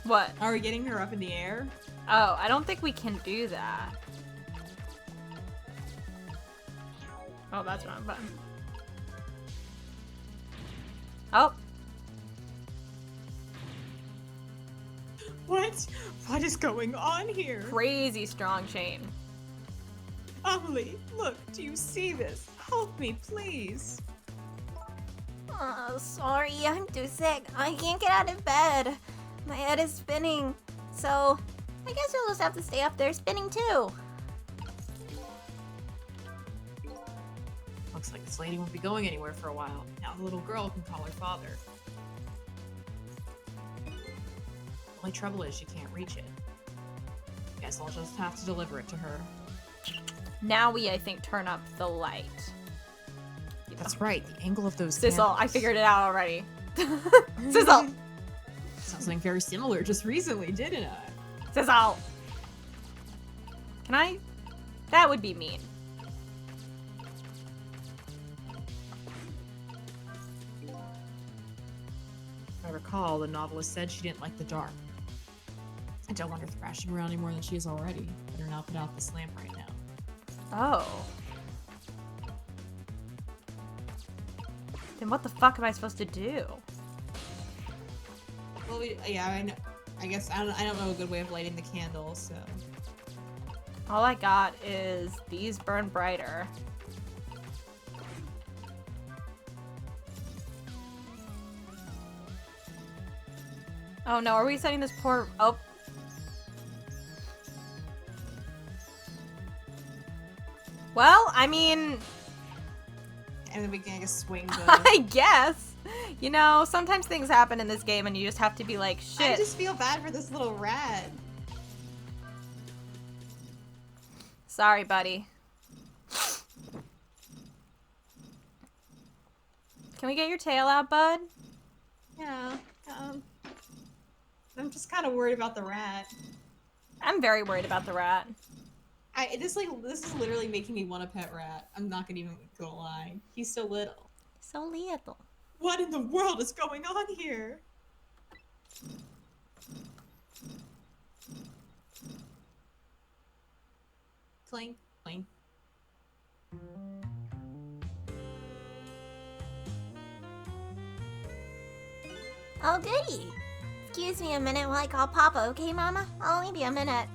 Speaker 1: What?
Speaker 2: Are we getting her up in the air?
Speaker 1: Oh, I don't think we can do that. Oh, that's wrong button. Oh.
Speaker 2: What? What is going on here?
Speaker 1: Crazy strong chain.
Speaker 2: Amelie, look, do you see this? Help me, please.
Speaker 4: Oh, sorry. I'm too sick. I can't get out of bed. My head is spinning. So, I guess you'll just have to stay up there spinning too.
Speaker 2: Looks like this lady won't be going anywhere for a while. Now the little girl can call her father. The only trouble is she can't reach it. Guess I'll just have to deliver it to her.
Speaker 1: Now we, I think, turn up the light.
Speaker 2: That's right, the angle of those
Speaker 1: Sissel, I
Speaker 2: candles.
Speaker 1: figured it out already. Sissel!
Speaker 2: Sounds like very similar just recently, didn't I?
Speaker 1: Sissel! Can I? That would be mean.
Speaker 2: If I recall, the novelist said she didn't like the dark. I don't want her thrashing around any more than she is already. Better not put out this lamp right now.
Speaker 1: Oh. Then what the fuck am I supposed to do?
Speaker 2: Well, I guess I don't know a good way of lighting the candle, so.
Speaker 1: All I got is these burn brighter. Oh no, are we setting this poor... Oh. Well, I mean...
Speaker 2: And then we can, I guess, swing the...
Speaker 1: I guess. You know, sometimes things happen in this game and you just have to be like, shit.
Speaker 2: I just feel bad for this little rat.
Speaker 1: Sorry, buddy. Can we get your tail out, bud?
Speaker 2: Yeah. I'm just kind of worried about the rat.
Speaker 1: I'm very worried about the rat.
Speaker 2: This is literally making me want a pet rat. I'm not gonna lie. He's so little.
Speaker 4: So little.
Speaker 2: What in the world is going on here? Clink, clink.
Speaker 4: Oh, goody. Excuse me a minute while I call Papa, okay, Mama? I'll only be a minute.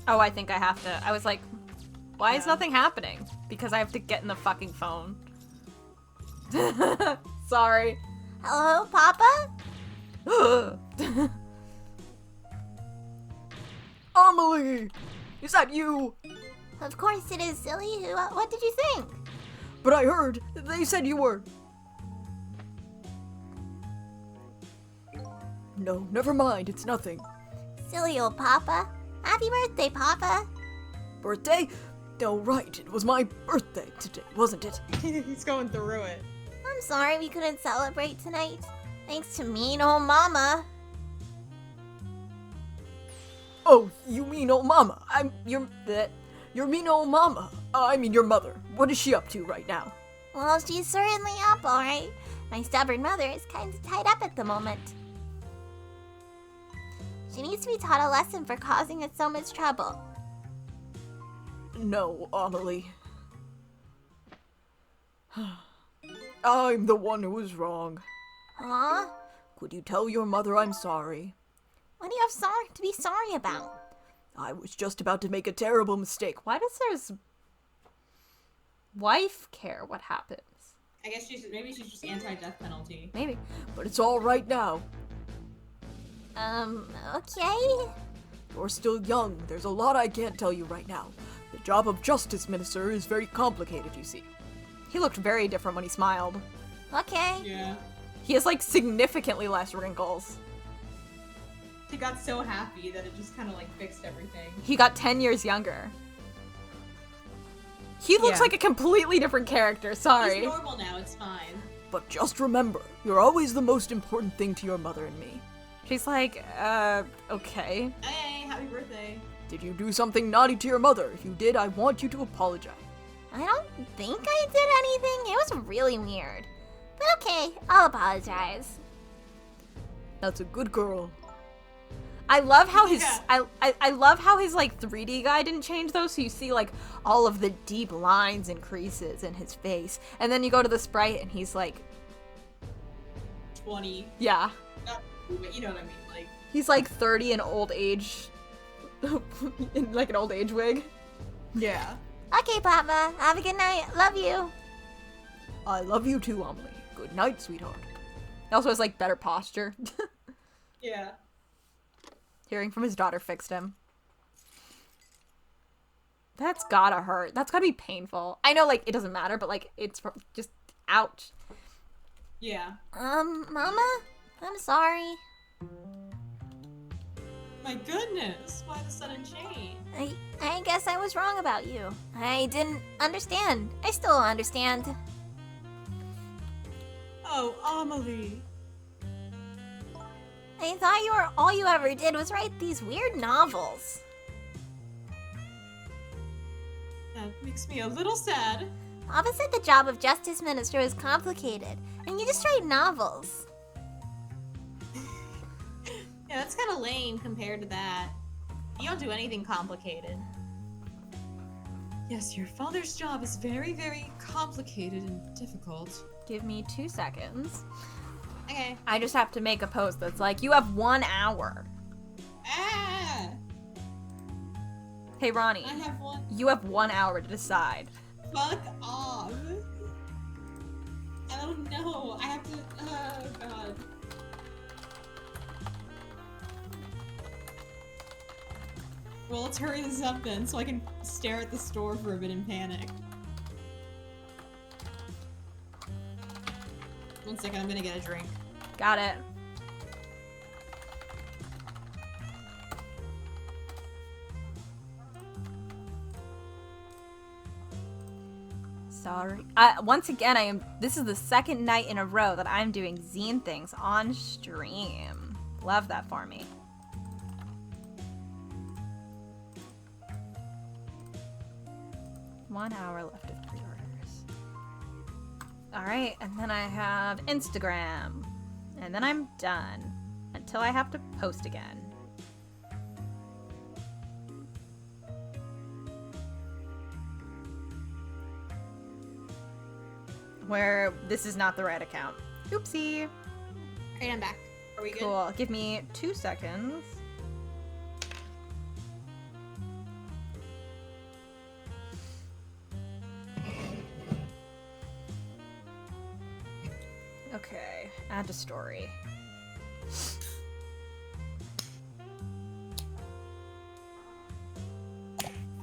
Speaker 1: Oh, I think I have to. I was like, why is nothing happening? Because I have to get in the fucking phone. Sorry.
Speaker 4: Hello, Papa?
Speaker 1: Amelie! Is that you?
Speaker 4: Of course it is, silly. What did you think?
Speaker 1: But I heard they said you were. No, never mind. It's nothing.
Speaker 4: Silly old Papa. Happy birthday, Papa.
Speaker 1: Birthday? Oh, right. It was my birthday today, wasn't it?
Speaker 2: He's going through it.
Speaker 4: I'm sorry we couldn't celebrate tonight. Thanks to mean old Mama.
Speaker 1: Oh, you mean old mama. Your mean old mama. I mean your mother. What is she up to right now?
Speaker 4: Well, she's certainly up, alright. My stubborn mother is kind of tied up at the moment. She needs to be taught a lesson for causing us so much trouble.
Speaker 1: No, Amelie. I'm the one who was wrong.
Speaker 4: Huh?
Speaker 1: Could you tell your mother I'm sorry?
Speaker 4: What do you have to be sorry about?
Speaker 1: I was just about to make a terrible mistake. Why does his wife care what happens?
Speaker 2: I guess maybe she's just anti-death penalty.
Speaker 1: Maybe. But it's all right now.
Speaker 4: Okay.
Speaker 1: You're still young. There's a lot I can't tell you right now. The job of justice minister is very complicated, you see. He looked very different when he smiled.
Speaker 4: Okay.
Speaker 2: Yeah.
Speaker 1: He has, like, significantly less wrinkles.
Speaker 2: He got so happy that it just kind of, like, fixed everything.
Speaker 1: He got 10 years younger. He looks
Speaker 2: Yeah.
Speaker 1: like a completely different character, sorry.
Speaker 2: He's normal now, it's fine.
Speaker 1: But just remember, you're always the most important thing to your mother and me. She's like, okay.
Speaker 2: Hey, happy birthday.
Speaker 1: Did you do something naughty to your mother? If you did, I want you to apologize.
Speaker 4: I don't think I did anything. It was really weird. But okay, I'll apologize.
Speaker 1: That's a good girl. I love how his
Speaker 2: Yeah.
Speaker 1: I love how his like 3D guy didn't change those, so you see like all of the deep lines and creases in his face. And then you go to the sprite and he's like
Speaker 2: 20.
Speaker 1: yeah.
Speaker 2: But you know what I mean, like.
Speaker 1: He's like 30 in old age in like an old age wig.
Speaker 2: Yeah.
Speaker 4: Okay, Papa. Have a good night. Love you.
Speaker 1: I love you too, Amelie. Good night, sweetheart. He also has like better posture.
Speaker 2: Yeah.
Speaker 1: Hearing from his daughter fixed him. That's gotta hurt. That's gotta be painful. I know, like, it doesn't matter, but, like, it's just, ouch.
Speaker 2: Yeah.
Speaker 4: Mama? I'm sorry.
Speaker 2: My goodness, why the sudden change?
Speaker 4: I guess I was wrong about you. I didn't understand. I still don't understand.
Speaker 2: Oh, Amelie.
Speaker 4: I thought all you ever did was write these weird novels.
Speaker 2: That makes me a little sad.
Speaker 4: Papa said the job of Justice Minister is complicated, and you just write novels.
Speaker 2: Yeah, that's kind of lame compared to that. You don't do anything complicated. Yes, your father's job is very, very complicated and difficult.
Speaker 1: Give me 2 seconds.
Speaker 2: Okay.
Speaker 1: I just have to make a post that's like, you have 1 hour.
Speaker 2: Ah!
Speaker 1: Hey, Ronnie,
Speaker 2: I have one.
Speaker 1: you have 1 hour to decide.
Speaker 2: Fuck off. I don't know. I have to. Oh, God. Well, let's hurry this up then, so I can stare at the store for a bit in panic. One second, I'm gonna get a drink.
Speaker 1: Got it. Sorry. Once again, this is the second night in a row that I'm doing zine things on stream. Love that for me. One hour left of pre-orders. Alright, and then I have Instagram. And then I'm done. Until I have to post again. Where this is not the right account. Oopsie.
Speaker 2: Alright, I'm back. Are we good?
Speaker 1: Cool. Give me 2 seconds. Okay, add to story.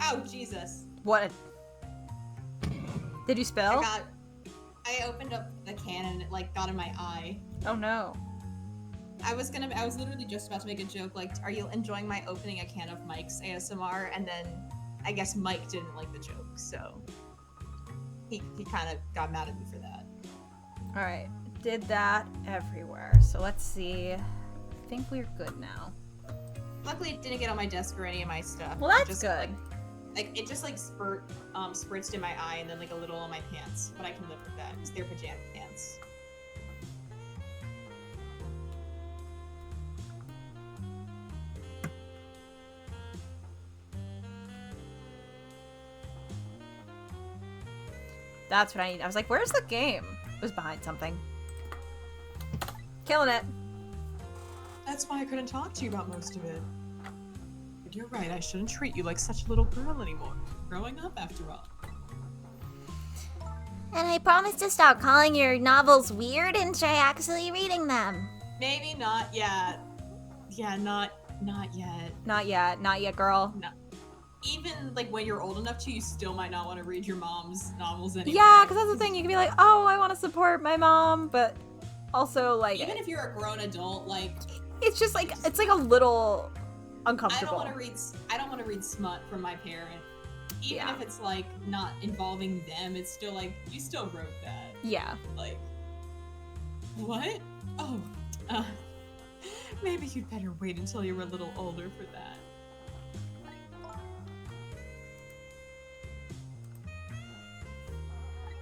Speaker 2: Oh, Jesus.
Speaker 1: What? Did you spill?
Speaker 2: I opened up the can and it like got in my eye.
Speaker 1: Oh no.
Speaker 2: I was literally just about to make a joke like, are you enjoying my opening a can of Mike's ASMR? And then I guess Mike didn't like the joke, so he kind of got mad at me for that.
Speaker 1: Alright, did that everywhere. So let's see. I think we're good now.
Speaker 2: Luckily, it didn't get on my desk or any of my stuff.
Speaker 1: Well, that's
Speaker 2: Just,
Speaker 1: good.
Speaker 2: Like it just like spritzed in my eye and then like a little on my pants, but I can live with that because they're pajama pants.
Speaker 1: That's what I need. I was like, where's the game? It was behind something. Killing it.
Speaker 3: That's why I couldn't talk to you about most of it. But you're right, I shouldn't treat you like such a little girl anymore. Growing up, after all.
Speaker 4: And I promise to stop calling your novels weird and try actually reading them.
Speaker 2: Maybe not yet. Yeah, not yet.
Speaker 1: Not yet. Not yet, girl.
Speaker 2: No. Even like when you're old enough to, you still might not want to read your mom's novels anymore.
Speaker 1: Yeah, because that's the thing. You can be like, oh, I want to support my mom, but also like,
Speaker 2: even if you're a grown adult, like
Speaker 1: it's just like it's like a little uncomfortable.
Speaker 2: I don't want to read smut from my parent. Even
Speaker 1: Yeah.
Speaker 2: if it's like not involving them, it's still like you still wrote that.
Speaker 1: Yeah.
Speaker 2: Like what? Oh, maybe you'd better wait until you're a little older for that.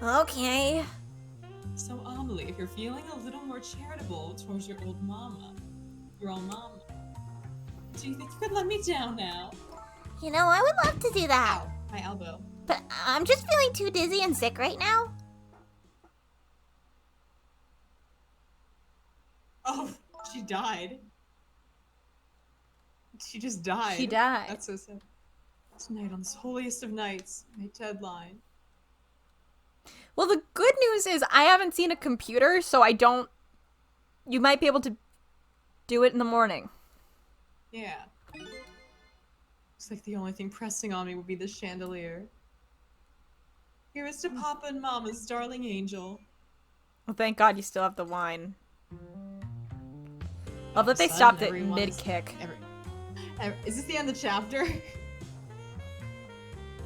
Speaker 4: Okay.
Speaker 2: So Amelie, if you're feeling a little more charitable towards your old mama, do you think you could let me down now?
Speaker 4: You know, I would love to do that.
Speaker 2: Ow, my elbow.
Speaker 4: But I'm just feeling too dizzy and sick right now.
Speaker 2: Oh, she died. She just died.
Speaker 1: She died.
Speaker 2: That's so sad. Tonight on this holiest of nights, my deadline.
Speaker 1: Well, the good news is I haven't seen a computer, so I don't. You might be able to do it in the morning.
Speaker 2: Yeah. Looks like the only thing pressing on me would be the chandelier. Here is to Papa and Mama's darling angel.
Speaker 1: Well, thank God you still have the wine. Love that they
Speaker 2: Son,
Speaker 1: stopped at
Speaker 2: everyone's-
Speaker 1: mid-kick.
Speaker 2: Is this the end of the chapter?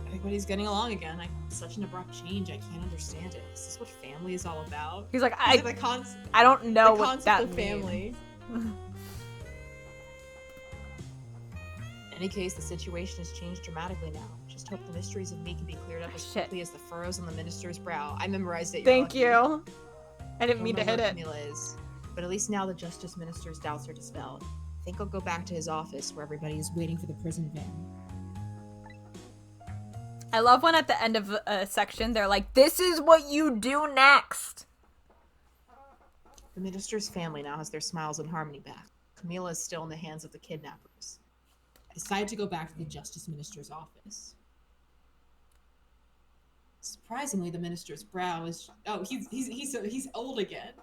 Speaker 2: Everybody's getting along again. Such an abrupt change. I can't understand it. Is this what family is all about?
Speaker 1: He's like,
Speaker 2: Is
Speaker 1: I
Speaker 2: it
Speaker 1: don't know
Speaker 2: the
Speaker 1: what
Speaker 2: concept
Speaker 1: that
Speaker 2: of family.
Speaker 1: means.
Speaker 3: In any case, the situation has changed dramatically now. Just hope the mysteries of me can be cleared up as
Speaker 1: Shit.
Speaker 3: quickly as the furrows on the minister's brow. I memorized it.
Speaker 1: Thank you. I didn't mean to hit it.
Speaker 3: Camilla is, but at least now the Justice Minister's doubts are dispelled. I think I'll go back to his office where everybody is waiting for the prison van.
Speaker 1: I love when at the end of a section they're like, this is what you do next.
Speaker 3: The minister's family now has their smiles and harmony back. Camilla is still in the hands of the kidnappers. I decided to go back to the Justice Minister's office. Surprisingly, the minister's brow is...
Speaker 2: Oh, he's old again.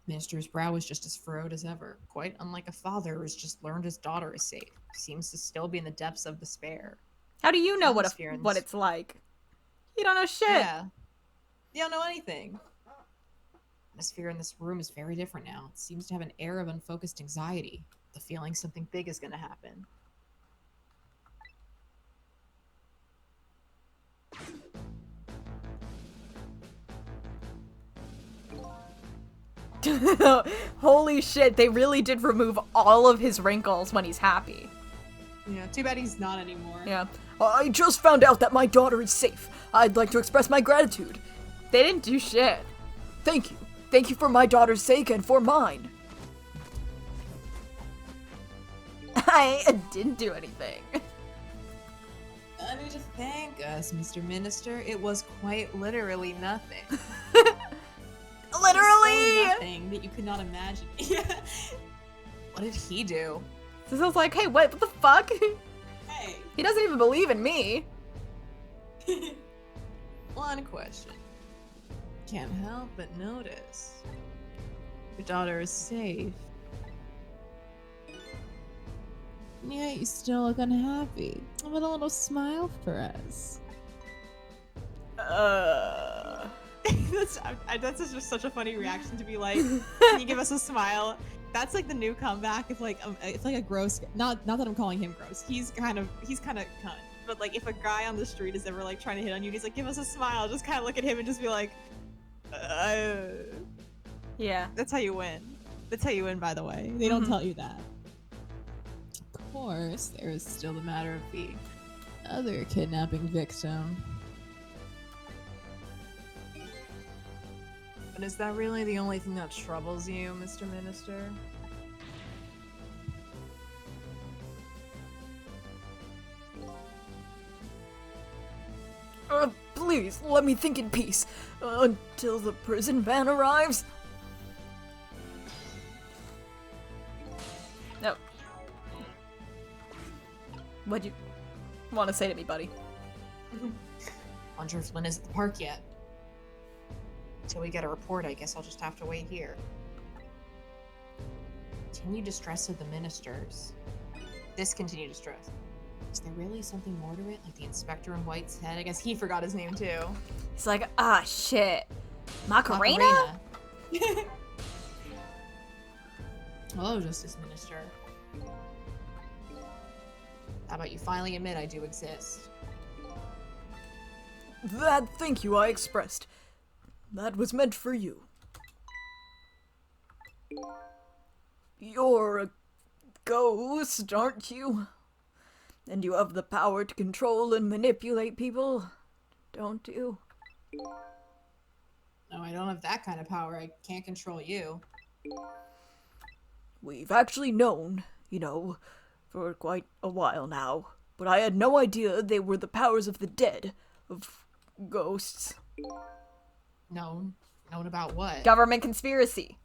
Speaker 3: Minister's brow was just as furrowed as ever, quite unlike a father who has just learned his daughter is safe. Seems to still be in the depths of despair.
Speaker 1: How do you know
Speaker 3: Atmosphere in
Speaker 1: what
Speaker 3: this-
Speaker 1: it's like? You don't know shit.
Speaker 3: Yeah. You don't know anything. Atmosphere in this room is very different now. It seems to have an air of unfocused anxiety. The feeling something big is going to happen.
Speaker 1: Holy shit, they really did remove all of his wrinkles when he's happy.
Speaker 2: Yeah, too bad he's not anymore.
Speaker 1: Yeah.
Speaker 5: I just found out that my daughter is safe. I'd like to express my gratitude.
Speaker 1: They didn't do shit.
Speaker 5: Thank you. Thank you for my daughter's sake and for mine.
Speaker 1: I didn't do anything.
Speaker 3: I need to thank us, Mr. Minister. It was quite literally nothing.
Speaker 1: Literally!
Speaker 3: So nothing that you could not imagine. What did he do?
Speaker 1: So I was like, hey, what the fuck?
Speaker 3: Hey.
Speaker 1: He doesn't even believe in me.
Speaker 3: One question. Can't help but notice. Your daughter is safe. Yeah, you still look unhappy. How about a little smile for us?
Speaker 2: That's just such a funny reaction to be like, can you give us a smile? That's like the new comeback. If like it's like a gross. Not that I'm calling him gross. He's kind of cunt. But like if a guy on the street is ever like trying to hit on you, and he's like, give us a smile. Just kind of look at him and just be like,
Speaker 1: Yeah.
Speaker 2: that's how you win. That's how you win. By the way, they don't tell you that.
Speaker 3: Of course, there is still the matter of the other kidnapping victim. But is that really the only thing that troubles you, Mr. Minister?
Speaker 5: Please, let me think in peace. Until the prison van arrives.
Speaker 1: No. What'd you want to say to me, buddy?
Speaker 3: Wonder if Lynn is at the park yet. Until we get a report, I guess I'll just have to wait here. Continued distress of the ministers. Discontinued distress. Is there really something more to it? Like the inspector in White's head? I guess he forgot his name too.
Speaker 1: He's like, ah, shit. Macarena?
Speaker 3: Hello, Justice Minister. How about you finally admit I do exist?
Speaker 5: That thank you I expressed. That was meant for you. You're a ghost, aren't you? And you have the power to control and manipulate people, don't you?
Speaker 3: No, I don't have that kind of power. I can't control you.
Speaker 5: We've actually known, for quite a while now. But I had no idea they were the powers of the dead, of ghosts.
Speaker 3: Known about what?
Speaker 1: Government conspiracy.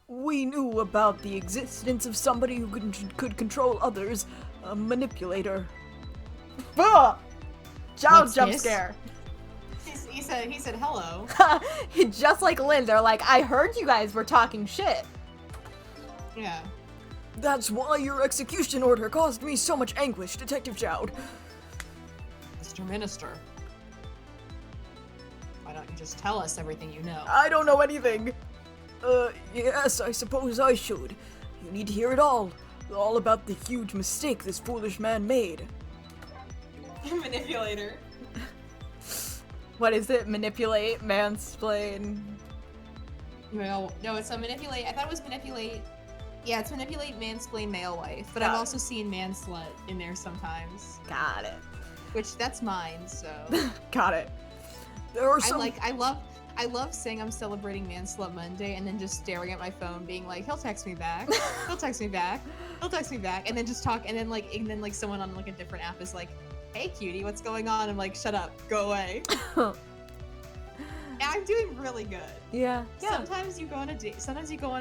Speaker 5: We knew about the existence of somebody who could control others, a manipulator.
Speaker 1: Bah! Child
Speaker 3: What's
Speaker 1: jump
Speaker 3: this?
Speaker 1: scare.
Speaker 2: He said hello.
Speaker 1: Just like Lynn, they're like, I heard you guys were talking shit.
Speaker 2: Yeah.
Speaker 5: That's why your execution order caused me so much anguish, Detective Jowd.
Speaker 3: Mr. Minister. Why don't you just tell us everything you know?
Speaker 5: I don't know anything. Yes, I suppose I should. You need to hear it all. All about the huge mistake this foolish man made.
Speaker 2: Manipulator.
Speaker 1: What is it? Manipulate, mansplain.
Speaker 2: No, it's a manipulate. I thought it was manipulate. Yeah, it's manipulate, mansplain, male wife. But I've
Speaker 1: Got it.
Speaker 2: also seen manslut in there sometimes.
Speaker 1: Got it.
Speaker 2: Which that's mine, so
Speaker 1: Got it.
Speaker 5: There are some.
Speaker 2: I love saying I'm celebrating Manslut Monday and then just staring at my phone being like, he'll text me back. He'll text me back. He'll text me back. And then just talk and then like someone on like a different app is like, hey cutie, what's going on? I'm like, shut up, go away. And I'm doing really good.
Speaker 1: Yeah.
Speaker 2: Sometimes you go on a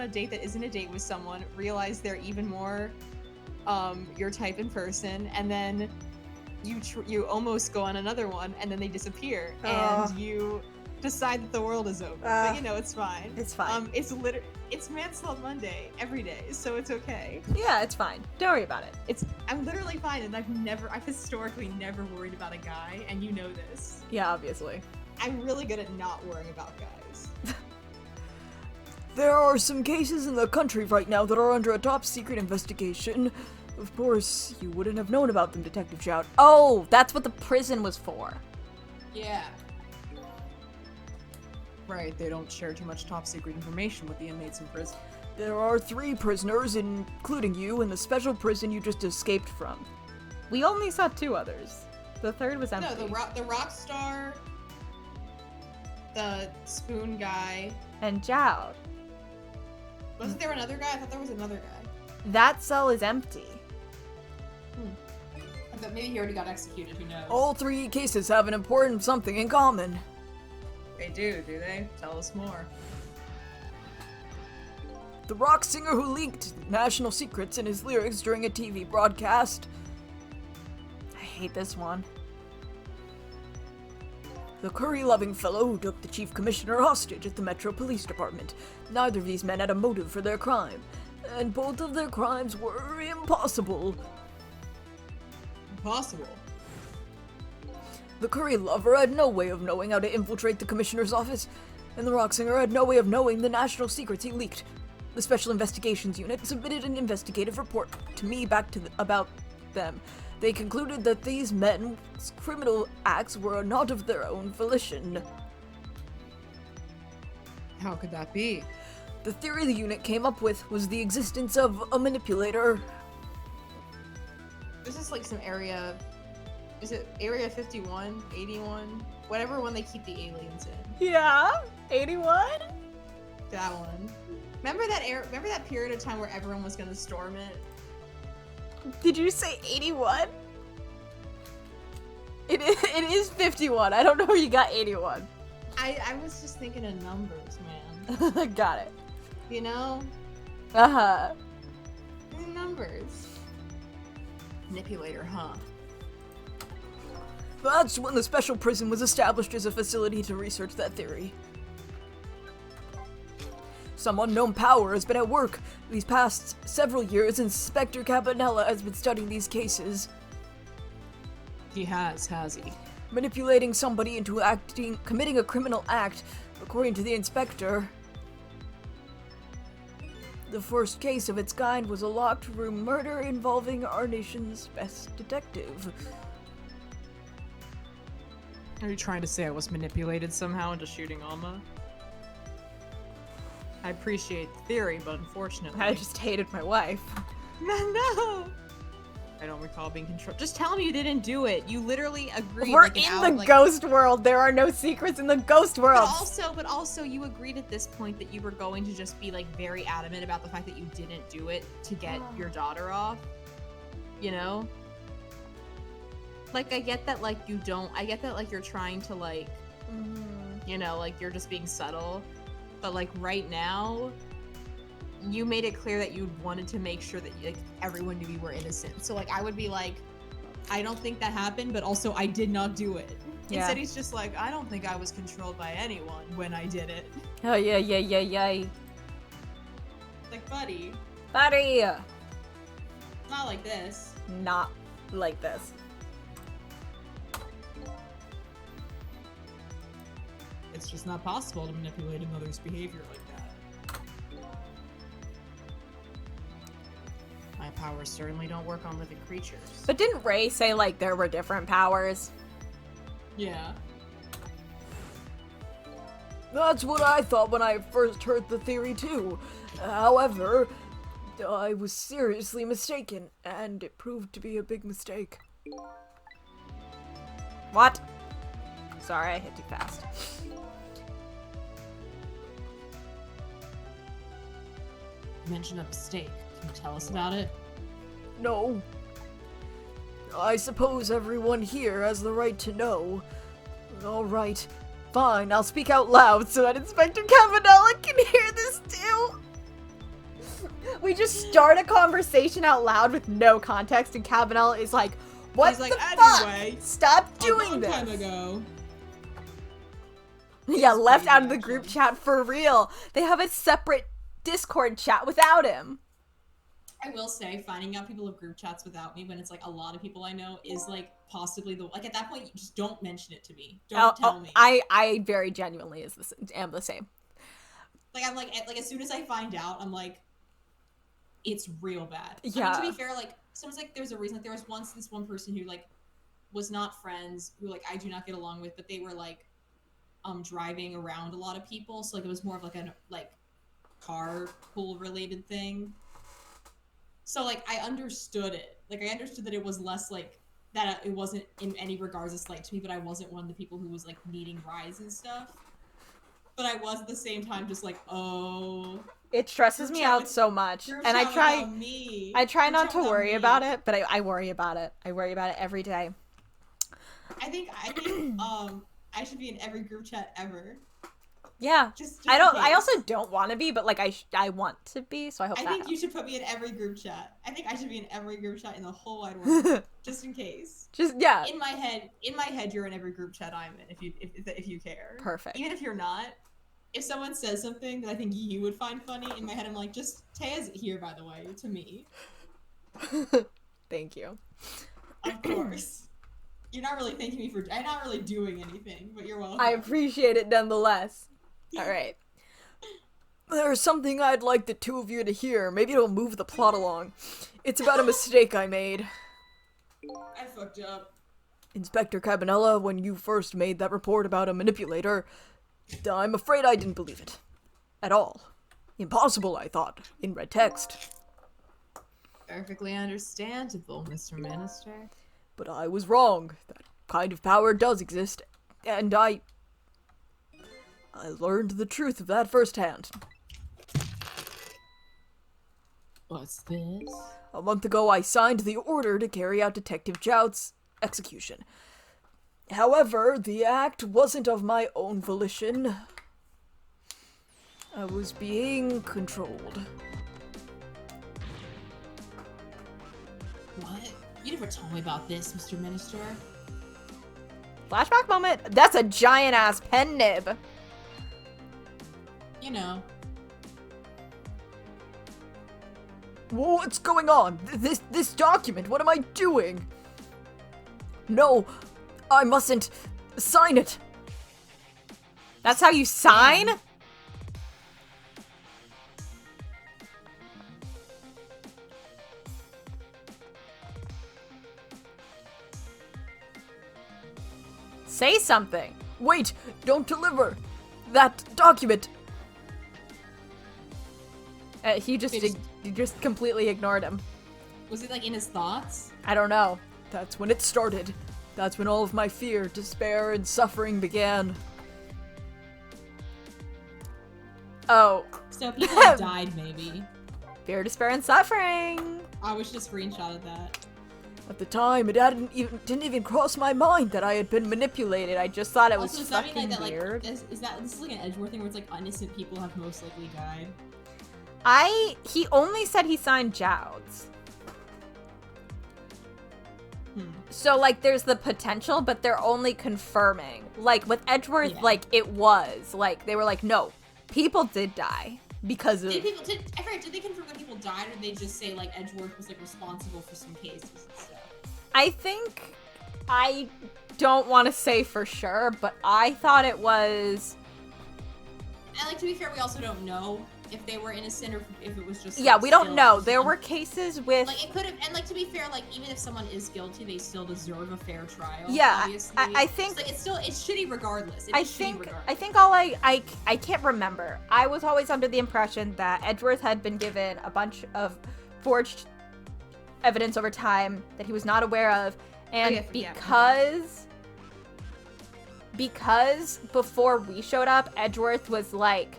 Speaker 2: date that isn't a date with someone, realize they're even more your type in person, and then you almost go on another one and then they disappear and you decide that the world is over. But you know, it's fine.
Speaker 1: It's fine.
Speaker 2: It's Manslaughter Monday every day, so it's okay.
Speaker 1: Yeah, it's fine. Don't worry about it.
Speaker 2: I'm literally fine, and I've historically never worried about a guy, and you know this.
Speaker 1: Yeah, obviously.
Speaker 2: I'm really good at not worrying about guys.
Speaker 5: There are some cases in the country right now that are under a top-secret investigation. Of course, you wouldn't have known about them, Detective Shout.
Speaker 1: Oh, that's what the prison was for.
Speaker 3: Yeah. Right, they don't share too much top secret information with the inmates in prison.
Speaker 5: There are 3 prisoners, including you, in the special prison you just escaped from.
Speaker 1: We only saw 2 others. The third was empty.
Speaker 2: No, the rock star, the spoon guy.
Speaker 1: And Jowd.
Speaker 2: Wasn't there another guy? I thought there was another guy.
Speaker 1: That cell is empty.
Speaker 3: I thought maybe he already got executed, who knows?
Speaker 5: All 3 cases have an important something in common.
Speaker 3: They do they? Tell us more.
Speaker 5: The rock singer who leaked national secrets in his lyrics during a TV broadcast.
Speaker 1: I hate this one.
Speaker 5: The curry-loving fellow who took the chief commissioner hostage at the Metro Police Department. Neither of these men had a motive for their crime, and both of their crimes were impossible.
Speaker 3: Impossible.
Speaker 5: The curry lover had no way of knowing how to infiltrate the commissioner's office, and the rock singer had no way of knowing the national secrets he leaked. The Special Investigations Unit submitted an investigative report to me about them. They concluded that these men's criminal acts were not of their own volition.
Speaker 3: How could that be?
Speaker 5: The theory the unit came up with was the existence of a manipulator.
Speaker 2: This is like some area. Is it Area 51, 81? Whatever one they keep the aliens in.
Speaker 1: Yeah? 81?
Speaker 2: That one. Remember that period of time where everyone was gonna storm it?
Speaker 1: Did you say 81? It is 51. I don't know where you got 81.
Speaker 2: I was just thinking of numbers, man.
Speaker 1: Got it.
Speaker 2: You know?
Speaker 1: Uh-huh.
Speaker 2: Numbers. Manipulator, huh?
Speaker 5: That's when the special prison was established as a facility to research that theory. Some unknown power has been at work these past several years, and Inspector Campanella has been studying these cases.
Speaker 3: He has he?
Speaker 5: Manipulating somebody into committing a criminal act, according to the inspector. The first case of its kind was a locked room murder involving our nation's best detective.
Speaker 3: Are you trying to say I was manipulated somehow into shooting Alma? I appreciate the theory, but unfortunately...
Speaker 1: I just hated my wife.
Speaker 2: No!
Speaker 3: I don't recall being controlled. Just tell me you didn't do it. You literally agreed.
Speaker 1: We're
Speaker 3: like,
Speaker 1: in the ghost world. There are no secrets in the ghost world.
Speaker 2: But also, you agreed at this point that you were going to just be like very adamant about the fact that you didn't do it to get your daughter off. You know? Like, I get that, like, you don't. I get that, like, you're trying to, like, you know, like, you're just being subtle. But, like, right now, you made it clear that you wanted to make sure that, like, everyone knew you were innocent. So, like, I would be like, I don't think that happened, but also I did not do it.
Speaker 1: Yeah.
Speaker 2: Instead, he's just like, I don't think I was controlled by anyone when I did it.
Speaker 1: Oh, yeah.
Speaker 2: Like, buddy,
Speaker 1: Buddy!
Speaker 2: not like this.
Speaker 1: Not like this.
Speaker 3: It's just not possible to manipulate another's behavior like that. My powers certainly don't work on living creatures.
Speaker 1: But didn't Ray say, like, there were different powers?
Speaker 3: Yeah.
Speaker 5: That's what I thought when I first heard the theory too. However, I was seriously mistaken, and it proved to be a big mistake.
Speaker 1: What? Sorry, I hit too fast.
Speaker 3: You mentioned a mistake. Can you tell us about it?
Speaker 5: No. I suppose everyone here has the right to know. Alright, fine, I'll speak out loud so that Inspector Campanella can hear this too.
Speaker 1: We just start a conversation out loud with no context, and Cabanella is like, what
Speaker 2: He's
Speaker 1: the
Speaker 2: like,
Speaker 1: fuck?
Speaker 2: anyway,
Speaker 1: Stop
Speaker 2: a
Speaker 1: doing
Speaker 2: long
Speaker 1: this!
Speaker 2: time ago.
Speaker 1: Yeah,
Speaker 2: It's
Speaker 1: left
Speaker 2: crazy,
Speaker 1: out of the group
Speaker 2: actually.
Speaker 1: chat for real. They have a separate Discord chat without him.
Speaker 2: I will say, finding out people have group chats without me when it's like a lot of people I know is like possibly the like at that point you just don't mention it to me. Don't tell me.
Speaker 1: I very genuinely am the same.
Speaker 2: Like I'm like as soon as I find out, I'm like, it's real bad. I
Speaker 1: Yeah.
Speaker 2: mean, to be fair, like someone's like there's a reason. Like there was once this one person who like was not friends, who like I do not get along with, but they were like driving around a lot of people, so like it was more of like a like carpool related thing. So like I understood it. Like I understood that it was less like that it wasn't in any regards a slight to me, but I wasn't one of the people who was like needing rides and stuff. But I was at the same time just like, oh,
Speaker 1: It stresses
Speaker 2: Group
Speaker 1: me
Speaker 2: chat
Speaker 1: out
Speaker 2: with-
Speaker 1: so much.
Speaker 2: group
Speaker 1: And I
Speaker 2: chat
Speaker 1: try
Speaker 2: without me.
Speaker 1: I try
Speaker 2: Group
Speaker 1: not
Speaker 2: chat
Speaker 1: to
Speaker 2: without
Speaker 1: worry
Speaker 2: me.
Speaker 1: about it, but I worry about it. I worry about it every day.
Speaker 2: I think I should be in every group chat ever.
Speaker 1: Yeah.
Speaker 2: Just
Speaker 1: I
Speaker 2: in
Speaker 1: don't I
Speaker 2: case.
Speaker 1: also don't want to be, but like I want to be, so I hope
Speaker 2: I
Speaker 1: that
Speaker 2: think you should put me in every group chat. I think I should be in every group chat in the whole wide world, just in case.
Speaker 1: just yeah.
Speaker 2: In my head, you're in every group chat I'm in. If you care,
Speaker 1: Perfect.
Speaker 2: Even if you're not, if someone says something that I think you would find funny, in my head I'm like, just Taya's here, by the way, to me.
Speaker 1: Thank you.
Speaker 2: Of course. You're not really thanking me for. I'm not really doing anything, but you're welcome.
Speaker 1: I appreciate it nonetheless. All right.
Speaker 5: There's something I'd like the two of you to hear. Maybe it'll move the plot along. It's about a mistake I made.
Speaker 2: I fucked up.
Speaker 5: Inspector Cabanella, when you first made that report about a manipulator, I'm afraid I didn't believe it. At all. Impossible, I thought, in red text.
Speaker 3: Perfectly understandable, Mr. Minister.
Speaker 5: But I was wrong. That kind of power does exist, and I learned the truth of that firsthand.
Speaker 3: What's this?
Speaker 5: A month ago, I signed the order to carry out Detective Jout's execution. However, the act wasn't of my own volition. I was being controlled.
Speaker 3: What? You never told me about this, Mr. Minister.
Speaker 1: Flashback moment. That's a giant ass pen nib.
Speaker 3: You know.
Speaker 5: What's going on? This document, what am I doing? No, I mustn't sign it.
Speaker 1: That's how you sign? Say something.
Speaker 5: Wait, don't deliver that document.
Speaker 1: He just
Speaker 3: It is-
Speaker 1: he just completely ignored him.
Speaker 3: Was it like in his thoughts?
Speaker 1: I don't know.
Speaker 5: That's when it started. That's when all of my fear, despair, and suffering began.
Speaker 1: Oh,
Speaker 2: So people have died, maybe.
Speaker 1: fear, despair, and suffering.
Speaker 2: I wish just screenshotted that.
Speaker 5: At the time, it didn't even cross my mind that I had been manipulated.
Speaker 1: I just thought it was
Speaker 2: Also, does that mean
Speaker 1: fucking
Speaker 2: like that?
Speaker 1: weird.
Speaker 2: Like, this is like an Edgeworth thing where it's like innocent people have most likely died?
Speaker 1: He only said he signed Joud's. So, like, there's the potential, but they're only confirming. Like, with Edgeworth,
Speaker 2: Yeah.
Speaker 1: like, it was. Like, they were like, no, people did die because of...
Speaker 2: Did they confirm that people died, or did they just say like Edgeworth was like responsible for some cases and stuff?
Speaker 1: I think... I don't want to say for sure, but I thought it was...
Speaker 2: And like to be fair, we also don't know if they were innocent or if it was just
Speaker 1: Yeah,
Speaker 2: like,
Speaker 1: we don't
Speaker 2: still
Speaker 1: know.
Speaker 2: just
Speaker 1: There
Speaker 2: un-
Speaker 1: were cases with...
Speaker 2: like it could have, and like to be fair, like even if someone is guilty, they still deserve a fair trial.
Speaker 1: Yeah,
Speaker 2: obviously.
Speaker 1: I think-
Speaker 2: So, like, it's shitty regardless.
Speaker 1: I think all I can't remember. I was always under the impression that Edgeworth had been given a bunch of forged evidence over time that he was not aware of, and
Speaker 2: yeah.
Speaker 1: because before we showed up, Edgeworth was like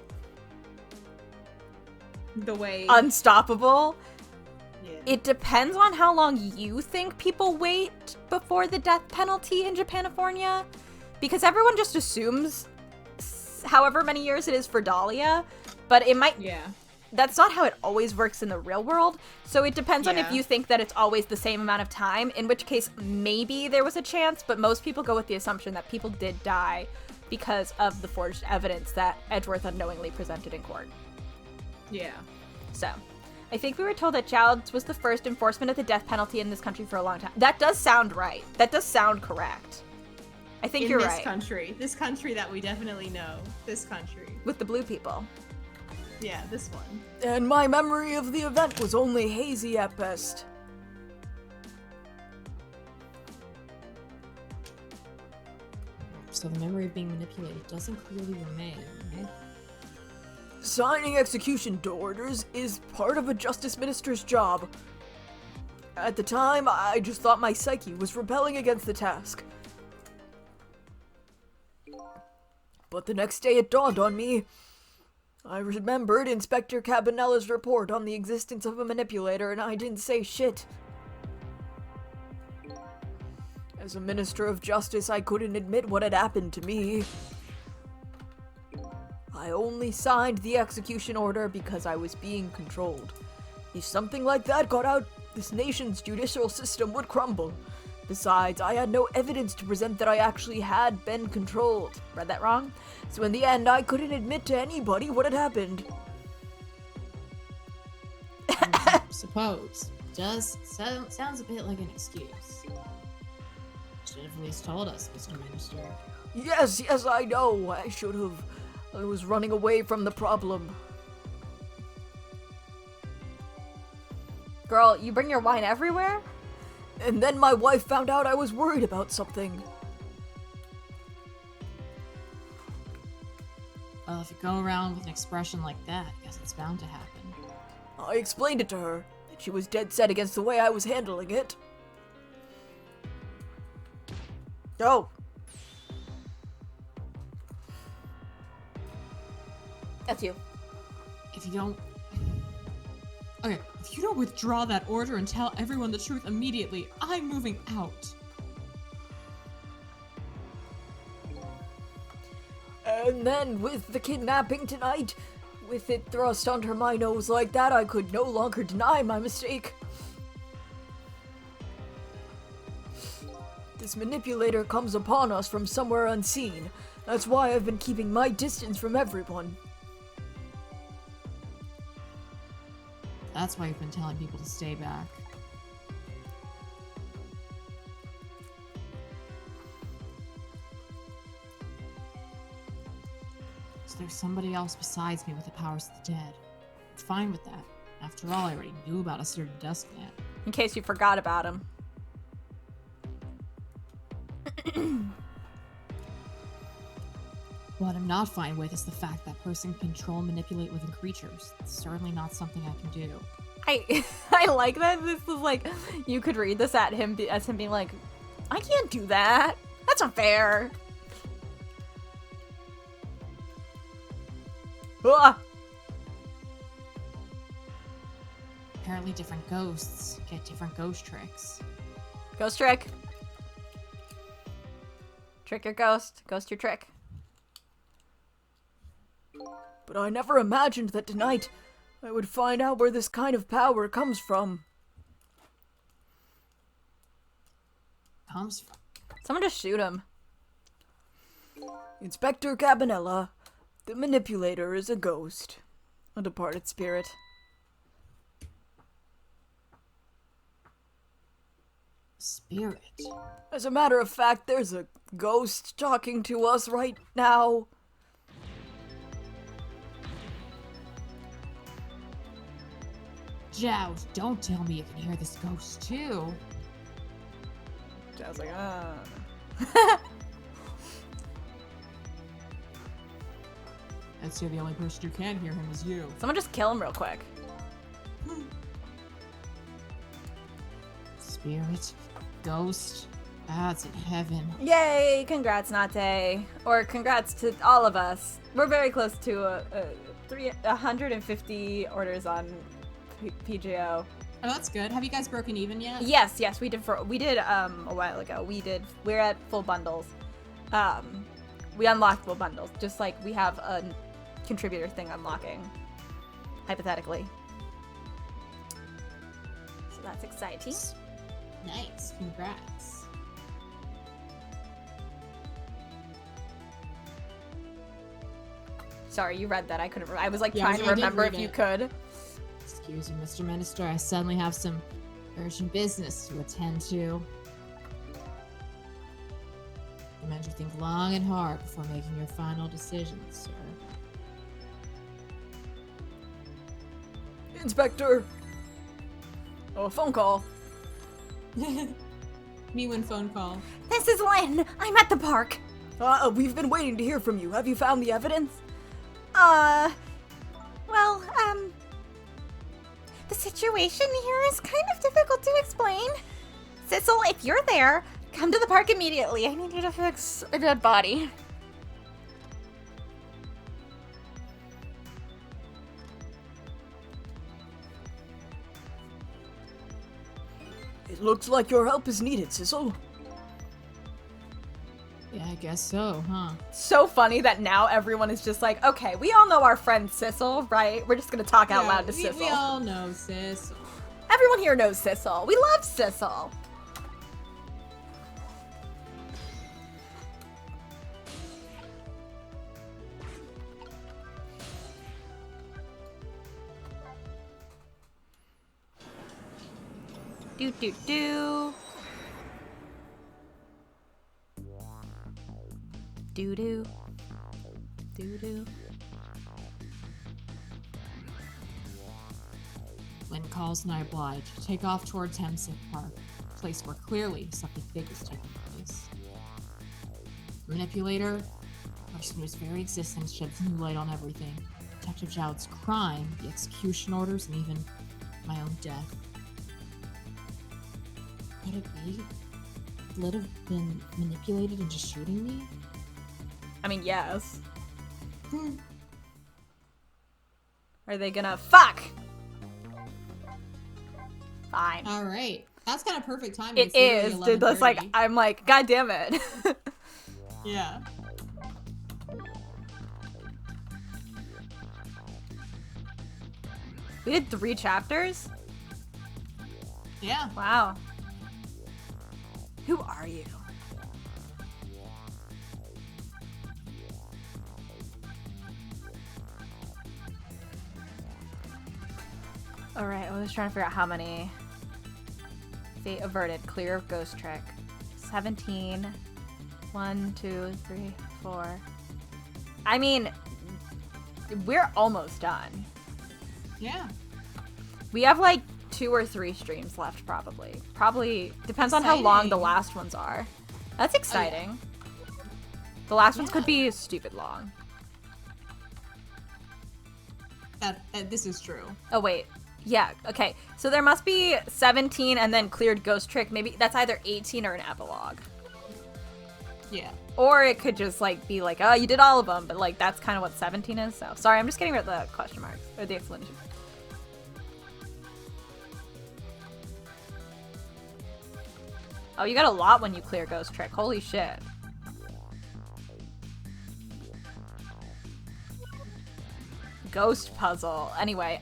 Speaker 2: the way
Speaker 1: unstoppable.
Speaker 2: yeah.
Speaker 1: It depends on how long you think people wait before the death penalty in Japanifornia, because everyone just assumes however many years it is for Dahlia, but it might
Speaker 2: yeah.
Speaker 1: that's not how it always works in the real world. So it depends on if
Speaker 2: Yeah.
Speaker 1: you think that it's always the same amount of time, in which case maybe there was a chance, but most people go with the assumption that people did die because of the forged evidence that Edgeworth unknowingly presented in court.
Speaker 2: Yeah.
Speaker 1: So, I think we were told that Childs was the first enforcement of the death penalty in this country for a long time. That does sound right. That does sound correct. I think you're right.
Speaker 2: This country that we definitely know. This country.
Speaker 1: With the blue people.
Speaker 2: Yeah, this one.
Speaker 5: And my memory of the event was only hazy at best.
Speaker 3: So the memory of being manipulated doesn't clearly remain, right?
Speaker 5: Signing execution orders is part of a justice minister's job. At the time, I just thought my psyche was rebelling against the task. But the next day it dawned on me. I remembered Inspector Cabanella's report on the existence of a manipulator, and I didn't say shit. As a minister of justice, I couldn't admit what had happened to me. I only signed the execution order because I was being controlled. If something like that got out, this nation's judicial system would crumble. Besides, I had no evidence to present that I actually had been controlled.
Speaker 1: Read that wrong?
Speaker 5: So in the end, I couldn't admit to anybody what had happened.
Speaker 3: Suppose. Sounds a bit like an excuse. Should have at least told us, Mr. Minister.
Speaker 5: Yes, I know. I should have. I was running away from the problem.
Speaker 1: Girl, you bring your wine everywhere?
Speaker 5: And then my wife found out I was worried about something.
Speaker 3: Well, if you go around with an expression like that, I guess it's bound to happen.
Speaker 5: I explained it to her, and she was dead set against the way I was handling it. Oh.
Speaker 1: That's you.
Speaker 3: If you don't... Okay, if you don't withdraw that order and tell everyone the truth immediately, I'm moving out.
Speaker 5: And then, with the kidnapping tonight, with it thrust under my nose like that, I could no longer deny my mistake. This manipulator comes upon us from somewhere unseen. That's why I've been keeping my distance from everyone.
Speaker 3: That's why you've been telling people to stay back. So there's somebody else besides me with the powers of the dead. It's fine with that. After all, I already knew about a certain desk man.
Speaker 1: In case you forgot about him.
Speaker 3: What I'm not fine with is the fact that person can control and manipulate living creatures. It's certainly not something I can do.
Speaker 1: I like that this is like, you could read this at him as him being like, I can't do that. That's unfair. Ah!
Speaker 3: Apparently different ghosts get different ghost tricks.
Speaker 1: Ghost trick. Trick your ghost. Ghost your trick.
Speaker 5: But I never imagined that tonight I would find out where this kind of power comes from.
Speaker 3: Comes from?
Speaker 1: Someone just shoot him.
Speaker 5: Inspector Cabanella, the manipulator is a ghost. A departed spirit.
Speaker 3: Spirit.
Speaker 5: As a matter of fact, there's a ghost talking to us right now.
Speaker 3: Joust, don't tell me you can hear this ghost too.
Speaker 1: I was like, ah.
Speaker 3: I'd say the only person who can hear him is you.
Speaker 1: Someone just kill him real quick.
Speaker 3: Spirit, ghost, that's in heaven.
Speaker 1: Yay! Congrats, Nate. Or congrats to all of us. We're very close to 150 orders on PGO.
Speaker 3: Oh, that's good. Have you guys broken even yet?
Speaker 1: Yes, we did a while ago. We're at full bundles. We unlocked full bundles, just like we have a contributor thing unlocking, hypothetically. So that's exciting.
Speaker 3: Nice. Congrats.
Speaker 1: Sorry, you read that. I couldn't. I was like
Speaker 3: Yeah,
Speaker 1: trying to
Speaker 3: I did
Speaker 1: remember
Speaker 3: read
Speaker 1: if you
Speaker 3: it.
Speaker 1: could.
Speaker 3: Excuse me, Mr. Minister. I suddenly have some urgent business to attend to. I recommend you think long and hard before making your final decisions, sir.
Speaker 5: Inspector! Oh, a phone call.
Speaker 3: Me when phone call.
Speaker 4: This is Lynn. I'm at the park.
Speaker 5: We've been waiting to hear from you. Have you found the evidence?
Speaker 4: Well, the situation here is kind of difficult to explain. Sissel, if you're there, come to the park immediately. I need you to fix a dead body.
Speaker 5: It looks like your help is needed, Sissel.
Speaker 3: Yeah, I guess so, huh?
Speaker 1: So funny that now everyone is just like, okay, we all know our friend Sissel, right? We're just gonna talk out loud to Sissel.
Speaker 3: We all know, sis.
Speaker 1: Everyone here knows Sissel. We love Sissel. Do do do. Do do. Do do.
Speaker 3: Lynn calls and I oblige. Take off towards Hempstead Park, a place where clearly something big is taking place. Manipulator, a person whose very existence sheds new light on everything. Detective Zhao's crime, the execution orders, and even my own death. Could it be? Could have been manipulated into shooting me?
Speaker 1: I mean, yes. Are they gonna fuck? Fine.
Speaker 3: Alright. That's kind of perfect timing.
Speaker 1: It
Speaker 3: It's literally
Speaker 1: is, dude. That's like,
Speaker 3: 11:30.
Speaker 1: I'm like, god damn it.
Speaker 3: Yeah.
Speaker 1: We did 3 chapters?
Speaker 3: Yeah.
Speaker 1: Wow. Who are you? Alright, I was trying to figure out how many. Fate averted, clear ghost trick. 17. 1, 2, 3, 4. I mean, we're almost done.
Speaker 3: Yeah.
Speaker 1: We have like 2 or 3 streams left, probably. Probably depends on how long the
Speaker 3: Exciting.
Speaker 1: last ones are. That's exciting. The last ones could be stupid long.
Speaker 3: This is true.
Speaker 1: Oh wait, yeah, okay. So there must be 17 and then cleared ghost trick. Maybe that's either 18 or an epilogue.
Speaker 3: Yeah.
Speaker 1: Or it could just like be like, oh, you did all of them, but like that's kind of what 17 is. So sorry, I'm just getting rid of the question marks or the explanation. Oh, you got a lot when you clear ghost trick. Holy shit. Ghost puzzle. Anyway,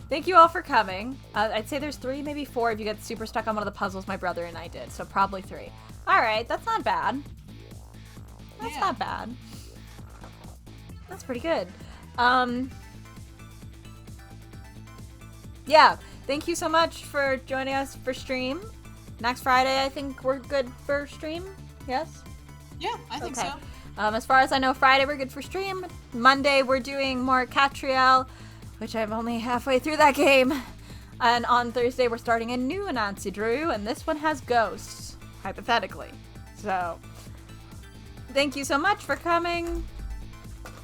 Speaker 1: thank you all for coming. I'd say there's 3, maybe 4 if you get super stuck on one of the puzzles my brother and I did. So probably 3. All right, that's not bad. That's not bad. That's pretty good. Yeah, thank you so much for joining us for stream. Next Friday, I think we're good for stream. Yes?
Speaker 3: Yeah, I think
Speaker 1: Okay.
Speaker 3: so.
Speaker 1: As far as I know, Friday we're good for stream. Monday we're doing more Catriel, which I'm only halfway through that game. And on Thursday we're starting a new Anansi Drew, and this one has ghosts, hypothetically. So, thank you so much for coming.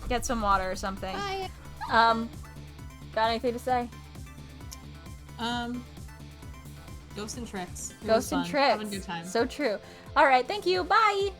Speaker 1: Get some water or something.
Speaker 3: Bye.
Speaker 1: Got anything to say?
Speaker 3: Ghosts and tricks. It was
Speaker 1: Ghosts and
Speaker 3: fun.
Speaker 1: tricks.
Speaker 3: Having a good time.
Speaker 1: So true. All right, thank you. Bye.